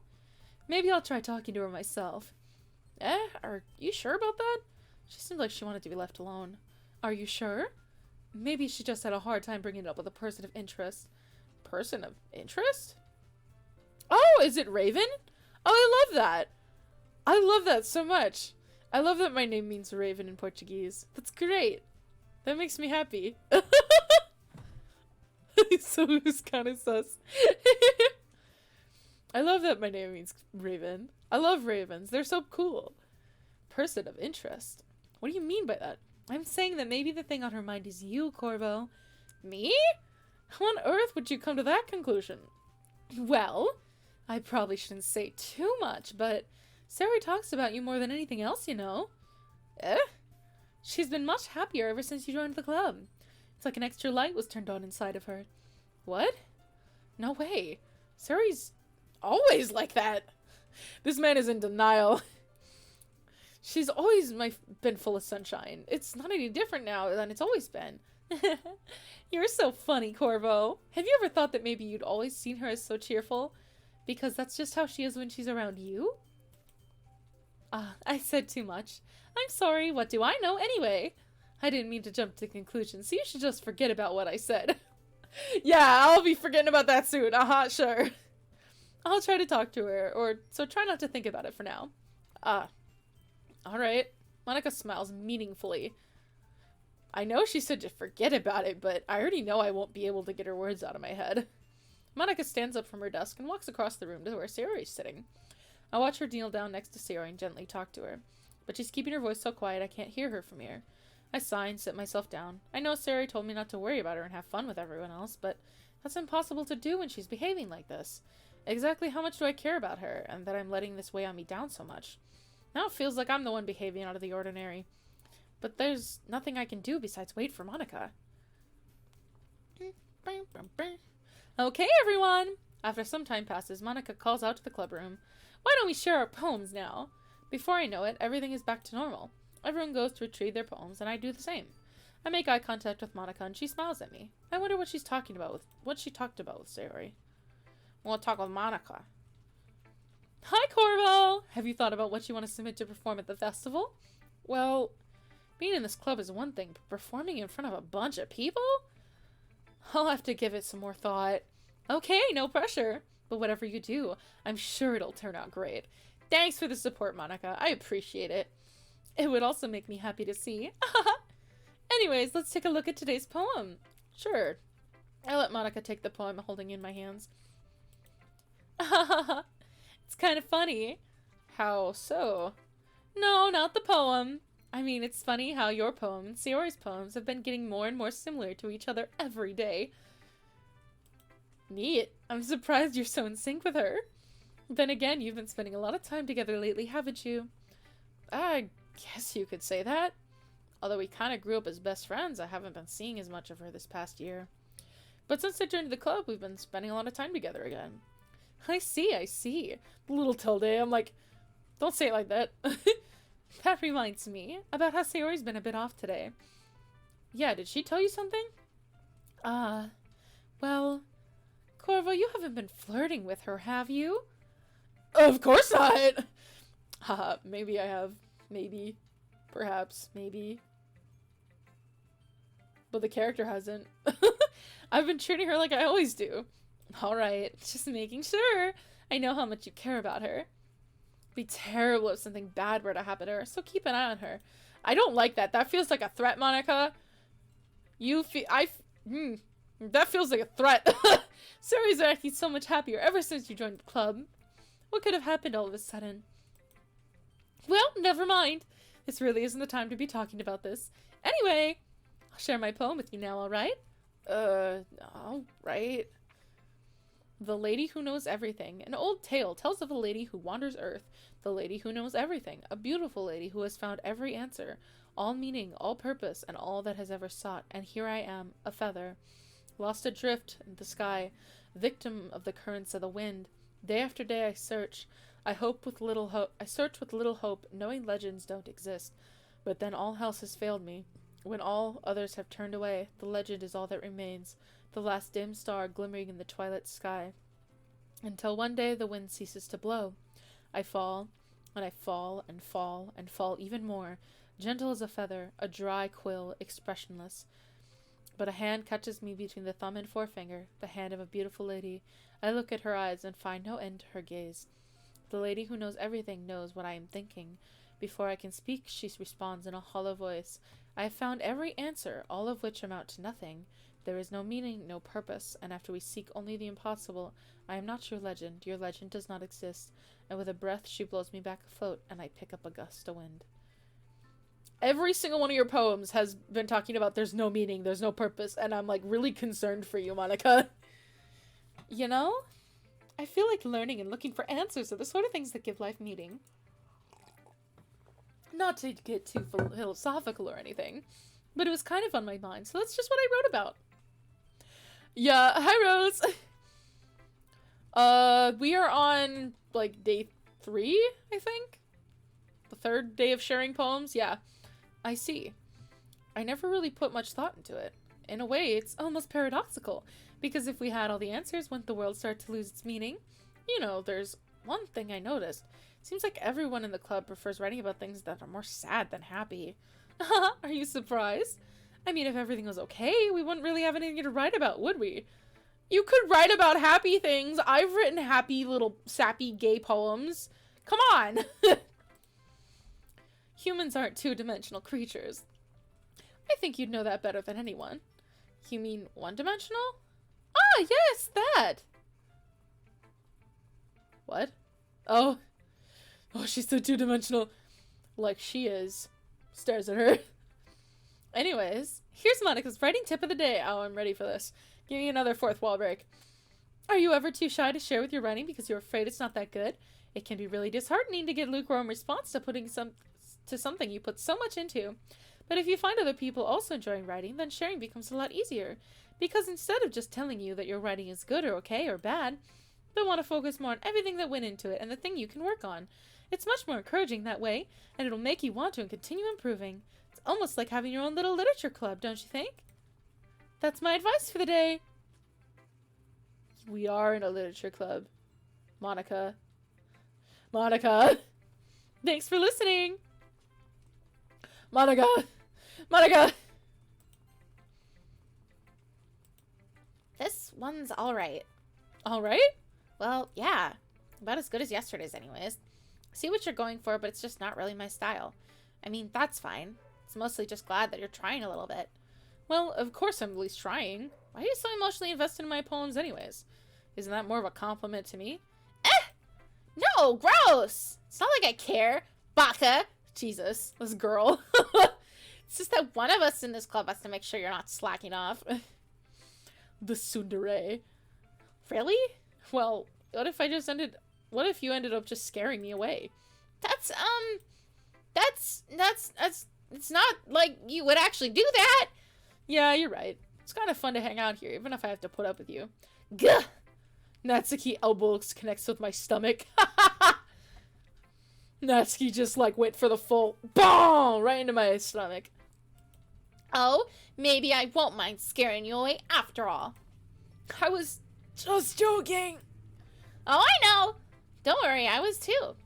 Maybe I'll try talking to her myself. Are you sure about that? She seemed like she wanted to be left alone. Are you sure? Maybe she just had a hard time bringing it up with a person of interest. Person of interest? Oh, is it Raven? Oh, I love that. I love that so much. I love that my name means Raven in Portuguese. That's great. That makes me happy. So who's kind of sus? I love that my name means raven. I love ravens. They're so cool. Person of interest. What do you mean by that? I'm saying that maybe the thing on her mind is you, Corvo. Me? How on earth would you come to that conclusion? Well, I probably shouldn't say too much, but Sari talks about you more than anything else, you know. Eh? She's been much happier ever since you joined the club. It's like an extra light was turned on inside of her. What? No way. Sari's always like that. This man is in denial. She's always been full of sunshine. It's not any different now than it's always been. You're so funny, Corvo. Have you ever thought that maybe you'd always seen her as so cheerful? Because that's just how she is when she's around you? I said too much. I'm sorry, what do I know anyway? I didn't mean to jump to conclusions, so you should just forget about what I said. Yeah, I'll be forgetting about that soon. Sure. I'll try to talk to her, so try not to think about it for now. Alright. Monica smiles meaningfully. I know she said to forget about it, but I already know I won't be able to get her words out of my head. Monica stands up from her desk and walks across the room to where Sari is sitting. I watch her kneel down next to Sari and gently talk to her, but she's keeping her voice so quiet I can't hear her from here. I sigh and sit myself down. I know Sari told me not to worry about her and have fun with everyone else, but that's impossible to do when she's behaving like this. Exactly how much do I care about her, and that I'm letting this weigh on me down so much? Now it feels like I'm the one behaving out of the ordinary. But there's nothing I can do besides wait for Monica. Okay, everyone! After some time passes, Monica calls out to the club room. Why don't we share our poems now? Before I know it, everything is back to normal. Everyone goes to retrieve their poems, and I do the same. I make eye contact with Monica, and she smiles at me. I wonder what she talked about with Sari. We'll talk with Monica. Hi, Corvo! Have you thought about what you want to submit to perform at the festival? Well, being in this club is one thing, but performing in front of a bunch of people? I'll have to give it some more thought. Okay, no pressure. But whatever you do, I'm sure it'll turn out great. Thanks for the support, Monica. I appreciate it. It would also make me happy to see. Anyways, let's take a look at today's poem. Sure. I let Monica take the poem holding in my hands. It's kind of funny. How so? No, not the poem. I mean, it's funny how your poem and Sari's poems have been getting more and more similar to each other every day. Neat. I'm surprised you're so in sync with her. Then again, you've been spending a lot of time together lately, haven't you? I guess you could say that. Although we kind of grew up as best friends, I haven't been seeing as much of her this past year. But since I joined the club, we've been spending a lot of time together again. I see. Little Tilde, I'm like, don't say it like that. That reminds me about how Sayori's been a bit off today. Yeah, did she tell you something? Well, Corvo, you haven't been flirting with her, have you? Of course not! Haha, maybe I have. Maybe. Perhaps. Maybe. But the character hasn't. I've been treating her like I always do. Alright, just making sure. I know how much you care about her. It'd be terrible if something bad were to happen to her, so keep an eye on her. I don't like that. That feels like a threat, Monica. That feels like a threat. Sari's acting so much happier ever since you joined the club. What could have happened all of a sudden? Well, never mind. This really isn't the time to be talking about this. Anyway, I'll share my poem with you now, alright? Alright. The Lady Who Knows Everything. An old tale tells of a lady who wanders Earth. The lady who knows everything. A beautiful lady who has found every answer. All meaning, all purpose, and all that has ever sought. And here I am, a feather. Lost adrift in the sky. Victim of the currents of the wind. Day after day I search. I search with little hope, knowing legends don't exist. But then all else has failed me. When all others have turned away, the legend is all that remains. The last dim star glimmering in the twilight sky. Until one day the wind ceases to blow. I fall, and I fall, and fall, and fall even more, gentle as a feather, a dry quill, expressionless. But a hand catches me between the thumb and forefinger, the hand of a beautiful lady. I look at her eyes and find no end to her gaze. The lady who knows everything knows what I am thinking. Before I can speak, she responds in a hollow voice. I have found every answer, all of which amount to nothing. There is no meaning, no purpose, and after we seek only the impossible, I am not your legend. Your legend does not exist. And with a breath, she blows me back afloat, and I pick up a gust of wind. Every single one of your poems has been talking about there's no meaning, there's no purpose, and I'm, like, really concerned for you, Monica. You know? I feel like learning and looking for answers are the sort of things that give life meaning. Not to get too philosophical or anything, but it was kind of on my mind, so that's just what I wrote about. Yeah, hi, Rose! We are on, like, day 3, I think? The 3rd day of sharing poems? Yeah. I see. I never really put much thought into it. In a way, it's almost paradoxical, because if we had all the answers, wouldn't the world start to lose its meaning? You know, there's one thing I noticed. Seems like everyone in the club prefers writing about things that are more sad than happy. Are you surprised? I mean, if everything was okay, we wouldn't really have anything to write about, would we? You could write about happy things. I've written happy little sappy gay poems. Come on! Humans aren't two-dimensional creatures. I think you'd know that better than anyone. You mean one-dimensional? Ah, yes, that! What? Oh. Oh, she's so two-dimensional. Like she is. Stares at her. Anyways, here's Monica's writing tip of the day. Oh, I'm ready for this. Give me another fourth wall break. Are you ever too shy to share with your writing because you're afraid it's not that good? It can be really disheartening to get lukewarm response to something you put so much into. But if you find other people also enjoying writing, then sharing becomes a lot easier. Because instead of just telling you that your writing is good or okay or bad, they'll want to focus more on everything that went into it and the thing you can work on. It's much more encouraging that way, and it'll make you want to and continue improving. It's almost like having your own little literature club, don't you think? That's my advice for the day. We are in a literature club. Monica. Monica. Thanks for listening. Monica. Monica. This one's alright. Alright? Well, yeah. About as good as yesterday's anyways. See what you're going for, but it's just not really my style. I mean, that's fine. It's mostly just glad that you're trying a little bit. Well, of course I'm at least trying. Why are you so emotionally invested in my poems anyways? Isn't that more of a compliment to me? No, gross! It's not like I care. Baka! Jesus, this girl. It's just that one of us in this club has to make sure you're not slacking off. The tsundere. Really? Well, what if you ended up just scaring me away? It's not like you would actually do that. Yeah, you're right. It's kind of fun to hang out here, even if I have to put up with you. Gah! Natsuki elbows connects with my stomach. Natsuki just, like, went for the full BOOM! Right into my stomach. Oh, maybe I won't mind scaring you away after all. I was just joking. Oh, I know. Don't worry, I was too.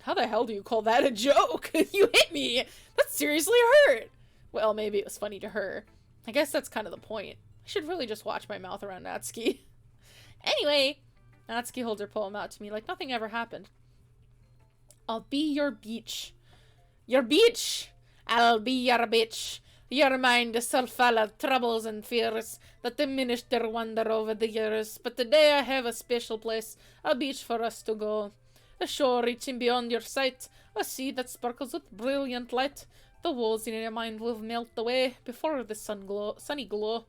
How the hell do you call that a joke? You hit me. That seriously hurt. Well, maybe it was funny to her. I guess that's kind of the point. I should really just watch my mouth around Natsuki. Anyway, Natsuki holds her poem out to me like nothing ever happened. I'll be your beach. Your beach! I'll be your bitch. Your mind so full of troubles and fears that diminished their wonder over the years. But today I have a special place, a beach for us to go. A shore reaching beyond your sight, a sea that sparkles with brilliant light. The walls in your mind will melt away before the sunny glow.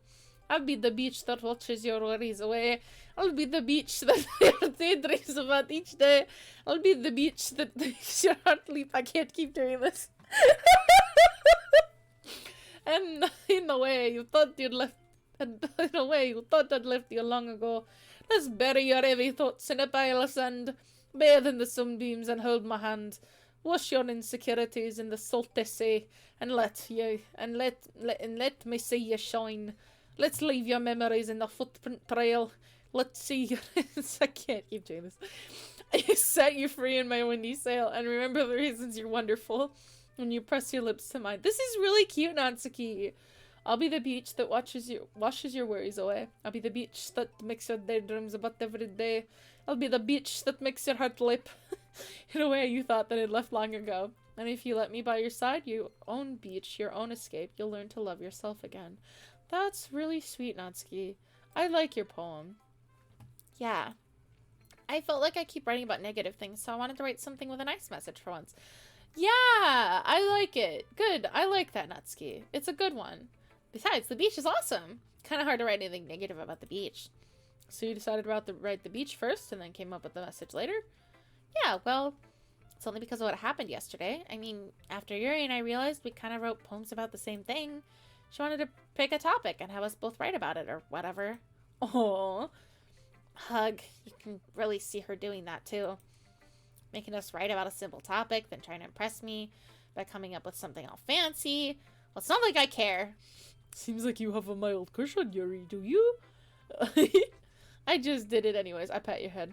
I'll be the beach that watches your worries away. I'll be the beach that your daydreams about each day. I'll be the beach that makes your heart leap. I can't keep doing this. And in a way you thought I'd left you long ago. Let's bury your heavy thoughts in a pile of sand. Bathe in the sunbeams and hold my hand. Wash your insecurities in the salty sea, and let me see you shine. Let's leave your memories in the footprint trail. Let's see your... I can't keep doing this. I set you free in my windy sail, and remember the reasons you're wonderful when you press your lips to mine. This is really cute, Natsuki. I'll be the beach that washes your worries away. I'll be the beach that makes your daydreams about every day. I'll be the beach that makes your heart leap. In a way you thought that I'd left long ago. And if you let me by your side, your own beach, your own escape, you'll learn to love yourself again. That's really sweet, Natsuki. I like your poem. Yeah. I felt like I keep writing about negative things, so I wanted to write something with a nice message for once. Yeah, I like it. Good. I like that, Natsuki. It's a good one. Besides, the beach is awesome. Kind of hard to write anything negative about the beach. So you decided to write the beach first and then came up with the message later? Yeah, well, it's only because of what happened yesterday. I mean, after Yuri and I realized we kind of wrote poems about the same thing, she wanted to pick a topic and have us both write about it or whatever. Oh, Hug. You can really see her doing that too. Making us write about a simple topic, then trying to impress me by coming up with something all fancy. Well, it's not like I care. Seems like you have a mild crush on Yuri, do you? I just did it anyways. I pat your head.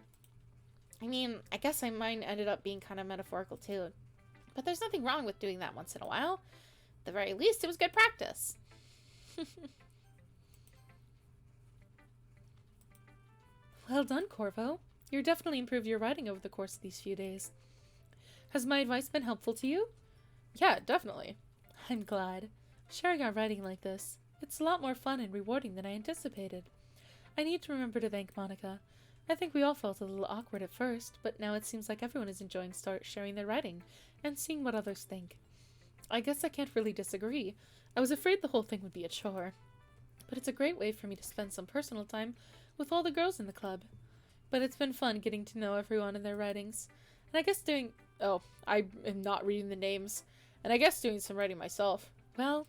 I mean, I guess mine ended up being kind of metaphorical too. But there's nothing wrong with doing that once in a while. At the very least, it was good practice. Well done, Corvo. You're definitely improved your writing over the course of these few days. Has my advice been helpful to you? Yeah, definitely. I'm glad. Sharing our writing like this, it's a lot more fun and rewarding than I anticipated. I need to remember to thank Monica. I think we all felt a little awkward at first, but now it seems like everyone is enjoying sharing their writing and seeing what others think. I guess I can't really disagree. I was afraid the whole thing would be a chore. But it's a great way for me to spend some personal time with all the girls in the club. But it's been fun getting to know everyone and their writings. And I guess I am not reading the names. And I guess doing some writing myself. Well,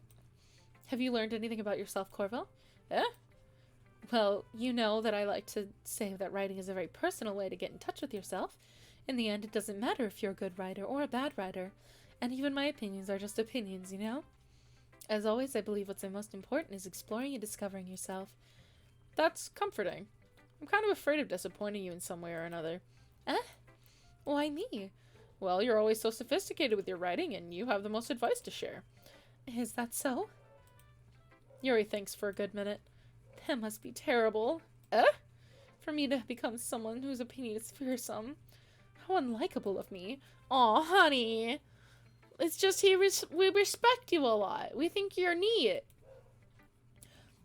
have you learned anything about yourself, Corvo? Eh? Well, you know that I like to say that writing is a very personal way to get in touch with yourself. In the end, it doesn't matter if you're a good writer or a bad writer. And even my opinions are just opinions, you know? As always, I believe what's the most important is exploring and discovering yourself. That's comforting. I'm kind of afraid of disappointing you in some way or another. Eh? Why me? Well, you're always so sophisticated with your writing, and you have the most advice to share. Is that so? Yuri thinks for a good minute. That must be terrible. Eh? For me to become someone whose opinion is fearsome. How unlikable of me. Aw, honey. It's just we respect you a lot. We think you're neat.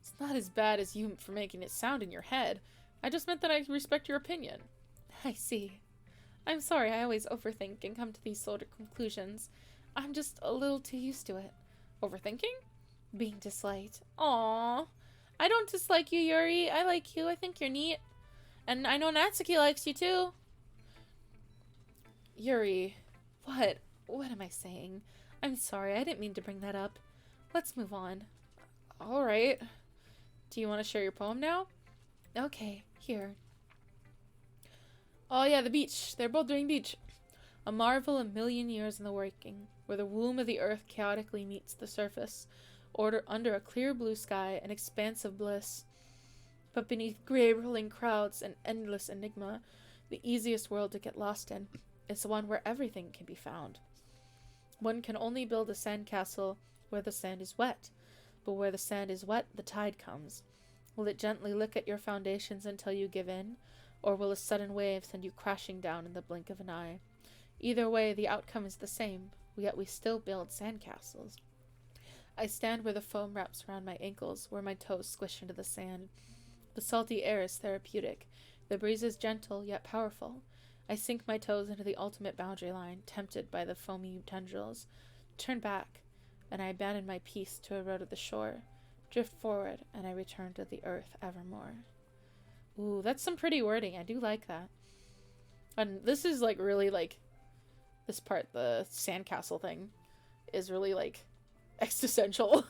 It's not as bad as you for making it sound in your head. I just meant that I respect your opinion. I see. I'm sorry I always overthink and come to these sort of conclusions. I'm just a little too used to it. Overthinking? Being disliked. Aww. I don't dislike you, Yuri. I like you. I think you're neat. And I know Natsuki likes you too. Yuri. What? What am I saying? I'm sorry. I didn't mean to bring that up. Let's move on. Alright. Do you want to share your poem now? Okay. Here. Oh yeah, the beach. They're both doing beach. A marvel a million years in the working, where the womb of the earth chaotically meets the surface, under a clear blue sky, an expanse of bliss. But beneath grey rolling crowds and endless enigma, the easiest world to get lost in is the one where everything can be found. One can only build a sandcastle where the sand is wet, but where the sand is wet, the tide comes. Will it gently lick at your foundations until you give in, or will a sudden wave send you crashing down in the blink of an eye? Either way, the outcome is the same, yet we still build sandcastles. I stand where the foam wraps around my ankles, where my toes squish into the sand. The salty air is therapeutic. The breeze is gentle, yet powerful. I sink my toes into the ultimate boundary line, tempted by the foamy tendrils. Turn back, and I abandon my peace to erode at the shore. Drift forward, and I return to the earth evermore. Ooh, that's some pretty wording. I do like that. And this is really this part, the sandcastle thing, is really existential.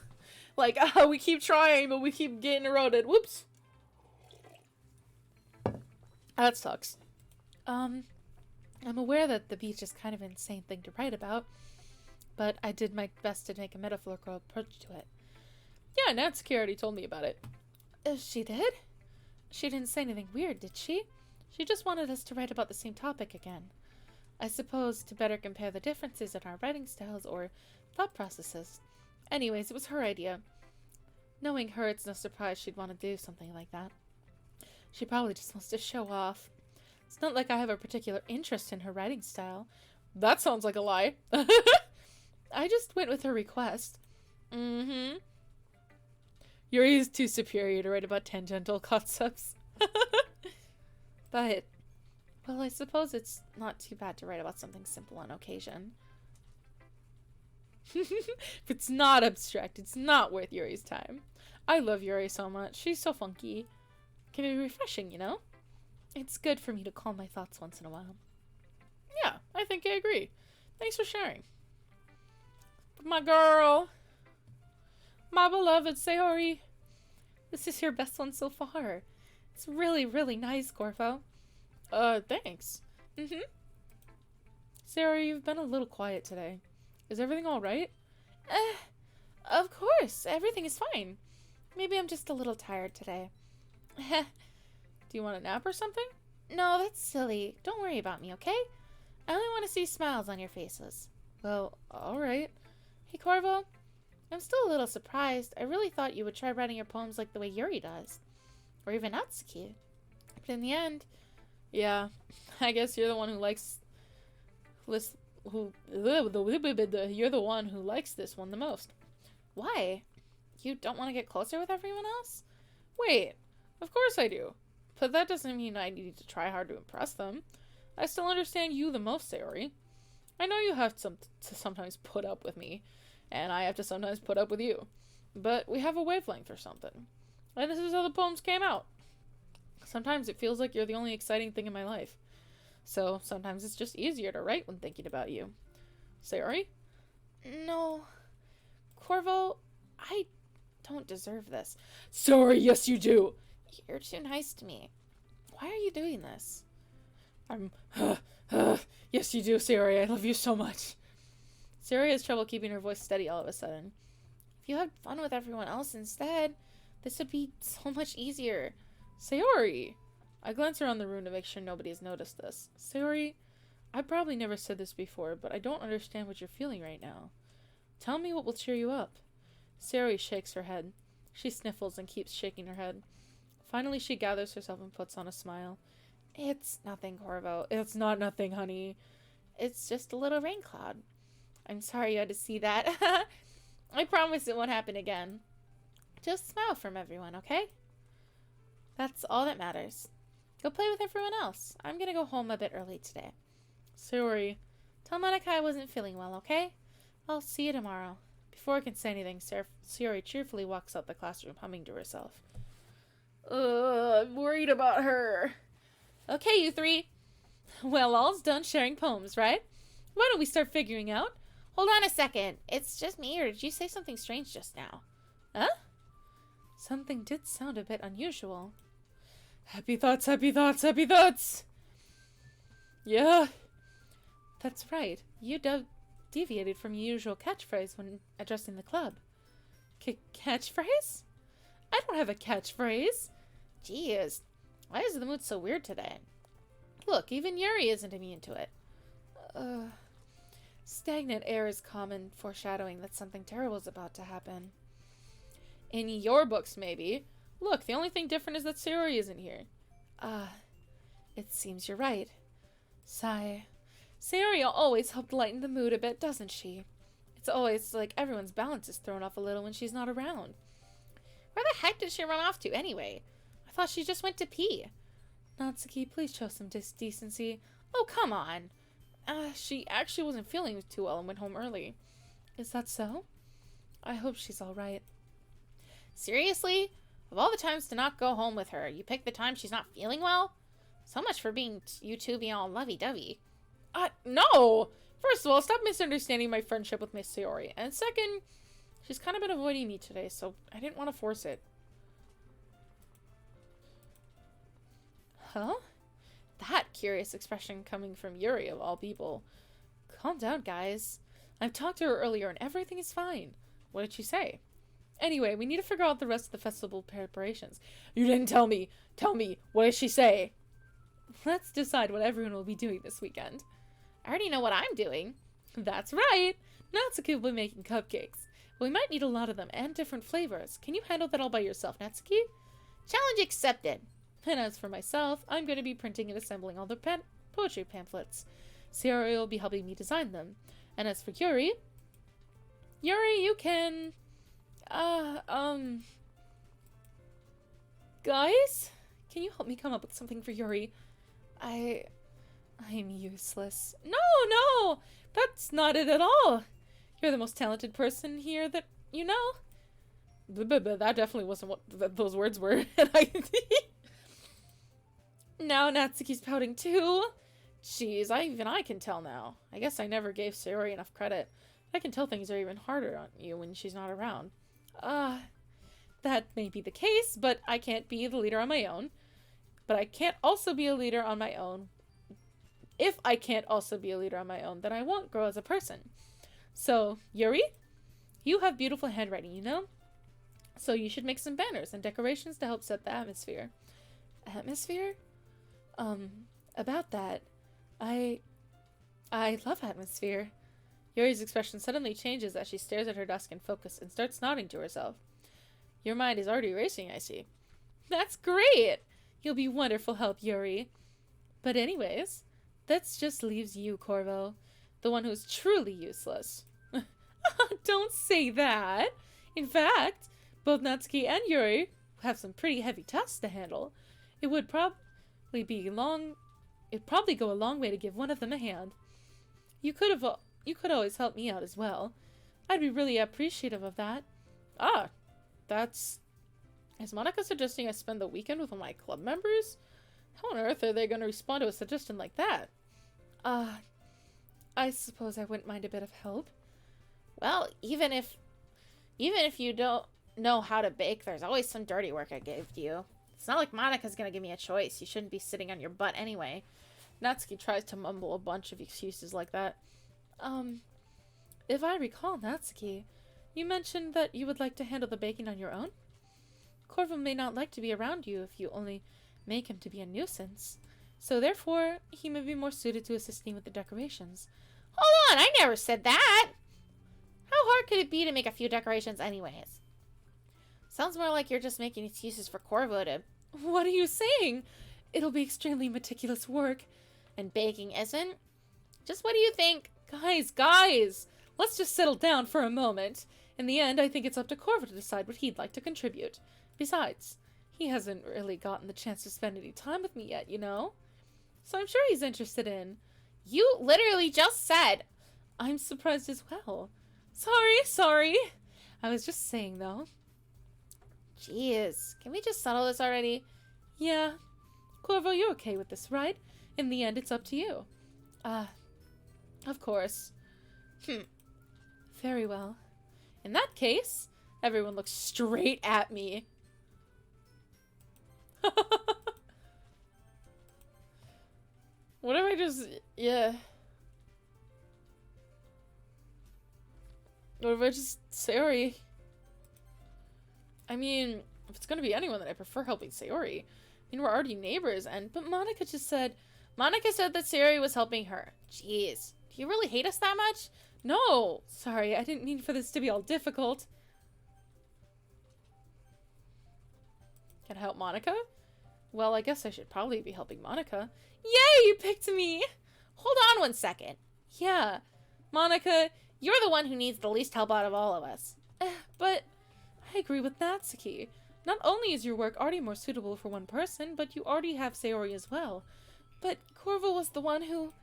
We keep trying, but we keep getting eroded. Whoops. That sucks. I'm aware that the beach is kind of an insane thing to write about, but I did my best to make a metaphorical approach to it. Yeah, Natsuki already told me about it. She did? She didn't say anything weird, did she? She just wanted us to write about the same topic again. I suppose to better compare the differences in our writing styles or thought processes. Anyways, it was her idea. Knowing her, it's no surprise she'd want to do something like that. She probably just wants to show off. It's not like I have a particular interest in her writing style. That sounds like a lie. I just went with her request. Mm-hmm. Yuri is too superior to write about tangential concepts. But, well, I suppose it's not too bad to write about something simple on occasion. If it's not abstract, it's not worth Yuri's time. I love Yuri so much. She's so funky. It can be refreshing, you know? It's good for me to calm my thoughts once in a while. Yeah, I think I agree. Thanks for sharing. But my girl, my beloved Sayori, this is your best one so far. It's really, really nice, Corvo. Thanks. Mm-hmm. Sayori, you've been a little quiet today. Is everything alright? Of course. Everything is fine. Maybe I'm just a little tired today. Do you want a nap or something? No, that's silly. Don't worry about me, okay? I only want to see smiles on your faces. Well, alright. Hey, Corvo. I'm still a little surprised. I really thought you would try writing your poems like the way Yuri does. Or even Natsuki. But in the end... Yeah, I guess you're the one who likes... You're the one who likes this one the most. Why? You don't want to get closer with everyone else? Wait, of course I do. But that doesn't mean I need to try hard to impress them. I still understand you the most, Sayori. I know you have to sometimes put up with me, and I have to sometimes put up with you. But we have a wavelength or something. And this is how the poems came out. Sometimes it feels like you're the only exciting thing in my life. So sometimes it's just easier to write when thinking about you. Sayori? No. Corvo, I don't deserve this. Sorry, yes you do. You're too nice to me. Why are you doing this? Yes you do, Sayori. I love you so much. Sayori has trouble keeping her voice steady all of a sudden. If you had fun with everyone else instead, this would be so much easier. Sayori! I glance around the room to make sure nobody has noticed this. Sayori, I probably never said this before, but I don't understand what you're feeling right now. Tell me what will cheer you up. Sayori shakes her head. She sniffles and keeps shaking her head. Finally, she gathers herself and puts on a smile. It's nothing, Corvo. It's not nothing, honey. It's just a little rain cloud. I'm sorry you had to see that. I promise it won't happen again. Just smile from everyone, okay? That's all that matters. Go play with everyone else. I'm gonna go home a bit early today. Sayori, tell Monica I wasn't feeling well, okay? I'll see you tomorrow. Before I can say anything, Sayori cheerfully walks out the classroom, humming to herself. I'm worried about her. Okay, you three. Well, all's done sharing poems, right? Why don't we start figuring out? Hold on a second. It's just me, or did you say something strange just now? Huh? Something did sound a bit unusual. Happy thoughts, happy thoughts, happy thoughts! Yeah. That's right. You deviated from your usual catchphrase when addressing the club. Catchphrase? I don't have a catchphrase. Jeez. Why is the mood so weird today? Look, even Yuri isn't immune to it. Stagnant air is common, foreshadowing that something terrible is about to happen. In your books, maybe. Look, the only thing different is that Sayori isn't here. It seems you're right. Sigh. Sayori always helped lighten the mood a bit, doesn't she? It's always like everyone's balance is thrown off a little when she's not around. Where the heck did she run off to anyway? I thought she just went to pee. Natsuki, please show some decency. Oh, come on. She actually wasn't feeling too well and went home early. Is that so? I hope she's alright. Seriously? Of all the times to not go home with her, you picked the time she's not feeling well? So much for you two being all lovey-dovey. No! First of all, stop misunderstanding my friendship with Miss Sayori. And second, she's kind of been avoiding me today, so I didn't want to force it. Huh? That curious expression coming from Yuri, of all people. Calm down, guys. I've talked to her earlier and everything is fine. What did she say? Anyway, we need to figure out the rest of the festival preparations. You didn't tell me. Tell me. What did she say? Let's decide what everyone will be doing this weekend. I already know what I'm doing. That's right. Natsuki will be making cupcakes. We might need a lot of them and different flavors. Can you handle that all by yourself, Natsuki? Challenge accepted. And as for myself, I'm going to be printing and assembling all the poetry pamphlets. Sayori will be helping me design them. And as for Yuri, Yuri, you can... Guys? Can you help me come up with something for Yuri? I'm useless. No! That's not it at all. You're the most talented person here that you know. That definitely wasn't what those words were. Now Natsuki's pouting too. Jeez, even I can tell now. I guess I never gave Sayori enough credit. I can tell things are even harder on you when she's not around. That may be the case, but I can't be the leader on my own. But I can't also be a leader on my own. If I can't also be a leader on my own, then I won't grow as a person. So, Yuri, you have beautiful handwriting, you know? So you should make some banners and decorations to help set the atmosphere. Atmosphere? About that, I love atmosphere. Yuri's expression suddenly changes as she stares at her desk in focus and starts nodding to herself. Your mind is already racing, I see. That's great! You'll be wonderful help, Yuri. But anyways, that just leaves you, Corvo. The one who's truly useless. Don't say that! In fact, both Natsuki and Yuri have some pretty heavy tasks to handle. It'd probably go a long way to give one of them a hand. You could always help me out as well. I'd be really appreciative of that. Is Monica suggesting I spend the weekend with one of my club members? How on earth are they going to respond to a suggestion like that? I suppose I wouldn't mind a bit of help. Well, even if you don't know how to bake, there's always some dirty work I gave you. It's not like Monica's gonna give me a choice. You shouldn't be sitting on your butt anyway. Natsuki tries to mumble a bunch of excuses like that. If I recall, Natsuki, you mentioned that you would like to handle the baking on your own? Corvo may not like to be around you if you only make him to be a nuisance. So therefore, he may be more suited to assisting with the decorations. Hold on, I never said that! How hard could it be to make a few decorations anyways? Sounds more like you're just making excuses for Corvo to... What are you saying? It'll be extremely meticulous work. And baking isn't? Just what do you think? Guys! Let's just settle down for a moment. In the end, I think it's up to Corvo to decide what he'd like to contribute. Besides, he hasn't really gotten the chance to spend any time with me yet, you know? So I'm sure he's interested in... You literally just said... I'm surprised as well. Sorry. I was just saying, though. Jeez, can we just settle this already? Yeah. Corvo, you're okay with this, right? In the end, it's up to you. Of course. Very well. In that case, everyone looks straight at me. What if I just... Yeah. What if I just... Sayori? I mean, if it's gonna be anyone, then I prefer helping Sayori. I mean, we're already neighbors, but Monica just said... Monica said that Sayori was helping her. Jeez. Do you really hate us that much? No! Sorry, I didn't mean for this to be all difficult. Can I help Monica? Well, I guess I should probably be helping Monica. Yay! You picked me! Hold on 1 second. Yeah. Monica, you're the one who needs the least help out of all of us. But I agree with Natsuki. Not only is your work already more suitable for one person, but you already have Sayori as well. But Corvo was the one who...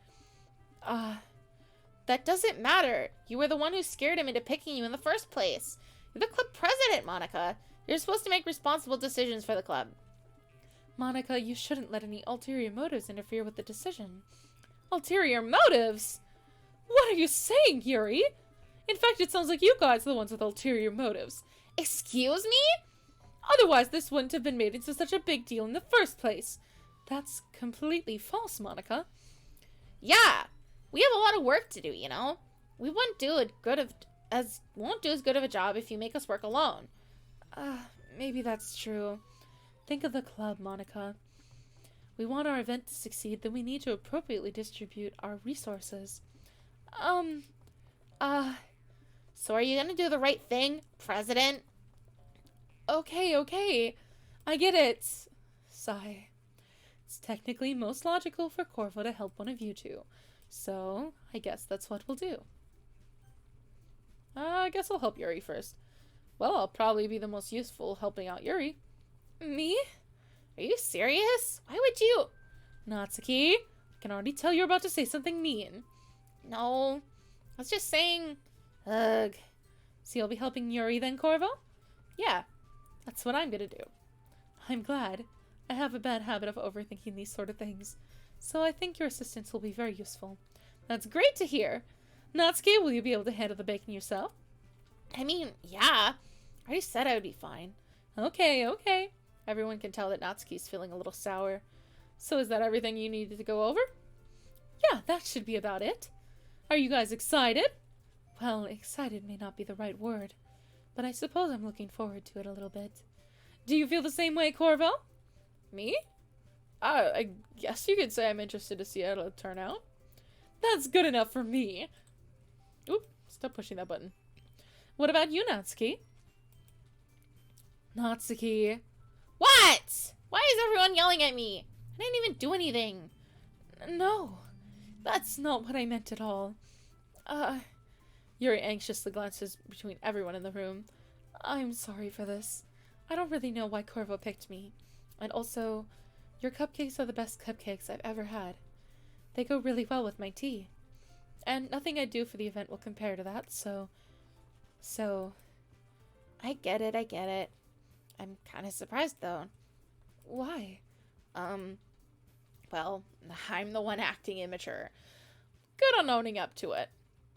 That doesn't matter. You were the one who scared him into picking you in the first place. You're the club president, Monica. You're supposed to make responsible decisions for the club. Monica, you shouldn't let any ulterior motives interfere with the decision. Ulterior motives? What are you saying, Yuri? In fact, it sounds like you guys are the ones with ulterior motives. Excuse me? Otherwise, this wouldn't have been made into such a big deal in the first place. That's completely false, Monica. Yeah, we have a lot of work to do, you know? We won't do as good of a job if you make us work alone. Maybe that's true. Think of the club, Monica. We want our event to succeed, then we need to appropriately distribute our resources. So are you gonna do the right thing, President? Okay. I get it. Sigh. It's technically most logical for Corvo to help one of you two. So, I guess that's what we'll do. I guess I'll help Yuri first. Well, I'll probably be the most useful helping out Yuri. Me? Are you serious? Why would you? Natsuki, I can already tell you're about to say something mean. No. I was just saying. Ugh. So you'll be helping Yuri then, Corvo? Yeah. That's what I'm gonna do. I'm glad. I have a bad habit of overthinking these sort of things, so I think your assistance will be very useful. That's great to hear. Natsuki, will you be able to handle the baking yourself? I mean, yeah. I already said I would be fine. Okay. Everyone can tell that Natsuki's feeling a little sour. So is that everything you needed to go over? Yeah, that should be about it. Are you guys excited? Well, excited may not be the right word, but I suppose I'm looking forward to it a little bit. Do you feel the same way, Corvo? Me? I guess you could say I'm interested to see how it'll turn out. That's good enough for me. Oop, stop pushing that button. What about you, Natsuki? Natsuki. What? Why is everyone yelling at me? I didn't even do anything. No, that's not what I meant at all. Yuri anxiously glances between everyone in the room. I'm sorry for this. I don't really know why Corvo picked me. And also, your cupcakes are the best cupcakes I've ever had. They go really well with my tea. And nothing I do for the event will compare to that, so... I get it. I'm kind of surprised, though. Why? Well, I'm the one acting immature. Good on owning up to it.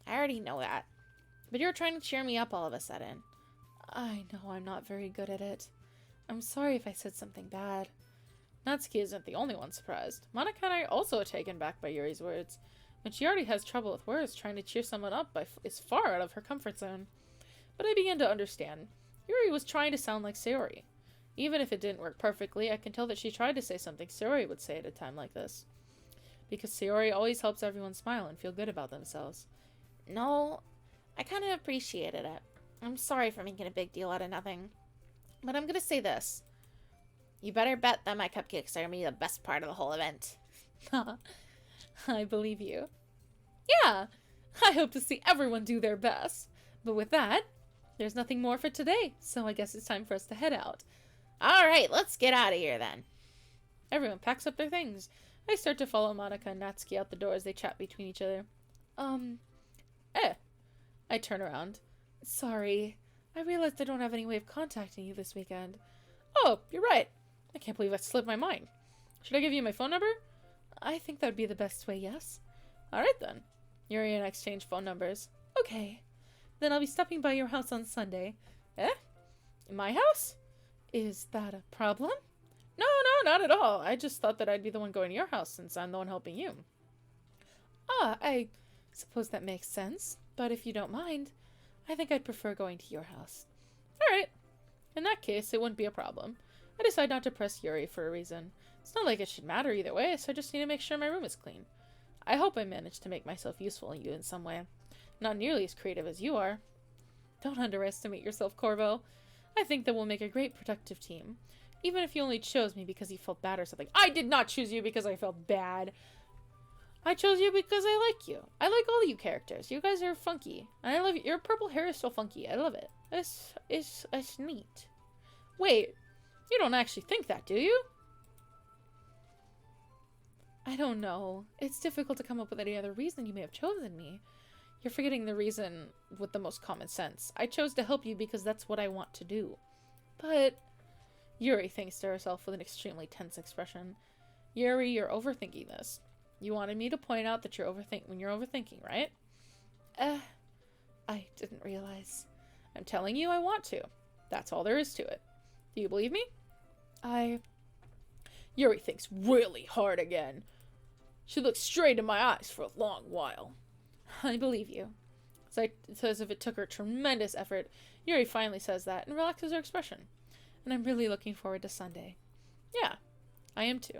I already know that. But you're trying to cheer me up all of a sudden. I know I'm not very good at it. I'm sorry if I said something bad. Natsuki isn't the only one surprised. Monica and I are also taken back by Yuri's words. When she already has trouble with words, trying to cheer someone up is far out of her comfort zone. But I begin to understand. Yuri was trying to sound like Sayori. Even if it didn't work perfectly, I can tell that she tried to say something Sayori would say at a time like this. Because Sayori always helps everyone smile and feel good about themselves. No, I kind of appreciated it. I'm sorry for making a big deal out of nothing. But I'm going to say this. You better bet that my cupcakes are going to be the best part of the whole event. I believe you. Yeah, I hope to see everyone do their best. But with that, there's nothing more for today, so I guess it's time for us to head out. Alright, let's get out of here then. Everyone packs up their things. I start to follow Monica and Natsuki out the door as they chat between each other. I turn around. Sorry, I realized I don't have any way of contacting you this weekend. Oh, you're right. I can't believe that slipped my mind. Should I give you my phone number? I think that would be the best way, yes. Alright then. Yuri and I exchange phone numbers. Okay. Then I'll be stopping by your house on Sunday. In my house? Is that a problem? No, not at all. I just thought that I'd be the one going to your house since I'm the one helping you. I suppose that makes sense. But if you don't mind, I think I'd prefer going to your house. Alright. In that case, it wouldn't be a problem. I decide not to press Yuri for a reason. It's not like it should matter either way, so I just need to make sure my room is clean. I hope I managed to make myself useful to you in some way. Not nearly as creative as you are. Don't underestimate yourself, Corvo. I think that we'll make a great productive team. Even if you only chose me because you felt bad or something. I did not choose you because I felt bad. I chose you because I like you. I like all you characters. You guys are funky. And I love you. Your purple hair is so funky. I love it. It's neat. Wait, you don't actually think that, do you? I don't know. It's difficult to come up with any other reason you may have chosen me. You're forgetting the reason with the most common sense. I chose to help you because that's what I want to do. But... Yuri thinks to herself with an extremely tense expression. Yuri, you're overthinking this. You wanted me to point out that you're overthinking, right? I didn't realize. I'm telling you I want to. That's all there is to it. Do you believe me? Yuri thinks really hard again. She looks straight in my eyes for a long while. I believe you. It's as if it took her tremendous effort. Yuri finally says that and relaxes her expression. And I'm really looking forward to Sunday. Yeah, I am too.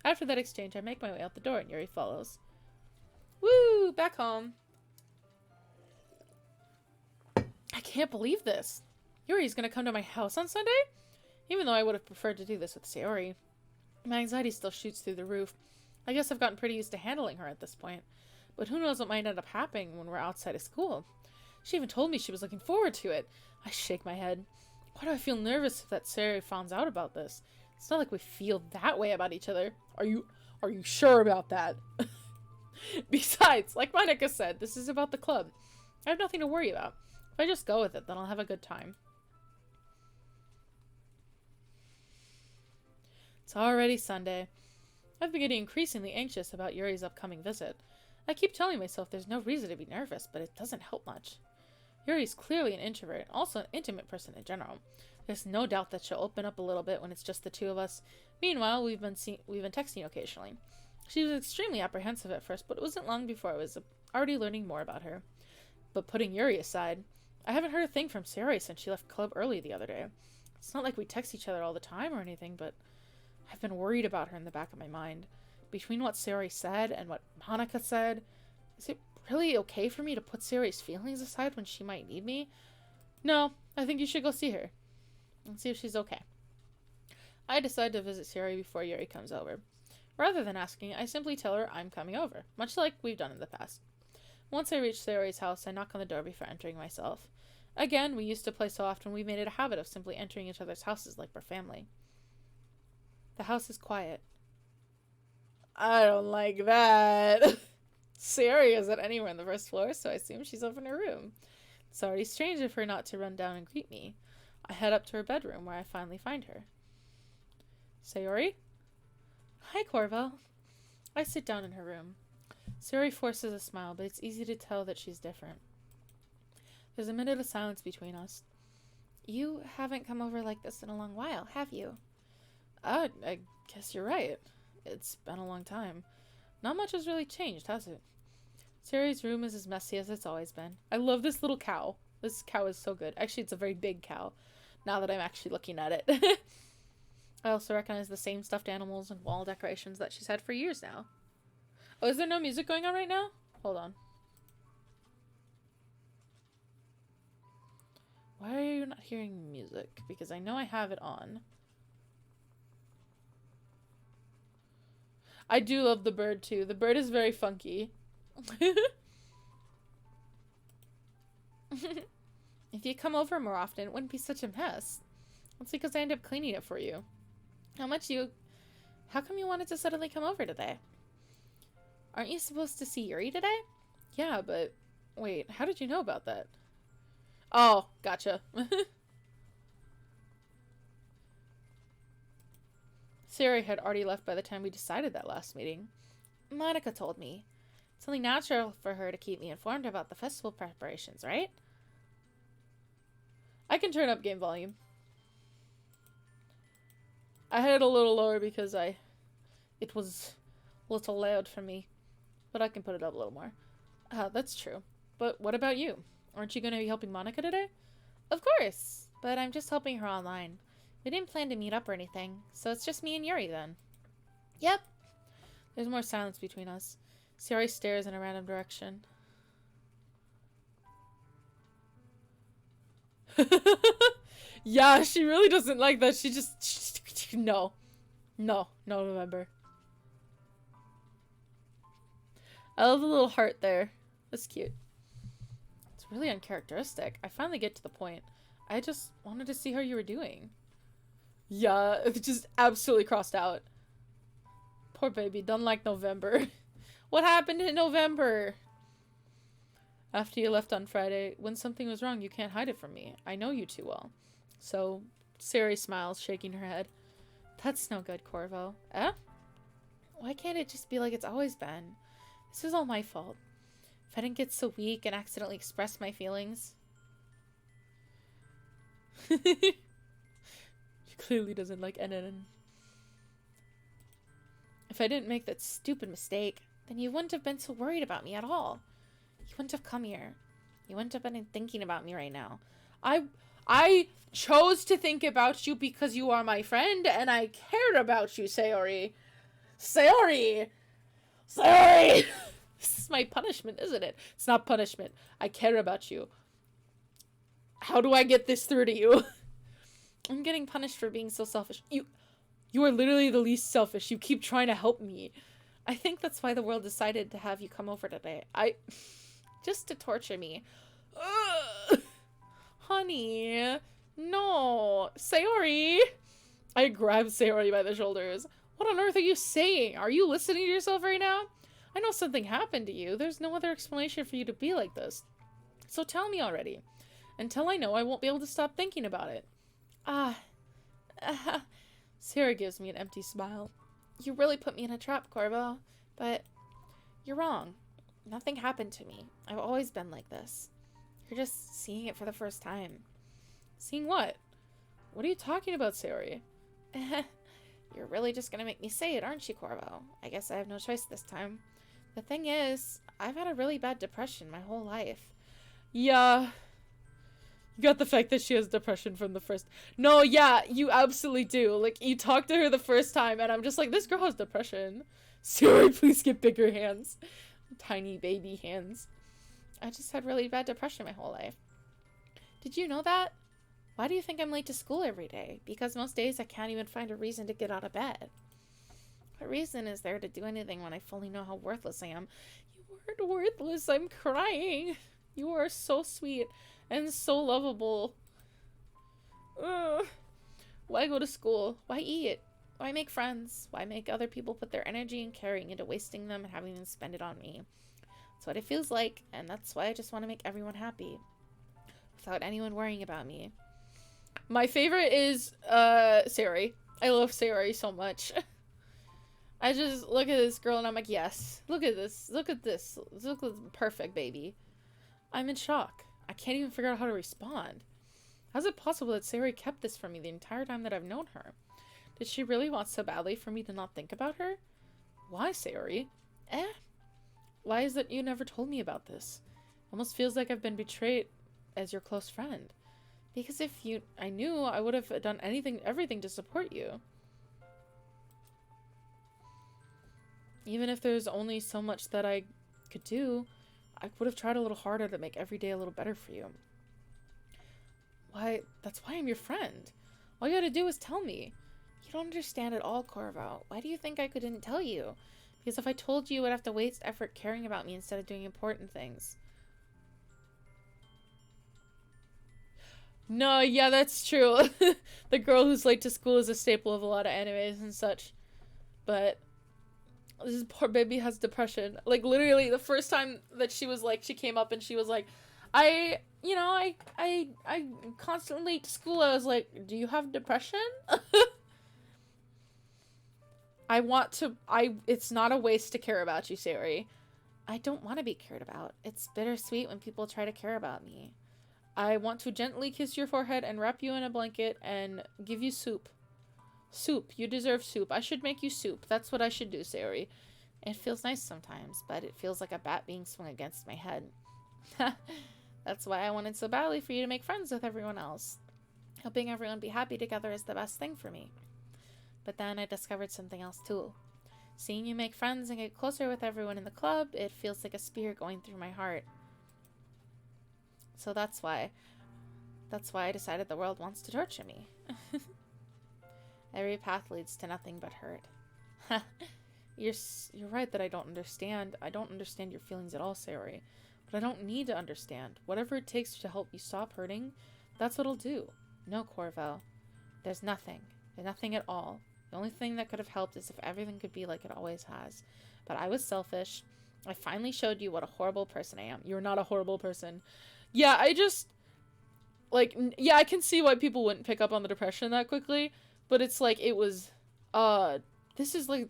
After that exchange, I make my way out the door and Yuri follows. Woo! Back home. I can't believe this. Yuri's gonna come to my house on Sunday? Even though I would have preferred to do this with Sayori. My anxiety still shoots through the roof. I guess I've gotten pretty used to handling her at this point. But who knows what might end up happening when we're outside of school. She even told me she was looking forward to it. I shake my head. Why do I feel nervous that Sayori finds out about this? It's not like we feel that way about each other. Are you sure about that? Besides, like Monica said, this is about the club. I have nothing to worry about. If I just go with it, then I'll have a good time. It's already Sunday. I've been getting increasingly anxious about Yuri's upcoming visit. I keep telling myself there's no reason to be nervous, but it doesn't help much. Yuri's clearly an introvert, also an intimate person in general. There's no doubt that she'll open up a little bit when it's just the two of us. Meanwhile, we've been texting occasionally. She was extremely apprehensive at first, but it wasn't long before I was already learning more about her. But putting Yuri aside, I haven't heard a thing from Sayori since she left club early the other day. It's not like we text each other all the time or anything, but I've been worried about her in the back of my mind. Between what Sayori said and what Monica said, is it really okay for me to put Sayori's feelings aside when she might need me? No, I think you should go see her and see if she's okay. I decide to visit Sayori before Yuri comes over. Rather than asking, I simply tell her I'm coming over, much like we've done in the past. Once I reach Sayori's house, I knock on the door before entering myself. Again, we used to play so often we made it a habit of simply entering each other's houses like we're family. The house is quiet. I don't like that. Sayori isn't anywhere on the first floor, so I assume she's up in her room. It's already strange of her not to run down and greet me. I head up to her bedroom, where I finally find her. Sayori? Hi, Corvo. I sit down in her room. Sayori forces a smile, but it's easy to tell that she's different. There's a minute of silence between us. You haven't come over like this in a long while, have you? I guess you're right. It's been a long time. Not much has really changed, has it? Sayori's room is as messy as it's always been. I love this little cow. This cow is so good. Actually, it's a very big cow, now that I'm actually looking at it. I also recognize the same stuffed animals and wall decorations that she's had for years now. Oh, is there no music going on right now? Hold on. Why are you not hearing music? Because I know I have it on. I do love the bird too. The bird is very funky. If you come over more often, it wouldn't be such a mess. That's because I end up cleaning it for you. How come you wanted to suddenly come over today? Aren't you supposed to see Yuri today? Yeah, but wait, how did you know about that? Oh, gotcha. Sayori had already left by the time we decided that last meeting. Monica told me. It's only natural for her to keep me informed about the festival preparations, right? I can turn up game volume. I had it a little lower because it was a little loud for me. But I can put it up a little more. That's true. But what about you? Aren't you going to be helping Monica today? Of course, but I'm just helping her online. We didn't plan to meet up or anything, so it's just me and Yuri then. Yep. There's more silence between us. Sayori stares in a random direction. Yeah, she really doesn't like that. She just... No. No, November. I love the little heart there. That's cute. It's really uncharacteristic. I finally get to the point. I just wanted to see how you were doing. Yeah, it's just absolutely crossed out. Poor baby, don't like November. What happened in November? After you left on Friday, when something was wrong, you can't hide it from me. I know you too well. So, Sayori smiles, shaking her head. That's no good, Corvo. Eh? Why can't it just be like it's always been? This is all my fault. If I didn't get so weak and accidentally express my feelings. She clearly doesn't like NNN. If I didn't make that stupid mistake, then you wouldn't have been so worried about me at all. You wouldn't have come here. You wouldn't have been thinking about me right now. I chose to think about you because you are my friend and I cared about you, Sayori. Sayori! Sayori! This is my punishment, isn't it? It's not punishment. I care about you. How do I get this through to you? I'm getting punished for being so selfish. You are literally the least selfish. You keep trying to help me. I think that's why the world decided to have you come over today. Just to torture me. Ugh. Honey, no. Sayori. I grabbed Sayori by the shoulders. What on earth are you saying? Are you listening to yourself right now? I know something happened to you. There's no other explanation for you to be like this. So tell me already. Until I know, I won't be able to stop thinking about it. Sarah gives me an empty smile. You really put me in a trap, Corvo. But you're wrong. Nothing happened to me. I've always been like this. You're just seeing it for the first time. Seeing what? What are you talking about, Sayori? You're really just gonna make me say it, aren't you, Corvo? I guess I have no choice this time. The thing is, I've had a really bad depression my whole life. Yeah. You got the fact that she has depression from the first... No, yeah, you absolutely do. Like, you talked to her the first time, and I'm just like, this girl has depression. Sayori, please get bigger hands. Tiny baby hands. I just had really bad depression my whole life. Did you know that? Why do you think I'm late to school every day? Because most days I can't even find a reason to get out of bed. What reason is there to do anything when I fully know how worthless I am? You weren't worthless. I'm crying. You are so sweet and so lovable. Ugh. Why go to school? Why eat? Why make friends? Why make other people put their energy and caring into wasting them and having them spend it on me? That's what it feels like, and that's why I just want to make everyone happy. Without anyone worrying about me. My favorite is, Sayori. I love Sayori so much. I just look at this girl and I'm like, yes. Look at this. Look at this. Look at this perfect baby. I'm in shock. I can't even figure out how to respond. How's it possible that Sayori kept this from me the entire time that I've known her? Did she really want so badly for me to not think about her? Why, Sayori? Why is it you never told me about this? Almost feels like I've been betrayed as your close friend. Because if I knew, I would have done everything to support you. Even if there's only so much that I could do, I would have tried a little harder to make every day a little better for you. That's why I'm your friend. All you gotta do is tell me. You don't understand at all, Corvo. Why do you think I couldn't tell you? Because if I told you, you would have to waste effort caring about me instead of doing important things. No, yeah, that's true. The girl who's late to school is a staple of a lot of animes and such. But this poor baby has depression. Like, literally, the first time that she came up and she was like, I'm constantly late to school. I was like, do you have depression? It's not a waste to care about you, Sayori. I don't want to be cared about. It's bittersweet when people try to care about me. I want to gently kiss your forehead and wrap you in a blanket and give you soup. Soup. You deserve soup. I should make you soup. That's what I should do, Sayori. It feels nice sometimes, but it feels like a bat being swung against my head. That's why I wanted so badly for you to make friends with everyone else. Helping everyone be happy together is the best thing for me. But then I discovered something else too. Seeing you make friends and get closer with everyone in the club, it feels like a spear going through my heart. So that's why I decided the world wants to torture me. Every path leads to nothing but hurt. You're right that I don't understand. I don't understand your feelings at all, Sayori. But I don't need to understand. Whatever it takes to help you stop hurting, that's what I'll do. No, Corvo. There's nothing. There's nothing at all. The only thing that could have helped is if everything could be like it always has. But I was selfish. I finally showed you what a horrible person I am. You're not a horrible person. Yeah, I can see why people wouldn't pick up on the depression that quickly, but it's like, it was, this is like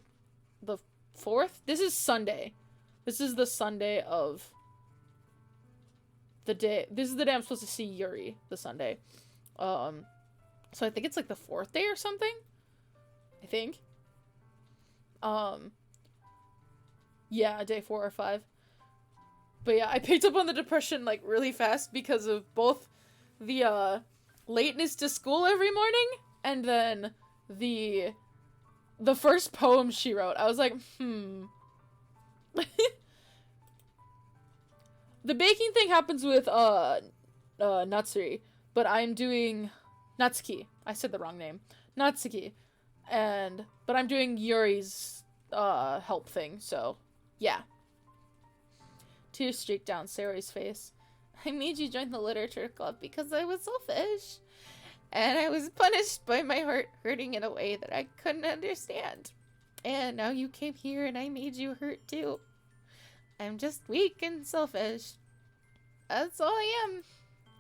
the 4th? This is Sunday. This is the Sunday of the day. This is the day I'm supposed to see Yuri, the Sunday. So I think it's like the 4th day or something? I think. Yeah, day 4 or 5. But yeah, I picked up on the depression, like, really fast because of both the, lateness to school every morning and then the first poem she wrote. I was like, The baking thing happens with, Natsuri, but I'm doing Natsuki. I said the wrong name. Natsuki. But I'm doing Yuri's, help thing, so, yeah. Tears streaked down Sayori's face. I made you join the literature club because I was selfish. And I was punished by my heart hurting in a way that I couldn't understand. And now you came here and I made you hurt too. I'm just weak and selfish. That's all I am.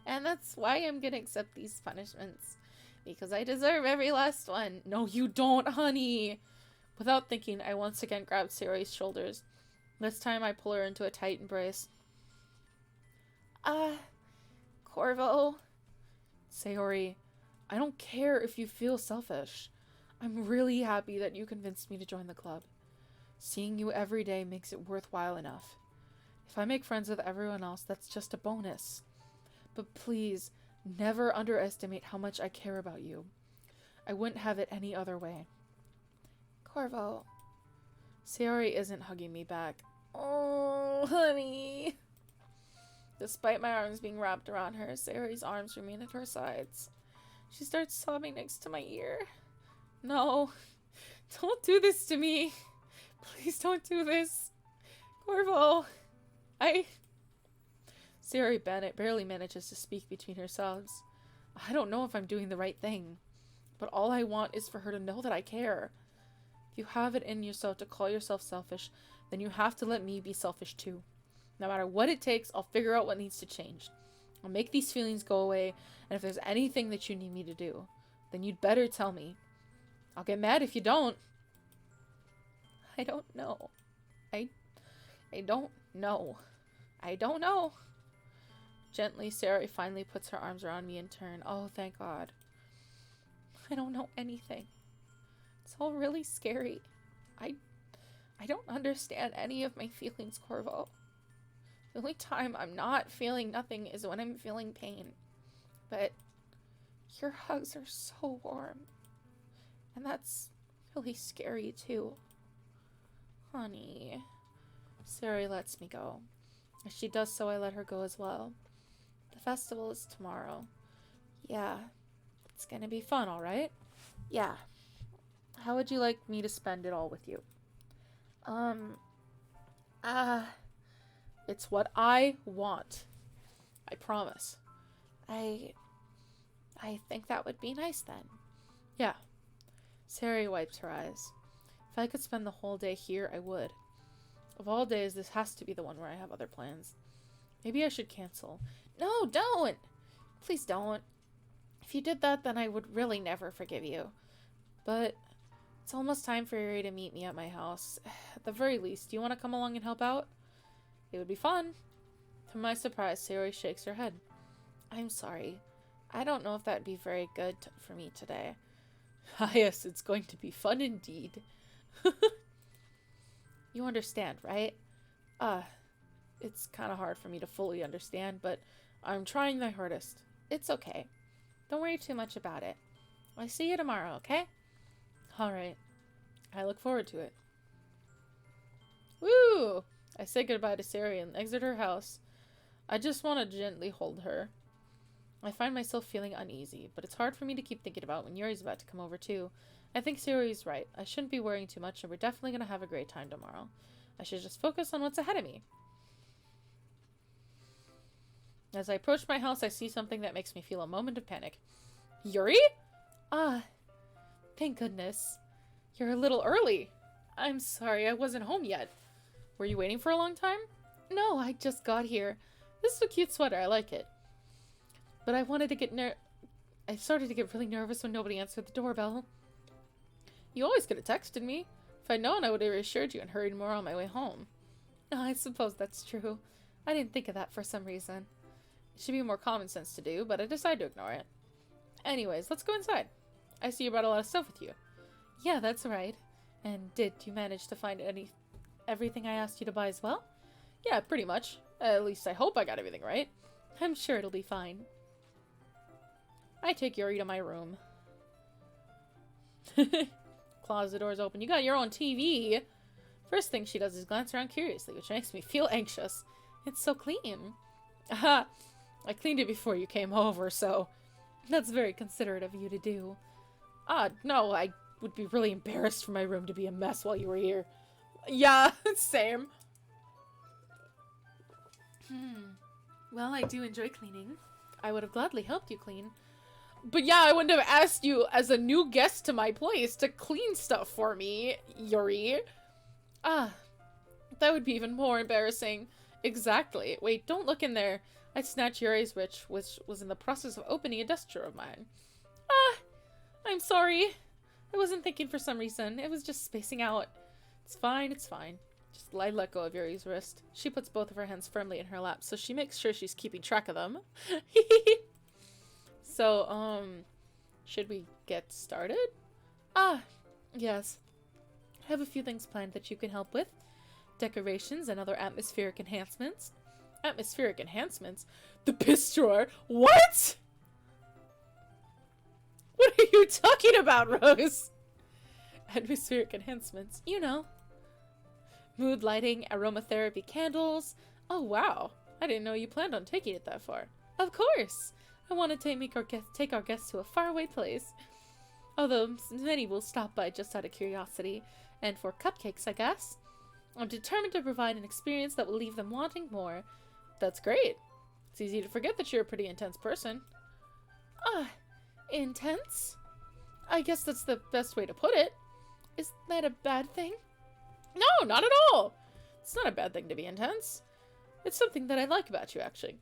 And that's why I'm gonna accept these punishments. Because I deserve every last one. No, you don't, honey. Without thinking, I once again grabbed Sayori's shoulders. This time I pull her into a tight embrace. Corvo. Sayori, I don't care if you feel selfish. I'm really happy that you convinced me to join the club. Seeing you every day makes it worthwhile enough. If I make friends with everyone else, that's just a bonus. But please, never underestimate how much I care about you. I wouldn't have it any other way. Corvo. Sayori isn't hugging me back. Oh, honey. Despite my arms being wrapped around her, Sayori's arms remain at her sides. She starts sobbing next to my ear. No, don't do this to me. Please don't do this. Corvo, Sayori Bennett barely manages to speak between her sobs. I don't know if I'm doing the right thing, but all I want is for her to know that I care. If you have it in yourself to call yourself selfish, then you have to let me be selfish too. No matter what it takes, I'll figure out what needs to change. I'll make these feelings go away, and if there's anything that you need me to do, then you'd better tell me. I'll get mad if you don't. I don't know. I don't know. I don't know. Gently, Sayori finally puts her arms around me in turn. Oh, thank God. I don't know anything. It's all really scary. I don't understand any of my feelings, Corvo. The only time I'm not feeling nothing is when I'm feeling pain. But your hugs are so warm. And that's really scary too. Honey. Sayori lets me go. As she does so, I let her go as well. The festival is tomorrow. Yeah. It's gonna be fun, alright? Yeah. How would you like me to spend it all with you? It's what I want. I promise. I think that would be nice then. Yeah. Sayori wipes her eyes. If I could spend the whole day here, I would. Of all days, this has to be the one where I have other plans. Maybe I should cancel. No, don't! Please don't. If you did that, then I would really never forgive you. But it's almost time for Yuri to meet me at my house. At the very least, do you want to come along and help out? It would be fun. To my surprise, Sayori shakes her head. I'm sorry. I don't know if that would be very good for me today. Ah, yes, it's going to be fun indeed. You understand, right? It's kind of hard for me to fully understand, but I'm trying my hardest. It's okay. Don't worry too much about it. I'll see you tomorrow, okay? Alright. I look forward to it. Woo! I say goodbye to Sayori and exit her house. I just want to gently hold her. I find myself feeling uneasy, but it's hard for me to keep thinking about when Yuri's about to come over too. I think Sayori's right. I shouldn't be worrying too much, and we're definitely going to have a great time tomorrow. I should just focus on what's ahead of me. As I approach my house, I see something that makes me feel a moment of panic. Yuri? Thank goodness. You're a little early. I'm sorry, I wasn't home yet. Were you waiting for a long time? No, I just got here. This is a cute sweater, I like it. But I wanted to get I started to get really nervous when nobody answered the doorbell. You always could have texted me. If I'd known, I would have reassured you and hurried more on my way home. I suppose that's true. I didn't think of that for some reason. It should be more common sense to do, but I decided to ignore it. Anyways, let's go inside. I see you brought a lot of stuff with you. Yeah, that's right. And did you manage to find everything I asked you to buy as well? Yeah, pretty much. At least I hope I got everything right. I'm sure it'll be fine. I take Yuri to my room. Closet door's open. You got your own TV. First thing she does is glance around curiously, which makes me feel anxious. It's so clean. Aha! I cleaned it before you came over, so that's very considerate of you to do. No, I would be really embarrassed for my room to be a mess while you were here. Yeah, same. Well, I do enjoy cleaning. I would have gladly helped you clean. But yeah, I wouldn't have asked you as a new guest to my place to clean stuff for me, Yuri. Ah, that would be even more embarrassing. Exactly. Wait, don't look in there. I snatched Yuri's which was in the process of opening a desk drawer of mine. Ah, I'm sorry. I wasn't thinking for some reason. It was just spacing out. It's fine, it's fine. Just let go of Yuri's wrist. She puts both of her hands firmly in her lap, so she makes sure she's keeping track of them. So, should we get started? Ah, yes. I have a few things planned that you can help with. Decorations and other atmospheric enhancements. Atmospheric enhancements? The piss drawer? What? What are you talking about, Rose? Atmospheric enhancements. You know. Mood lighting, aromatherapy candles. Oh, wow. I didn't know you planned on taking it that far. Of course. I want to take our guests to a faraway place. Although many will stop by just out of curiosity. And for cupcakes, I guess. I'm determined to provide an experience that will leave them wanting more. That's great. It's easy to forget that you're a pretty intense person. Ah, intense? I guess that's the best way to put it. Is that a bad thing? No, not at all. It's not a bad thing to be intense. It's something that I like about you, actually.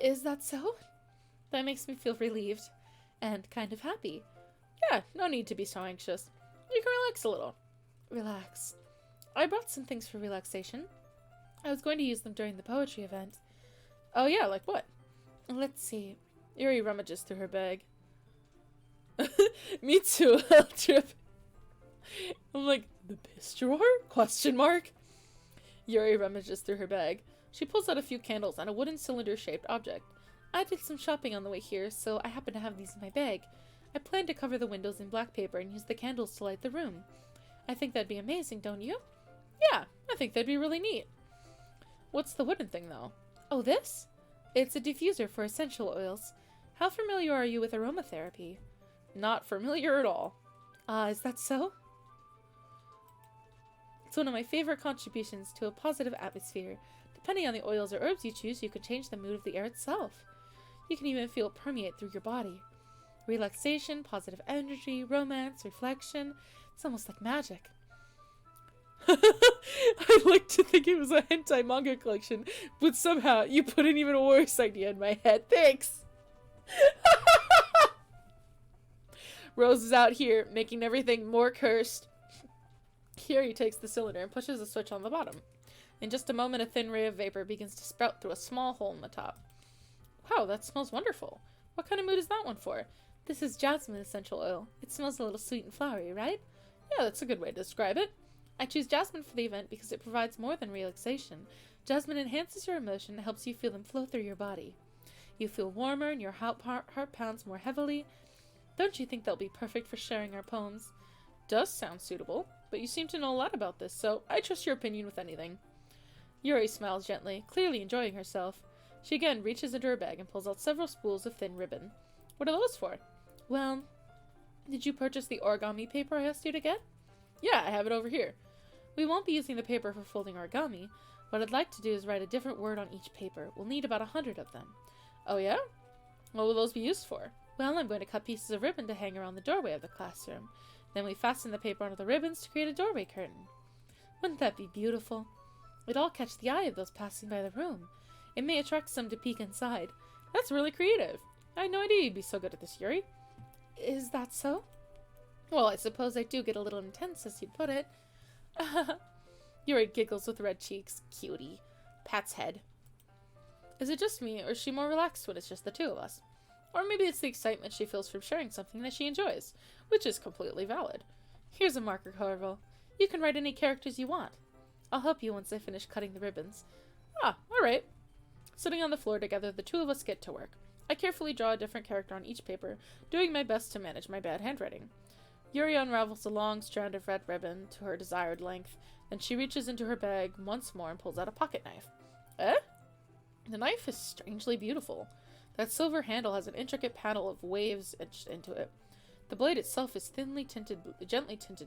Is that so? That makes me feel relieved and kind of happy. Yeah, no need to be so anxious. You can relax a little. Relax. I brought some things for relaxation. I was going to use them during the poetry event. Oh yeah, like what? Let's see. Yuri rummages through her bag. Me too, Trip. I'm like, the piss drawer? Question mark? Yuri rummages through her bag. She pulls out a few candles and a wooden cylinder-shaped object. I did some shopping on the way here, so I happen to have these in my bag. I plan to cover the windows in black paper and use the candles to light the room. I think that'd be amazing, don't you? Yeah, I think that'd be really neat. What's the wooden thing, though? Oh, this? It's a diffuser for essential oils. How familiar are you with aromatherapy? Not familiar at all. Is that so? It's one of my favorite contributions to a positive atmosphere. Depending on the oils or herbs you choose, you can change the mood of the air itself. You can even feel it permeate through your body. Relaxation, positive energy, romance, reflection. It's almost like magic. I'd like to think it was a hentai manga collection, but somehow you put an even worse idea in my head. Thanks! Rose is out here, making everything more cursed. Here he takes the cylinder and pushes a switch on the bottom. In just a moment, a thin ray of vapor begins to sprout through a small hole in the top. Wow, that smells wonderful. What kind of mood is that one for? This is jasmine essential oil. It smells a little sweet and flowery, right? Yeah, that's a good way to describe it. I choose jasmine for the event because it provides more than relaxation. Jasmine enhances your emotion and helps you feel them flow through your body. You feel warmer and your heart pounds more heavily. Don't you think they'll be perfect for sharing our poems? Does sound suitable, but you seem to know a lot about this, so I trust your opinion with anything. Yuri smiles gently, clearly enjoying herself. She again reaches into her bag and pulls out several spools of thin ribbon. What are those for? Well, did you purchase the origami paper I asked you to get? Yeah, I have it over here. We won't be using the paper for folding origami. What I'd like to do is write a different word on each paper. We'll need about 100 of them. Oh yeah? What will those be used for? Well, I'm going to cut pieces of ribbon to hang around the doorway of the classroom. Then we fasten the paper onto the ribbons to create a doorway curtain. Wouldn't that be beautiful? It'd all catch the eye of those passing by the room. It may attract some to peek inside. That's really creative. I had no idea you'd be so good at this, Yuri. Is that so? Well, I suppose I do get a little intense, as you put it. Yuri giggles with red cheeks. Cutie. Pats head. Is it just me, or is she more relaxed when it's just the two of us? Or maybe it's the excitement she feels from sharing something that she enjoys, which is completely valid. Here's a marker, Corvo. You can write any characters you want. I'll help you once I finish cutting the ribbons. Ah, alright. Sitting on the floor together, the two of us get to work. I carefully draw a different character on each paper, doing my best to manage my bad handwriting. Yuri unravels a long strand of red ribbon to her desired length, then she reaches into her bag once more and pulls out a pocket knife. Eh? The knife is strangely beautiful. That silver handle has an intricate panel of waves etched into it. The blade itself is gently tinted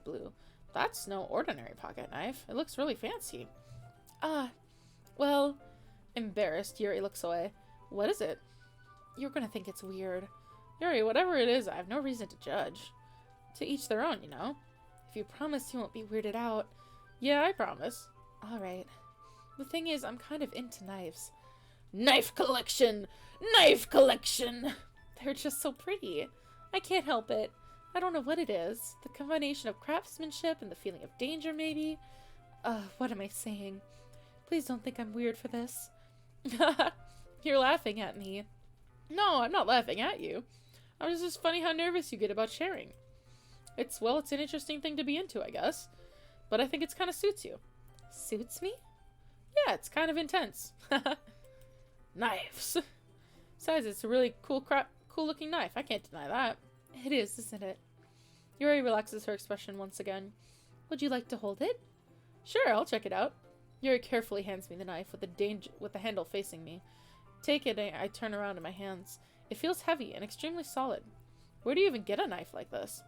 blue. That's no ordinary pocket knife. It looks really fancy. Well, embarrassed, Yuri looks away. What is it? You're gonna think it's weird. Yuri, whatever it is, I have no reason to judge. To each their own, you know? If you promise you won't be weirded out. Yeah, I promise. Alright. The thing is, I'm kind of into knives. Knife collection! Knife collection! They're just so pretty. I can't help it. I don't know what it is. The combination of craftsmanship and the feeling of danger, maybe? What am I saying? Please don't think I'm weird for this. You're laughing at me. No, I'm not laughing at you. I was just funny how nervous you get about sharing. It's an interesting thing to be into, I guess. But I think it's kind of suits you. Suits me? Yeah, it's kind of intense. Knives. Besides, it's a really cool looking knife. I can't deny that. It is, isn't it? Yuri relaxes her expression once again. Would you like to hold it? Sure, I'll check it out. Yuri carefully hands me the knife with the handle facing me. Take it and I turn around in my hands. It feels heavy and extremely solid. Where do you even get a knife like this?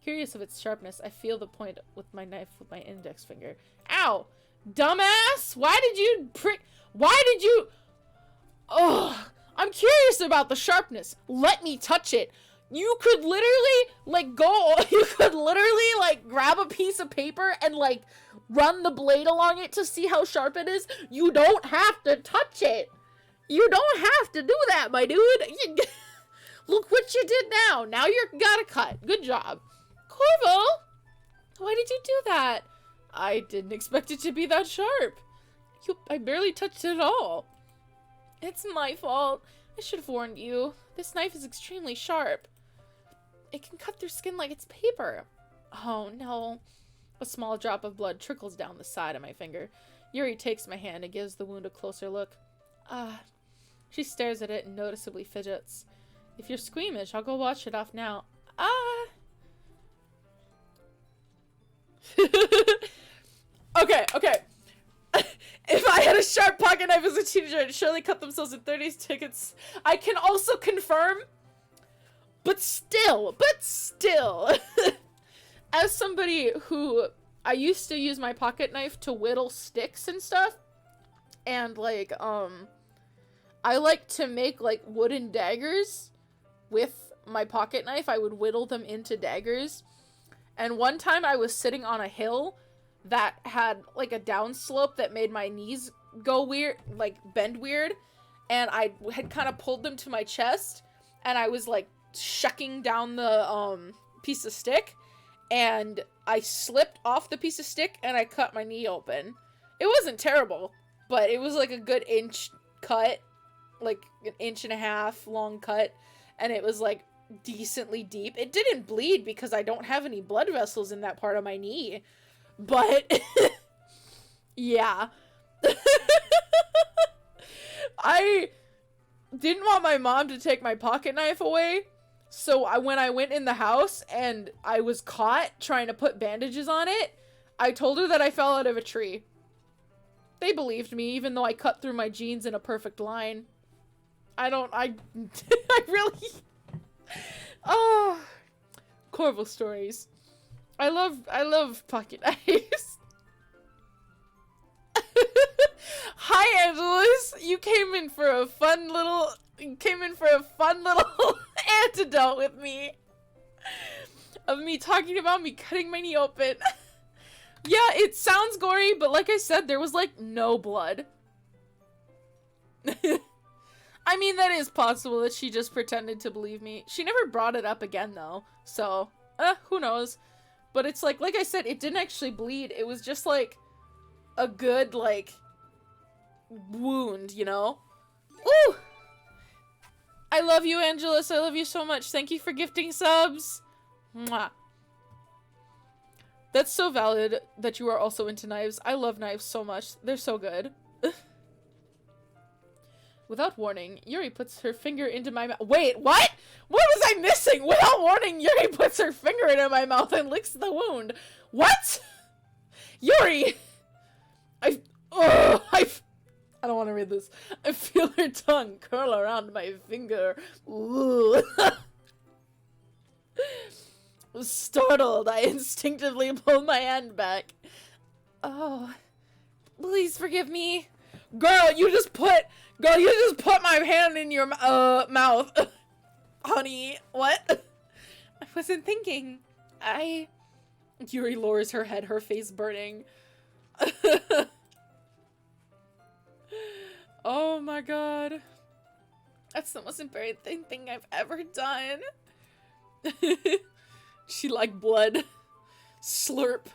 Curious of its sharpness, I feel the point with my knife with my index finger. Ow! Dumbass! Why did you Ugh! I'm curious about the sharpness. Let me touch it. You could literally, grab a piece of paper and, run the blade along it to see how sharp it is. You don't have to touch it. You don't have to do that, my dude. Look what you did now. Now you're got a cut. Good job. Corvo! Why did you do that? I didn't expect it to be that sharp. I barely touched it at all. It's my fault. I should have warned you. This knife is extremely sharp. It can cut through skin like it's paper. Oh, no. A small drop of blood trickles down the side of my finger. Yuri takes my hand and gives the wound a closer look. She stares at it and noticeably fidgets. If you're squeamish, I'll go wash it off now. Okay. If I had a sharp pocket knife as a teenager, I'd surely cut themselves in 30s tickets. I can also confirm, but still, as somebody who, I used to use my pocket knife to whittle sticks and stuff, and, I like to make, wooden daggers with my pocket knife. I would whittle them into daggers, and one time I was sitting on a hill that had, a downslope that made my knees go weird, bend weird, and I had kind of pulled them to my chest, and I was, shucking down the, piece of stick, and I slipped off the piece of stick, and I cut my knee open. It wasn't terrible, but it was, a good inch cut, an inch and a half long cut, and it was, decently deep. It didn't bleed because I don't have any blood vessels in that part of my knee. But, yeah. I didn't want my mom to take my pocket knife away, so when I went in the house and I was caught trying to put bandages on it, I told her that I fell out of a tree. They believed me, even though I cut through my jeans in a perfect line. I really... Oh, Corvo stories. I love pocket knives. Hi, Angelus. You came in for a fun little antidote with me. Of me talking about me cutting my knee open. Yeah, it sounds gory, but like I said, there was no blood. I mean, that is possible that she just pretended to believe me. She never brought it up again, though. So, who knows? But it's like I said, it didn't actually bleed. It was just, a good, wound, you know? Ooh! I love you, Angelus. I love you so much. Thank you for gifting subs. Mwah. That's so valid that you are also into knives. I love knives so much. They're so good. Without warning, Yuri puts her finger into my mouth. Wait, what? What was I missing? Without warning, Yuri puts her finger into my mouth and licks the wound. What? Yuri! I don't want to read this. I feel her tongue curl around my finger. Ooh. Startled, I instinctively pull my hand back. Oh, please forgive me. Girl, you just put Girl, you just put my hand in your mouth. Honey, what? I wasn't thinking. Yuri lowers her head, her face burning. Oh my god. That's the most embarrassing thing I've ever done. She like blood. Slurp.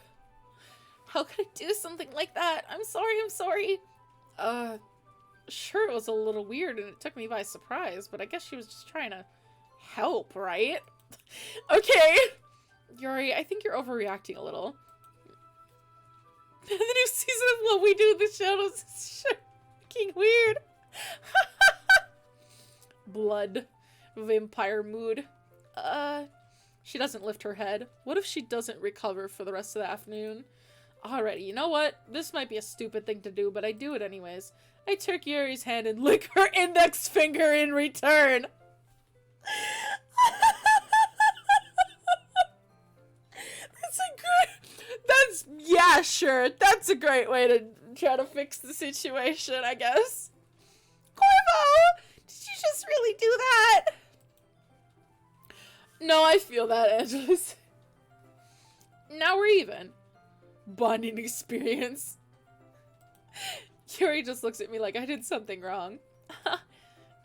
How could I do something like that? I'm sorry. Sure, it was a little weird and it took me by surprise, but I guess she was just trying to help, right? Okay. Yuri, I think you're overreacting a little. The new season of What We Do in the Shadows is fucking weird. Blood. Vampire mood. She doesn't lift her head. What if she doesn't recover for the rest of the afternoon? Alrighty, you know what? This might be a stupid thing to do, but I do it anyways. I took Yuri's hand and lick her index finger in return. Yeah, sure. That's a great way to try to fix the situation, I guess. Corvo! Did you just really do that? No, I feel that, Angelus. Now we're even. Bonding experience. Yuri just looks at me like I did something wrong.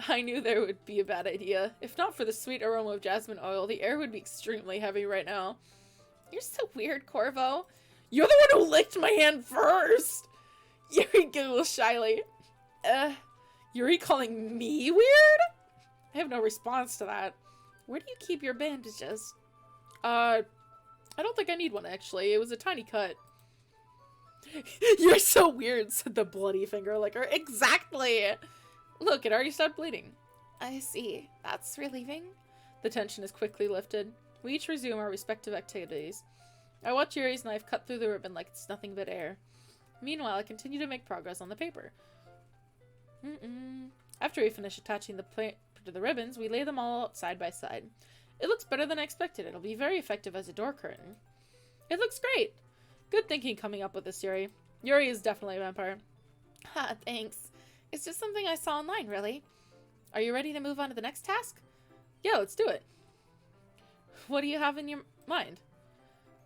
I knew there would be a bad idea. If not for the sweet aroma of jasmine oil, the air would be extremely heavy right now. You're so weird, Corvo. You're the one who licked my hand first! Yuri giggles shyly. Yuri calling me weird? I have no response to that. Where do you keep your bandages? I don't think I need one, actually. It was a tiny cut. You're so weird, said the bloody finger licker. Exactly! Look, it already stopped bleeding. I see. That's relieving. The tension is quickly lifted. We each resume our respective activities. I watch Yuri's knife cut through the ribbon like it's nothing but air. Meanwhile, I continue to make progress on the paper. After we finish attaching the paper to the ribbons, we lay them all out side by side. It looks better than I expected. It'll be very effective as a door curtain. It looks great! Good thinking coming up with this, Yuri. Yuri is definitely a vampire. Ha, thanks. It's just something I saw online, really. Are you ready to move on to the next task? Yeah, let's do it. What do you have in your mind?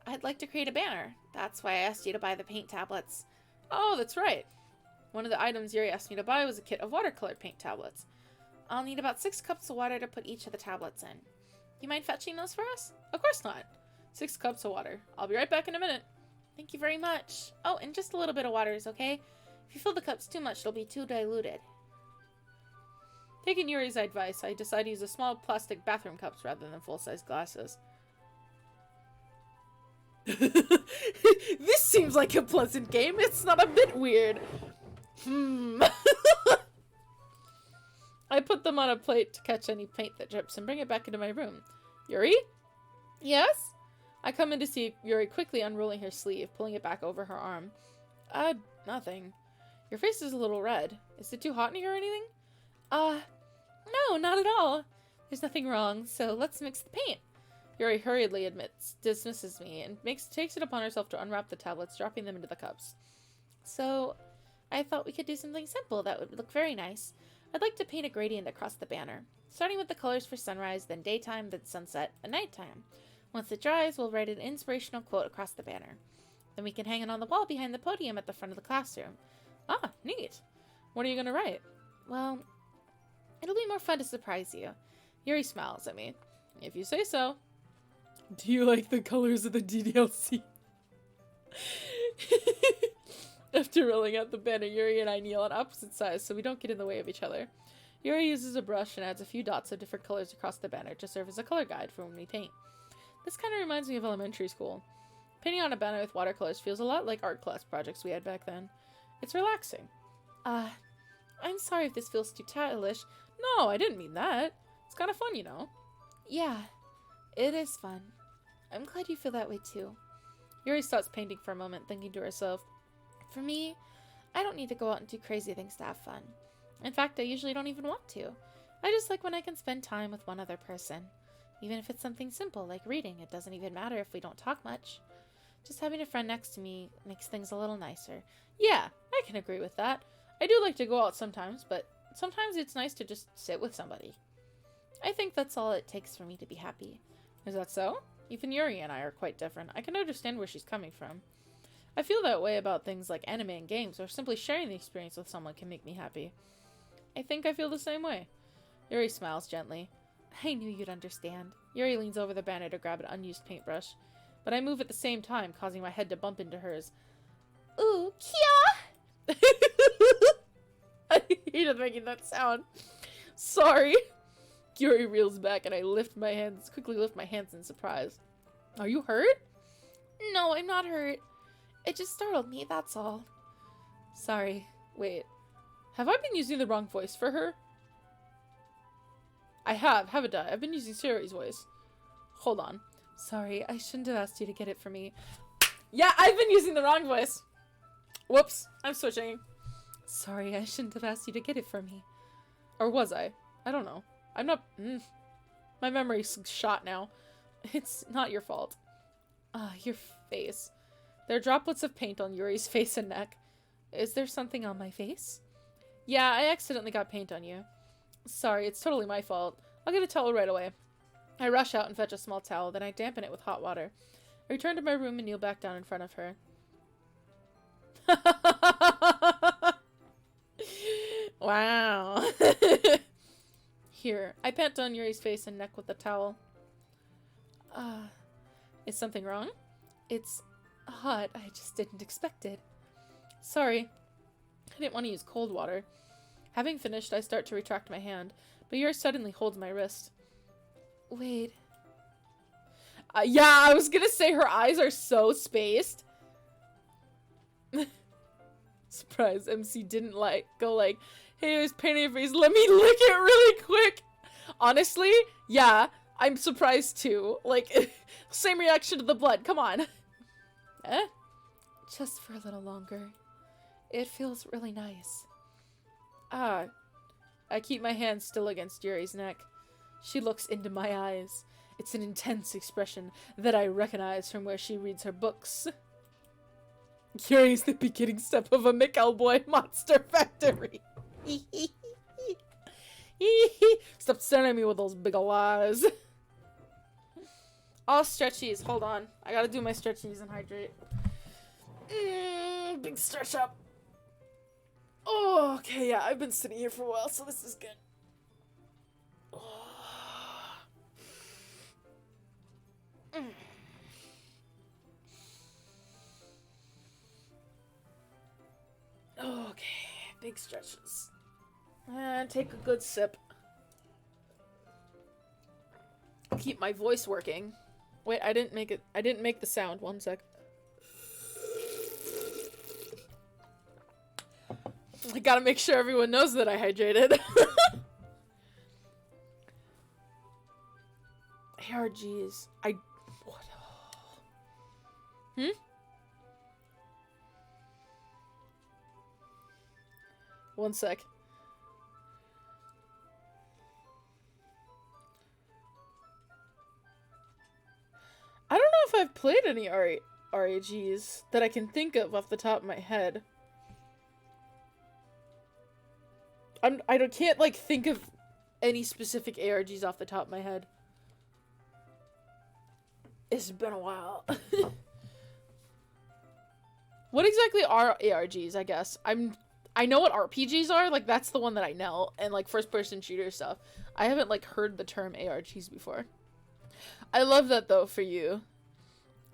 I'd like to create a banner. That's why I asked you to buy the paint tablets. Oh, that's right. One of the items Yuri asked me to buy was a kit of watercolor paint tablets. I'll need about 6 cups of water to put each of the tablets in. You mind fetching those for us? Of course not. 6 cups of water. I'll be right back in a minute. Thank you very much. Oh, and just a little bit of water is okay. If you fill the cups too much, it'll be too diluted. Taking Yuri's advice, I decided to use a small plastic bathroom cups rather than full-size glasses. This seems like a pleasant game. It's not a bit weird. I put them on a plate to catch any paint that drips and bring it back into my room. Yuri? Yes? I come in to see Yuri quickly unrolling her sleeve, pulling it back over her arm. Nothing. Your face is a little red. Is it too hot in here or anything? No, not at all. There's nothing wrong, so let's mix the paint. Yuri hurriedly dismisses me, and takes it upon herself to unwrap the tablets, dropping them into the cups. So, I thought we could do something simple that would look very nice. I'd like to paint a gradient across the banner, starting with the colors for sunrise, then daytime, then sunset, and nighttime. Once it dries, we'll write an inspirational quote across the banner. Then we can hang it on the wall behind the podium at the front of the classroom. Ah, neat. What are you going to write? Well, it'll be more fun to surprise you. Yuri smiles at me. If you say so. Do you like the colors of the DDLC? After rolling out the banner, Yuri and I kneel on opposite sides so we don't get in the way of each other. Yuri uses a brush and adds a few dots of different colors across the banner to serve as a color guide for when we paint. This kind of reminds me of elementary school. Painting on a banner with watercolors feels a lot like art class projects we had back then. It's relaxing. I'm sorry if this feels too childish. No, I didn't mean that. It's kind of fun, you know. Yeah, it is fun. I'm glad you feel that way too. Yuri stops painting for a moment, thinking to herself, for me, I don't need to go out and do crazy things to have fun. In fact, I usually don't even want to. I just like when I can spend time with one other person. Even if it's something simple like reading, it doesn't even matter if we don't talk much. Just having a friend next to me makes things a little nicer. Yeah, I can agree with that. I do like to go out sometimes, but Sometimes it's nice to just sit with somebody. I think that's all it takes for me to be happy. Is that so? Even Yuri and I are quite different. I can understand where she's coming from. I feel that way about things like anime and games, or simply sharing the experience with someone can make me happy. I think I feel the same way. Yuri smiles gently. I knew you'd understand. Yuri leans over the banner to grab an unused paintbrush, but I move at the same time, causing my head to bump into hers. Ooh, Kia! I hated making that sound. Sorry. Yuri reels back and I quickly lift my hands in surprise. Are you hurt? No, I'm not hurt. It just startled me, that's all. Sorry. Wait. Have I been using the wrong voice for her? I have, haven't I? I've been using Sari's voice. Hold on. Sorry, I shouldn't have asked you to get it for me. Yeah, I've been using the wrong voice. Whoops, I'm switching. Sorry, I shouldn't have asked you to get it for me. Or was I? I don't know. I'm not... My memory's shot now. It's not your fault. Your face. There are droplets of paint on Yuri's face and neck. Is there something on my face? Yeah, I accidentally got paint on you. Sorry, it's totally my fault. I'll get a towel right away. I rush out and fetch a small towel, then I dampen it with hot water. I return to my room and kneel back down in front of her. Wow. Here, I pat down Yuri's face and neck with the towel. Is something wrong? It's hot. I just didn't expect it. Sorry. I didn't want to use cold water. Having finished, I start to retract my hand, but Yuri suddenly holds my wrist. Wait. Yeah, I was gonna say her eyes are so spaced. Surprise, MC didn't go like, hey, there's paint on your face, let me lick it really quick. Honestly, yeah, I'm surprised too. Like, same reaction to the blood, come on. Eh? Just for a little longer. It feels really nice. I keep my hand still against Yuri's neck. She looks into my eyes. It's an intense expression that I recognize from where she reads her books. Yuri's the beginning step of a McElboy Monster Factory. Stop staring at me with those big ol' eyes. All stretchies. Hold on. I gotta do my stretchies and hydrate. Big stretch up. Oh, okay, yeah. I've been sitting here for a while, so this is good. Okay, big stretches. And take a good sip. Keep my voice working. Wait, I didn't make the sound. One sec. I gotta make sure everyone knows that I hydrated. ARGs. What? One sec. I don't know if I've played any RAGs that I can think of off the top of my head. I can't like think of any specific ARGs off the top of my head. It's been a while. What exactly are ARGs, I guess? I know what RPGs are, like that's the one that I know, and like first person shooter stuff. I haven't like heard the term ARGs before. I love that though for you,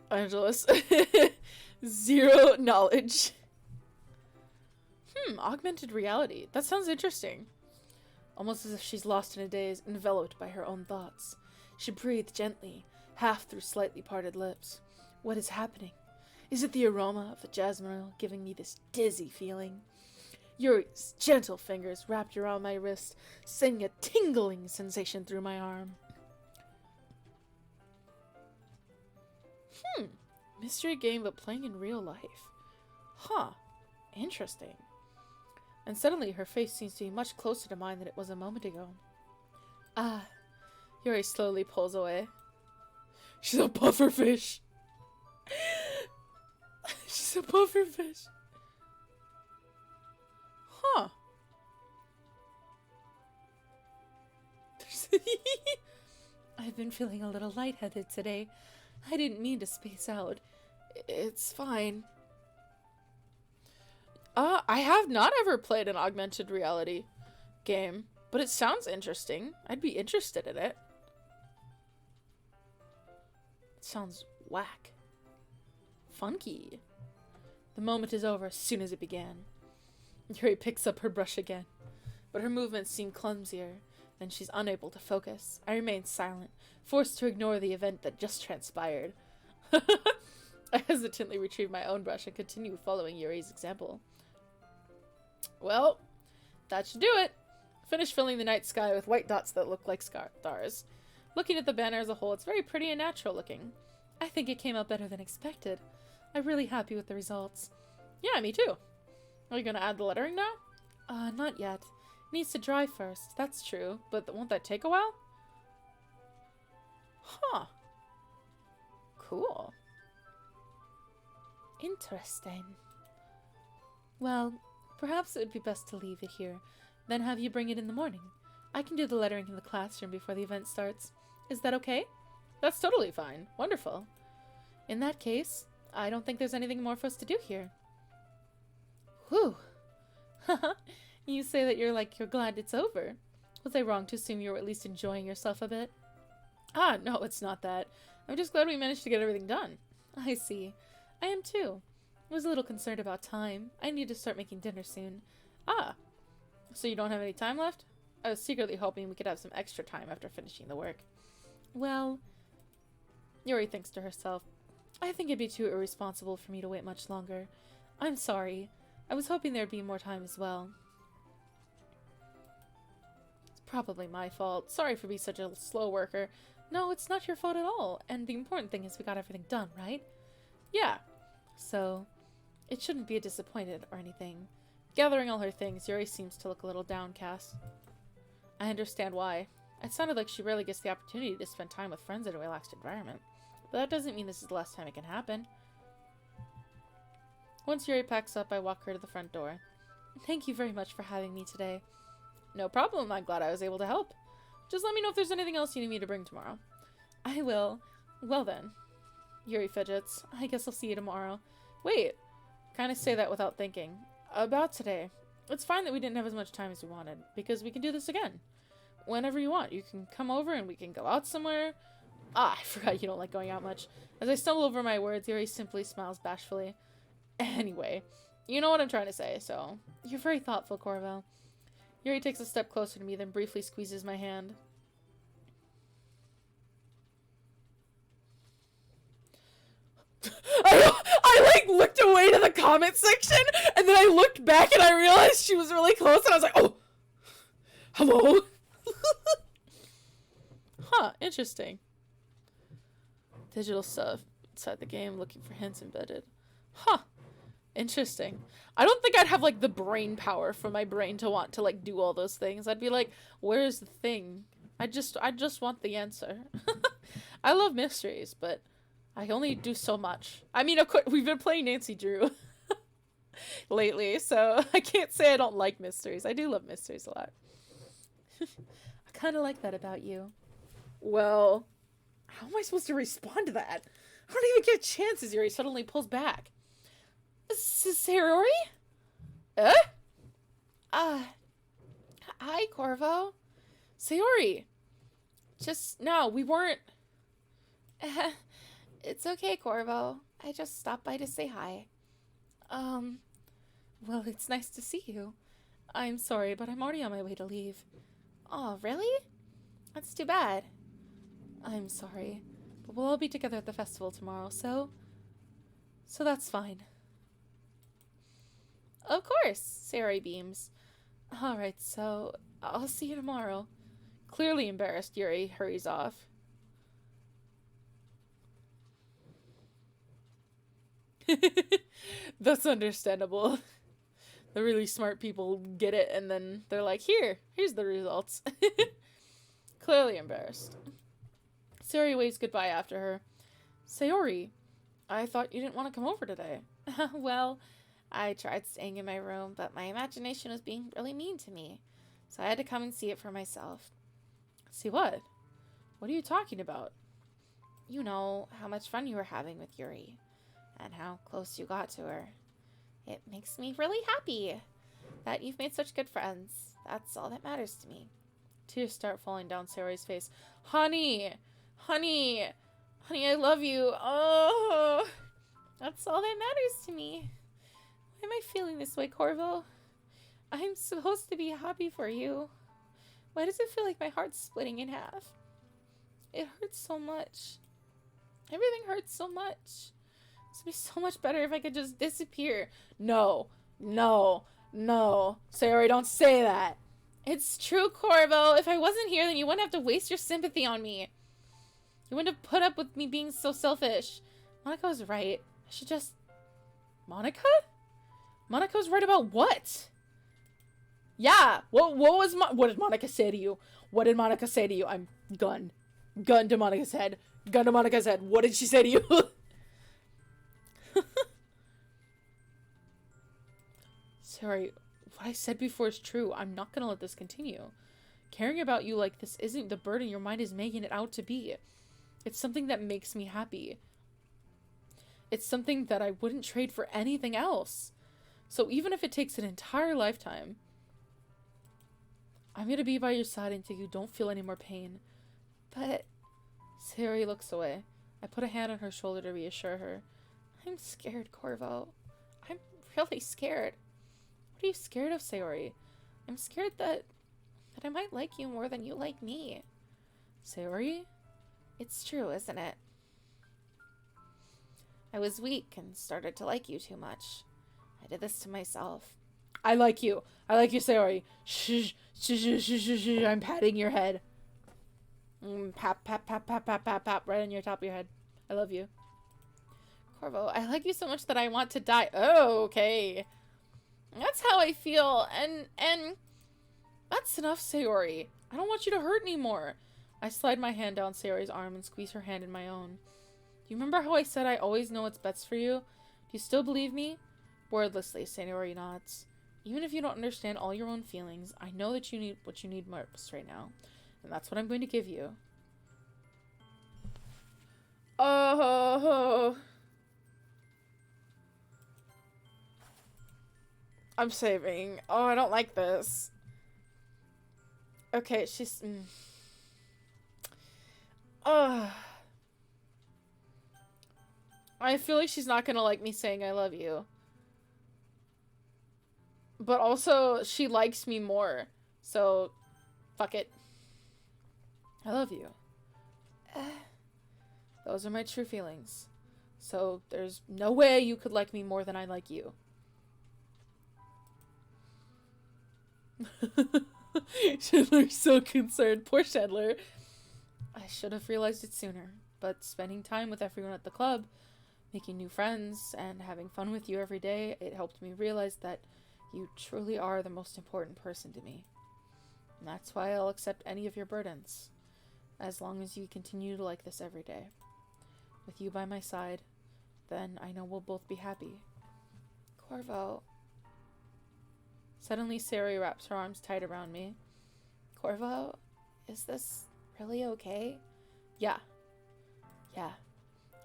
Angelus. Zero knowledge. Augmented reality. That sounds interesting. Almost as if she's lost in a daze, enveloped by her own thoughts. She breathed gently, half through slightly parted lips. What is happening? Is it the aroma of the jasmine oil giving me this dizzy feeling? Yuri's gentle fingers wrapped around my wrist, sending a tingling sensation through my arm. Mystery game but playing in real life. Huh. Interesting. And suddenly her face seems to be much closer to mine than it was a moment ago. Yuri slowly pulls away. She's a pufferfish. She's a pufferfish. Huh. been feeling a little lightheaded today. I didn't mean to space out. It's fine. I have not ever played an augmented reality game, but it sounds interesting. I'd be interested in it. It sounds whack. Funky. The moment is over as soon as it began. Yuri picks up her brush again, but her movements seem clumsier, and she's unable to focus. I remain silent, forced to ignore the event that just transpired. I hesitantly retrieve my own brush and continue following Yuri's example. Well, that should do it. Finish filling the night sky with white dots that look like stars. Looking at the banner as a whole, it's very pretty and natural looking. I think it came out better than expected. I'm really happy with the results. Yeah, me too. Are you gonna add the lettering now? Not yet. It needs to dry first, that's true. But won't that take a while? Huh. Cool. Interesting. Well, perhaps it would be best to leave it here, then have you bring it in the morning. I can do the lettering in the classroom before the event starts. Is that okay? That's totally fine. Wonderful. In that case, I don't think there's anything more for us to do here. Whew. Haha. You say that you're glad it's over. Was I wrong to assume you were at least enjoying yourself a bit? Ah, no, it's not that. I'm just glad we managed to get everything done. I see. I am too. I was a little concerned about time. I need to start making dinner soon. Ah, so you don't have any time left? I was secretly hoping we could have some extra time after finishing the work. Well, Yuri thinks to herself, I think it'd be too irresponsible for me to wait much longer. I'm sorry. I was hoping there'd be more time as well. It's probably my fault. Sorry for being such a slow worker. No, it's not your fault at all. And the important thing is we got everything done, right? Yeah. So, it shouldn't be a disappointed or anything. Gathering all her things, Yuri seems to look a little downcast. I understand why. It sounded like she rarely gets the opportunity to spend time with friends in a relaxed environment. But that doesn't mean this is the last time it can happen. Once Yuri packs up, I walk her to the front door. Thank you very much for having me today. No problem. I'm glad I was able to help. Just let me know if there's anything else you need me to bring tomorrow. I will. Well then. Yuri fidgets. I guess I'll see you tomorrow. Wait. Kind of say that without thinking. About today. It's fine that we didn't have as much time as we wanted, because we can do this again. Whenever you want. You can come over and we can go out somewhere. Ah, I forgot you don't like going out much. As I stumble over my words, Yuri simply smiles bashfully. Anyway, you know what I'm trying to say, so... You're very thoughtful, Corvo. Yuri takes a step closer to me, then briefly squeezes my hand. I looked away to the comment section, and then I looked back and I realized she was really close, and I was like, oh! Hello? Huh, interesting. Digital stuff inside the game, looking for hints embedded. Huh. Interesting. I don't think I'd have, the brain power for my brain to want to, do all those things. I'd be like, where's the thing? I just want the answer. I love mysteries, but I only do so much. I mean, of course, we've been playing Nancy Drew lately, so I can't say I don't like mysteries. I do love mysteries a lot. I kind of like that about you. Well, how am I supposed to respond to that? I don't even get chances. Yuri suddenly pulls back. Sayori? Eh? Hi, Corvo. Sayori. No, we weren't. It's okay, Corvo. I just stopped by to say hi. Well, it's nice to see you. I'm sorry, but I'm already on my way to leave. Oh, really? That's too bad. I'm sorry, but we'll all be together at the festival tomorrow, so that's fine. Of course, Sayori beams. Alright, so I'll see you tomorrow. Clearly embarrassed, Yuri hurries off. That's understandable. The really smart people get it, and then they're like, here's the results. Clearly embarrassed. Sayori waves goodbye after her. Sayori, I thought you didn't want to come over today. Well, I tried staying in my room, but my imagination was being really mean to me. So I had to come and see it for myself. See what? What are you talking about? You know how much fun you were having with Yuri, and how close you got to her. It makes me really happy that you've made such good friends. That's all that matters to me. Tears start falling down Sayori's face. Honey! Honey! Honey, I love you. Oh! That's all that matters to me. Why am I feeling this way, Corvo? I'm supposed to be happy for you. Why does it feel like my heart's splitting in half? It hurts so much. Everything hurts so much. It'd be so much better if I could just disappear. No. No. No. Sayori, don't say that. It's true, Corvo. If I wasn't here, then you wouldn't have to waste your sympathy on me. You wouldn't have put up with me being so selfish. Monica was right. I should just... Monica? Monica was right about what? Yeah. What did Monica say to you? What did Monica say to you? I'm gun. Gun to Monica's head. Gun to Monica's head. What did she say to you? Sorry, what I said before is true. I'm not gonna let this continue. Caring about you like this isn't the burden your mind is making it out to be. It's something that makes me happy. It's something that I wouldn't trade for anything else. So even if it takes an entire lifetime, I'm gonna be by your side until you don't feel any more pain. But... Sayori looks away. I put a hand on her shoulder to reassure her. I'm scared, Corvo. I'm really scared. What are you scared of, Sayori? I'm scared that I might like you more than you like me. Sayori? It's true, isn't it? I was weak and started to like you too much. I did this to myself. I like you. I like you, Sayori. Shh, shh, shh, shh, shh, shh. I'm patting your head. Pap, pap, pap, pap, pap, pap, pap, right on your top of your head. I love you. Corvo, I like you so much that I want to die. Oh, okay. That's how I feel, and that's enough, Sayori. I don't want you to hurt anymore. I slide my hand down Sayori's arm and squeeze her hand in my own. Do you remember how I said I always know what's best for you? Do you still believe me? Wordlessly, Sayori nods. Even if you don't understand all your own feelings, I know that you need what you need most right now. And that's what I'm going to give you. Oh. I'm saving. Oh, I don't like this. Okay, she's... I feel like she's not gonna like me saying I love you. But also, she likes me more. So, fuck it. I love you. Those are my true feelings. So, there's no way you could like me more than I like you. Chandler's so concerned. Poor Chandler. I should have realized it sooner. But spending time with everyone at the club, making new friends, and having fun with you every day, it helped me realize that you truly are the most important person to me. And that's why I'll accept any of your burdens. As long as you continue to like this every day. With you by my side, then I know we'll both be happy. Corvo. Suddenly, Sayori wraps her arms tight around me. Corvo, is this really okay? Yeah. Yeah.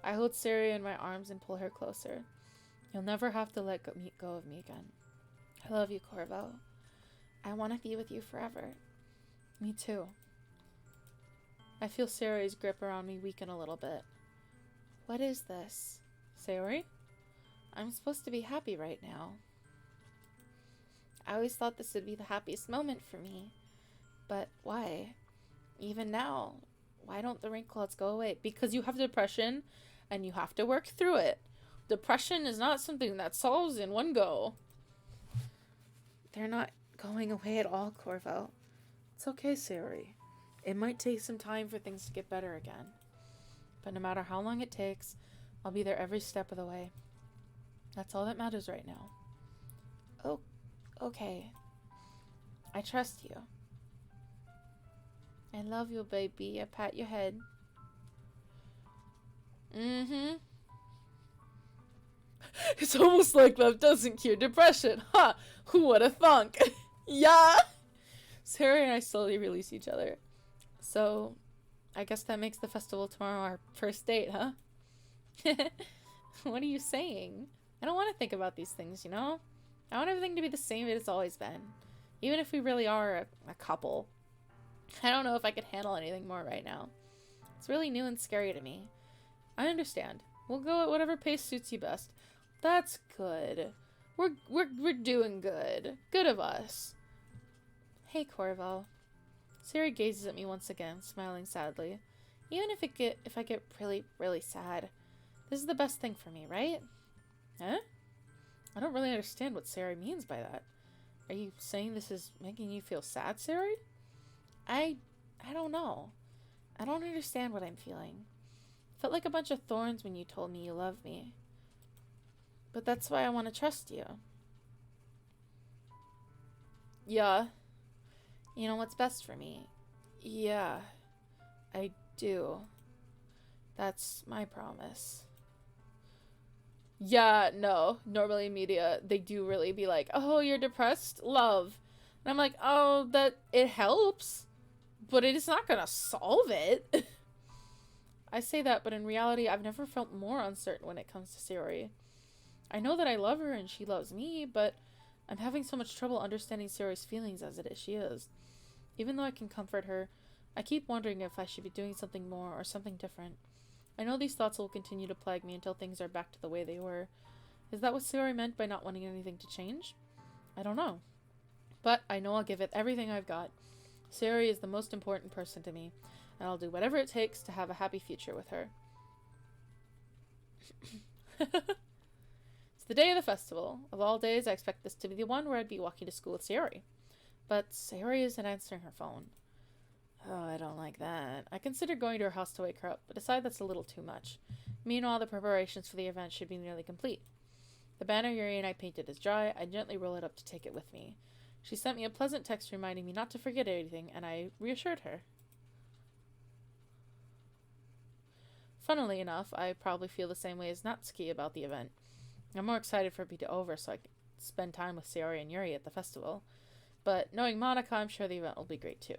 I hold Sayori in my arms and pull her closer. You'll never have to let go of me again. I love you, Corvo. I want to be with you forever. Me too. I feel Sayori's grip around me weaken a little bit. What is this? Sayori? I'm supposed to be happy right now. I always thought this would be the happiest moment for me. But why? Even now, why don't the rain clouds go away? Because you have depression and you have to work through it. Depression is not something that solves in one go. They're not going away at all, Corvo. It's okay, Sayori. It might take some time for things to get better again. But no matter how long it takes, I'll be there every step of the way. That's all that matters right now. Oh, okay. I trust you. I love you, baby. I pat your head. It's almost like love doesn't cure depression. Ha! Who would have thunk? Yeah! Sarah and I slowly release each other. So, I guess that makes the festival tomorrow our first date, huh? What are you saying? I don't want to think about these things, you know? I want everything to be the same as it's always been. Even if we really are a couple. I don't know if I could handle anything more right now. It's really new and scary to me. I understand. We'll go at whatever pace suits you best. That's good. We're doing good. Good of us. Hey, Corvo. Siri gazes at me once again, smiling sadly. Even if I get really, really sad, this is the best thing for me, right? Huh? I don't really understand what Sari means by that. Are you saying this is making you feel sad, Sari? I don't know. I don't understand what I'm feeling. Felt like a bunch of thorns when you told me you love me. But that's why I want to trust you. Yeah. You know what's best for me? Yeah. I do. That's my promise. Yeah, no. Normally in media, they do really be like, oh, you're depressed? Love. And I'm like, oh, that it helps. But it is not gonna solve it. I say that, but in reality, I've never felt more uncertain when it comes to Sayori. I know that I love her and she loves me, but I'm having so much trouble understanding Sayori's feelings as it is she is. Even though I can comfort her, I keep wondering if I should be doing something more or something different. I know these thoughts will continue to plague me until things are back to the way they were. Is that what Sayori meant by not wanting anything to change? I don't know. But I know I'll give it everything I've got. Sayori is the most important person to me, and I'll do whatever it takes to have a happy future with her. It's the day of the festival. Of all days, I expect this to be the one where I'd be walking to school with Sayori. But Sayori isn't answering her phone. Oh, I don't like that. I consider going to her house to wake her up, but decide that's a little too much. Meanwhile, the preparations for the event should be nearly complete. The banner Yuri and I painted is dry. I gently roll it up to take it with me. She sent me a pleasant text reminding me not to forget anything, and I reassured her. Funnily enough, I probably feel the same way as Natsuki about the event. I'm more excited for it to be over so I can spend time with Sayori and Yuri at the festival. But knowing Monica, I'm sure the event will be great too.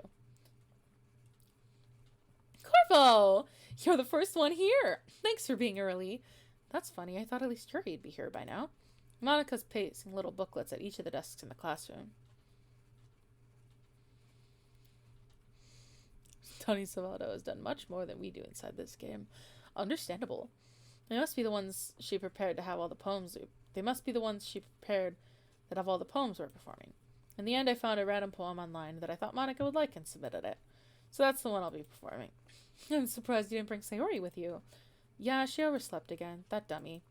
Corvo! You're the first one here! Thanks for being early. That's funny, I thought at least Yuri'd be here by now. Monica's pasting little booklets at each of the desks in the classroom. Tony Savato has done much more than we do inside this game. Understandable. They must be the ones she prepared to have all the poems. They must be the ones she prepared that have all the poems we're performing. In the end, I found a random poem online that I thought Monica would like and submitted it. So that's the one I'll be performing. I'm surprised you didn't bring Sayori with you. Yeah, she overslept again. That dummy.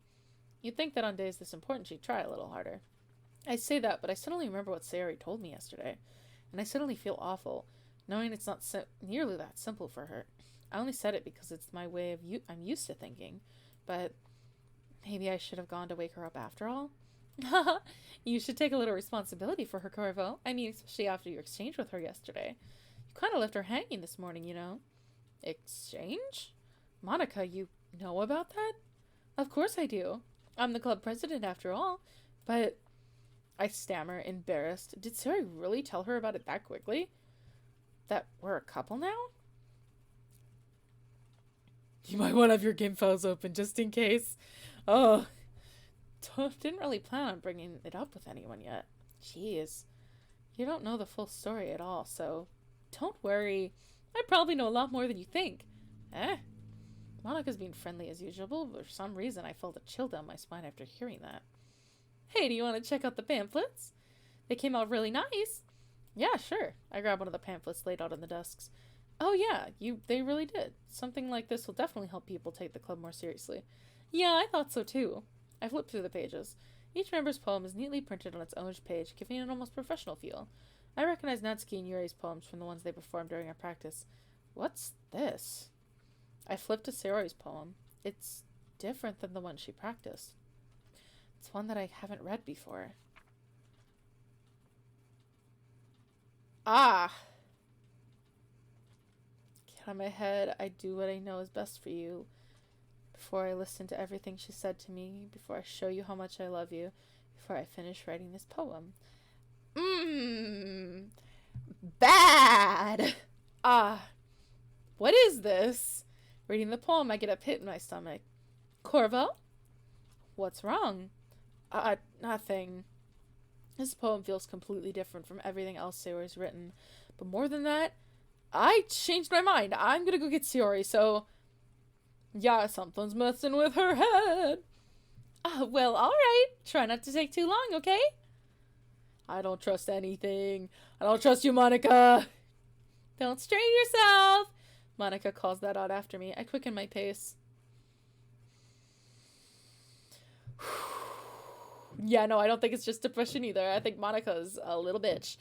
You'd think that on days this important she'd try a little harder. I say that, but I suddenly remember what Sayori told me yesterday. And I suddenly feel awful, knowing it's not nearly that simple for her. I only said it because it's my way of I'm used to thinking. But maybe I should have gone to wake her up after all? You should take a little responsibility for her, Corvo. I mean, especially after your exchange with her yesterday. You kind of left her hanging this morning, you know. Exchange? Monica, you know about that? Of course I do. I'm the club president after all. But I stammer, embarrassed. Did Sarah really tell her about it that quickly? That we're a couple now? You might want to have your game files open just in case. Oh, didn't really plan on bringing it up with anyone yet. Jeez. You don't know the full story at all, so don't worry. I probably know a lot more than you think. Monica's being friendly as usual, but for some reason I felt a chill down my spine after hearing that. Hey, do you want to check out the pamphlets? They came out really nice. Yeah, sure. I grabbed one of the pamphlets laid out on the desks. Oh yeah, they really did. Something like this will definitely help people take the club more seriously. Yeah, I thought so too. I flipped through the pages. Each member's poem is neatly printed on its own page, giving it an almost professional feel. I recognize Natsuki and Yuri's poems from the ones they performed during our practice. What's this? I flipped to Sayori's poem. It's different than the one she practiced. It's one that I haven't read before. Ah! Get out of my head. I do what I know is best for you. Before I listen to everything she said to me, before I show you how much I love you, before I finish writing this poem. Bad! Ah. What is this? Reading the poem, I get a pit in my stomach. Corvo? What's wrong? Nothing. This poem feels completely different from everything else Sayori's written. But more than that, I changed my mind. I'm gonna go get Sayori, so... Yeah, something's messing with her head. Well, alright. Try not to take too long, okay? I don't trust anything. I don't trust you, Monica. Don't strain yourself. Monica calls that out after me. I quicken my pace. Yeah, no, I don't think it's just depression either. I think Monica's a little bitch.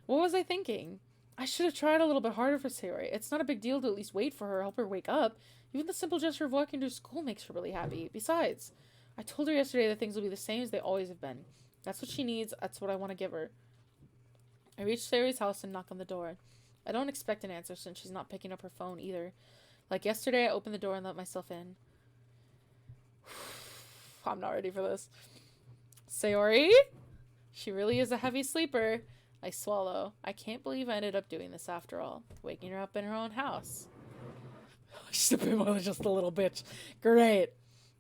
What was I thinking? I should have tried a little bit harder for Sayori. It's not a big deal to at least wait for her, help her wake up. Even the simple gesture of walking to school makes her really happy. Besides, I told her yesterday that things will be the same as they always have been. That's what she needs. That's what I want to give her. I reach Sayori's house and knock on the door. I don't expect an answer since she's not picking up her phone either. Like yesterday, I opened the door and let myself in. I'm not ready for this. Sayori? She really is a heavy sleeper. I swallow. I can't believe I ended up doing this after all. Waking her up in her own house. She's a bit more than just a little bitch. Great.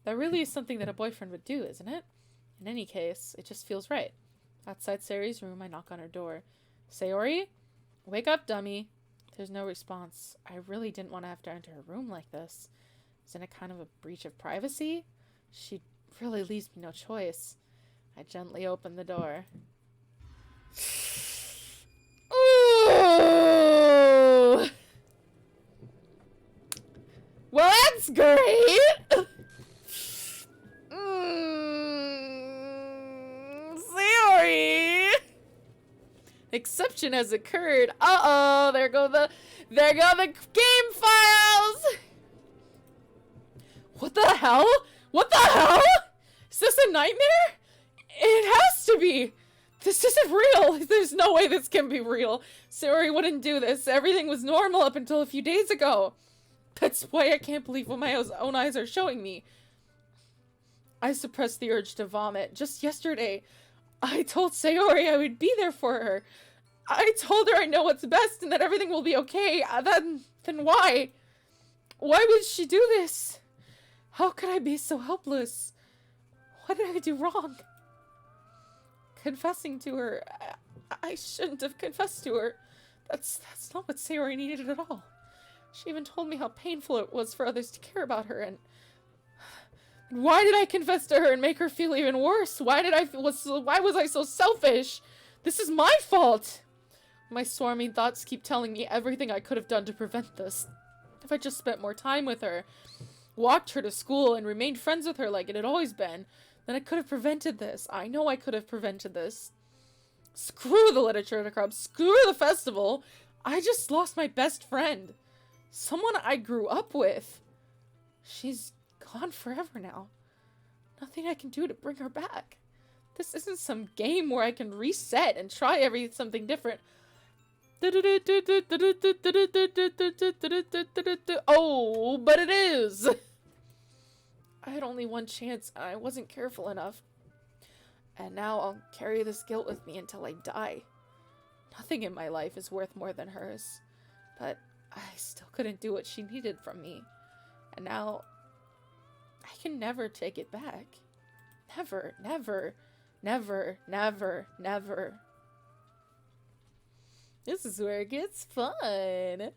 That really is something that a boyfriend would do, isn't it? In any case, it just feels right. Outside Sayori's room, I knock on her door. Sayori? Wake up, dummy. There's no response. I really didn't want to have to enter her room like this. Isn't it kind of a breach of privacy? She really leaves me no choice. I gently open the door. Ooh! Well, that's great! Sayori! Exception has occurred. Uh-oh, there go the game files! What the hell? What the hell? Is this a nightmare? It has to be! This isn't real! There's no way this can be real. Sayori wouldn't do this. Everything was normal up until a few days ago. That's why I can't believe what my own eyes are showing me. I suppressed the urge to vomit. Just yesterday, I told Sayori I would be there for her. I told her I know what's best and that everything will be okay. Then why? Why would she do this? How could I be so helpless? What did I do wrong? Confessing to her. I shouldn't have confessed to her. That's not what Sayori needed at all. She even told me how painful it was for others to care about her, and why did I confess to her and make her feel even worse? Why was I so selfish? This is my fault! My swarming thoughts keep telling me everything I could have done to prevent this. If I just spent more time with her, walked her to school, and remained friends with her like it had always been, then I could have prevented this. I know I could have prevented this. Screw the literature club. Screw the festival. I just lost my best friend. Someone I grew up with. She's gone forever now. Nothing I can do to bring her back. This isn't some game where I can reset and try something different. Oh, but it is. I had only one chance and I wasn't careful enough. And now I'll carry this guilt with me until I die. Nothing in my life is worth more than hers. But I still couldn't do what she needed from me. And now I can never take it back. Never, never, never, never, never. This is where it gets fun.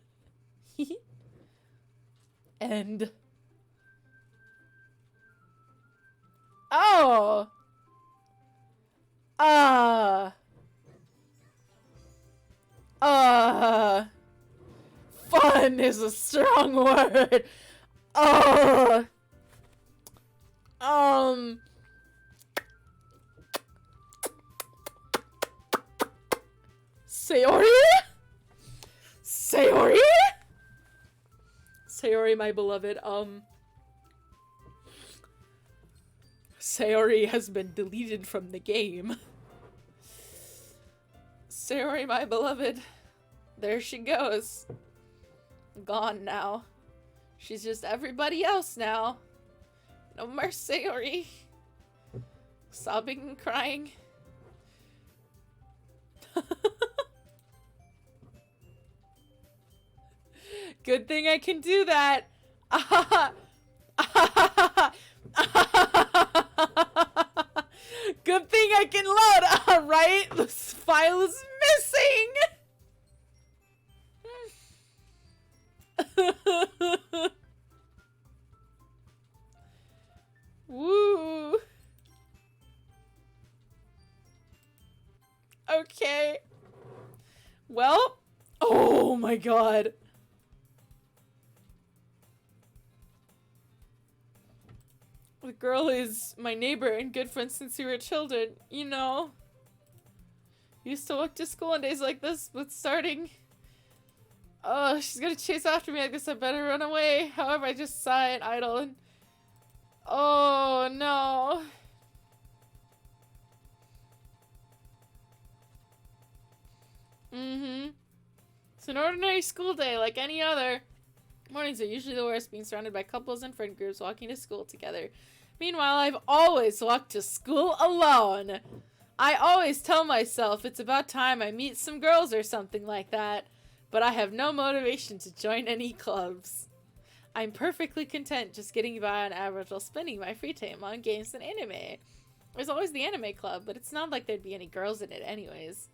And oh. Fun is a strong word. Sayori? Sayori? Sayori, my beloved, Sayori has been deleted from the game. Sayori, my beloved, there she goes. Gone now. She's just everybody else now. No more Sayori. Sobbing and crying. Good thing I can do that. Good thing I can load. Alright, this file is missing. Woo. Okay. Well. Oh my god. The girl is my neighbor and good friend since we were children, you know. Used to walk to school on days like this, but starting... Oh, she's gonna chase after me. I guess I better run away. However, I just sigh and idle and... Oh, no. It's an ordinary school day like any other. Mornings are usually the worst, being surrounded by couples and friend groups walking to school together. Meanwhile, I've always walked to school alone. I always tell myself it's about time I meet some girls or something like that, but I have no motivation to join any clubs. I'm perfectly content just getting by on average while spending my free time on games and anime. There's always the anime club, but it's not like there'd be any girls in it anyways.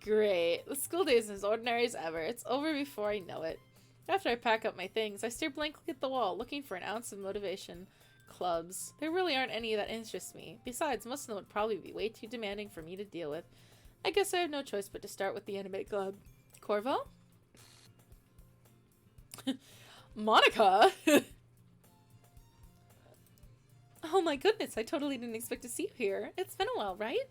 Great. The school day is as ordinary as ever. It's over before I know it. After I pack up my things, I stare blankly at the wall, looking for an ounce of motivation. Clubs. There really aren't any that interest me. Besides, most of them would probably be way too demanding for me to deal with. I guess I have no choice but to start with the anime club. Corvo? Monica? Oh my goodness, I totally didn't expect to see you here. It's been a while, right?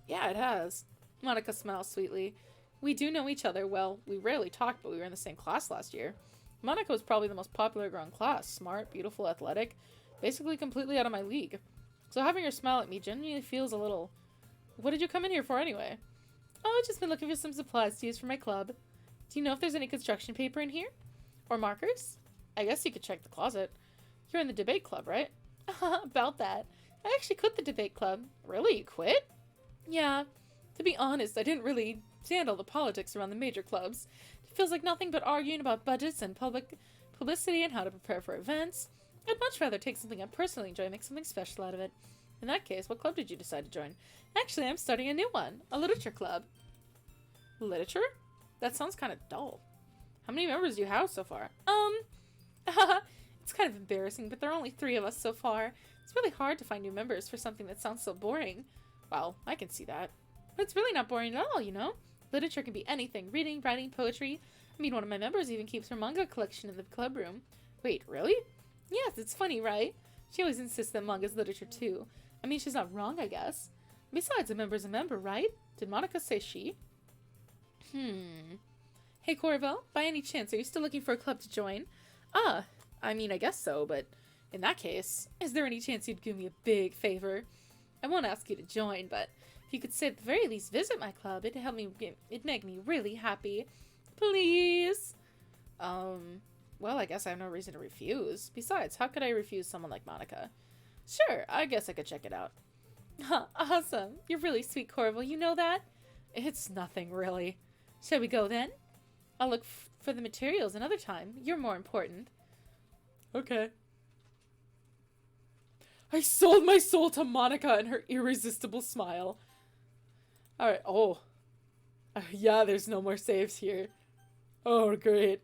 Yeah, it has. Monica smiles sweetly. We do know each other well. We rarely talked, but we were in the same class last year. Monica was probably the most popular girl in class. Smart, beautiful, athletic. Basically completely out of my league. So having her smile at me genuinely feels a little... What did you come in here for anyway? Oh, I've just been looking for some supplies to use for my club. Do you know if there's any construction paper in here? Or markers? I guess you could check the closet. You're in the debate club, right? About that. I actually quit the debate club. Really? You quit? Yeah. To be honest, I didn't really handle the politics around the major clubs. It feels like nothing but arguing about budgets and publicity and how to prepare for events. I'd much rather take something I personally enjoy and make something special out of it. In that case, what club did you decide to join? Actually, I'm starting a new one. A literature club. Literature? That sounds kind of dull. How many members do you have so far? It's kind of embarrassing, but there are only 3 of us so far. It's really hard to find new members for something that sounds so boring. Well, I can see that. But it's really not boring at all, you know? Literature can be anything. Reading, writing, poetry. I mean, one of my members even keeps her manga collection in the club room. Wait, really? Yes, it's funny, right? She always insists that manga's literature too. I mean, she's not wrong, I guess. Besides, a member's a member, right? Did Monica say she? Hey, Corvo, by any chance, are you still looking for a club to join? I mean, I guess so, but in that case, is there any chance you'd do me a big favor? I won't ask you to join, but if you could say at the very least visit my club, it'd make me really happy. Please? Well, I guess I have no reason to refuse. Besides, how could I refuse someone like Monica? Sure, I guess I could check it out. Awesome. You're really sweet, Corvo. You know that? It's nothing, really. Shall we go then? I'll look for the materials another time. You're more important. Okay. I sold my soul to Monica and her irresistible smile. Alright, yeah, there's no more saves here. Oh, great.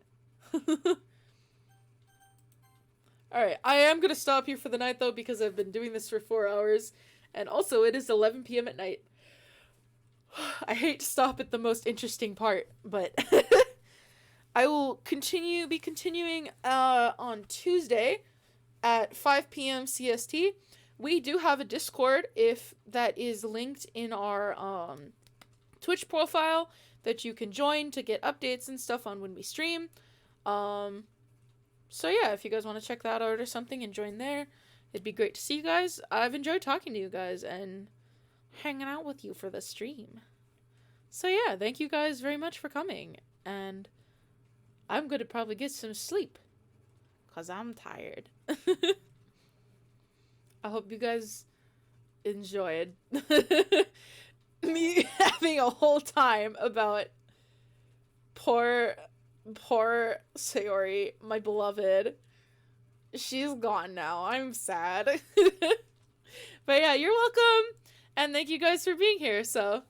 Alright, I am gonna stop here for the night, though, because I've been doing this for 4 hours. And also, it is 11 p.m. at night. I hate to stop at the most interesting part, but... I will be continuing on Tuesday at 5 p.m. CST. We do have a Discord, if that is linked in our Twitch profile, that you can join to get updates and stuff on when we stream. So yeah, if you guys want to check that out or something and join there, it'd be great to see you guys. I've enjoyed talking to you guys and hanging out with you for the stream. So yeah, thank you guys very much for coming, and I'm gonna probably get some sleep, because I'm tired. I hope you guys enjoyed me having a whole time about poor Poor Sayori, my beloved. She's gone now. I'm sad. But yeah, you're welcome. And thank you guys for being here. So,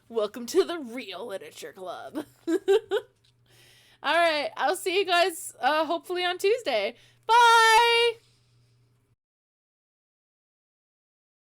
welcome to the Real Literature Club. All right, I'll see you guys hopefully on Tuesday. Bye!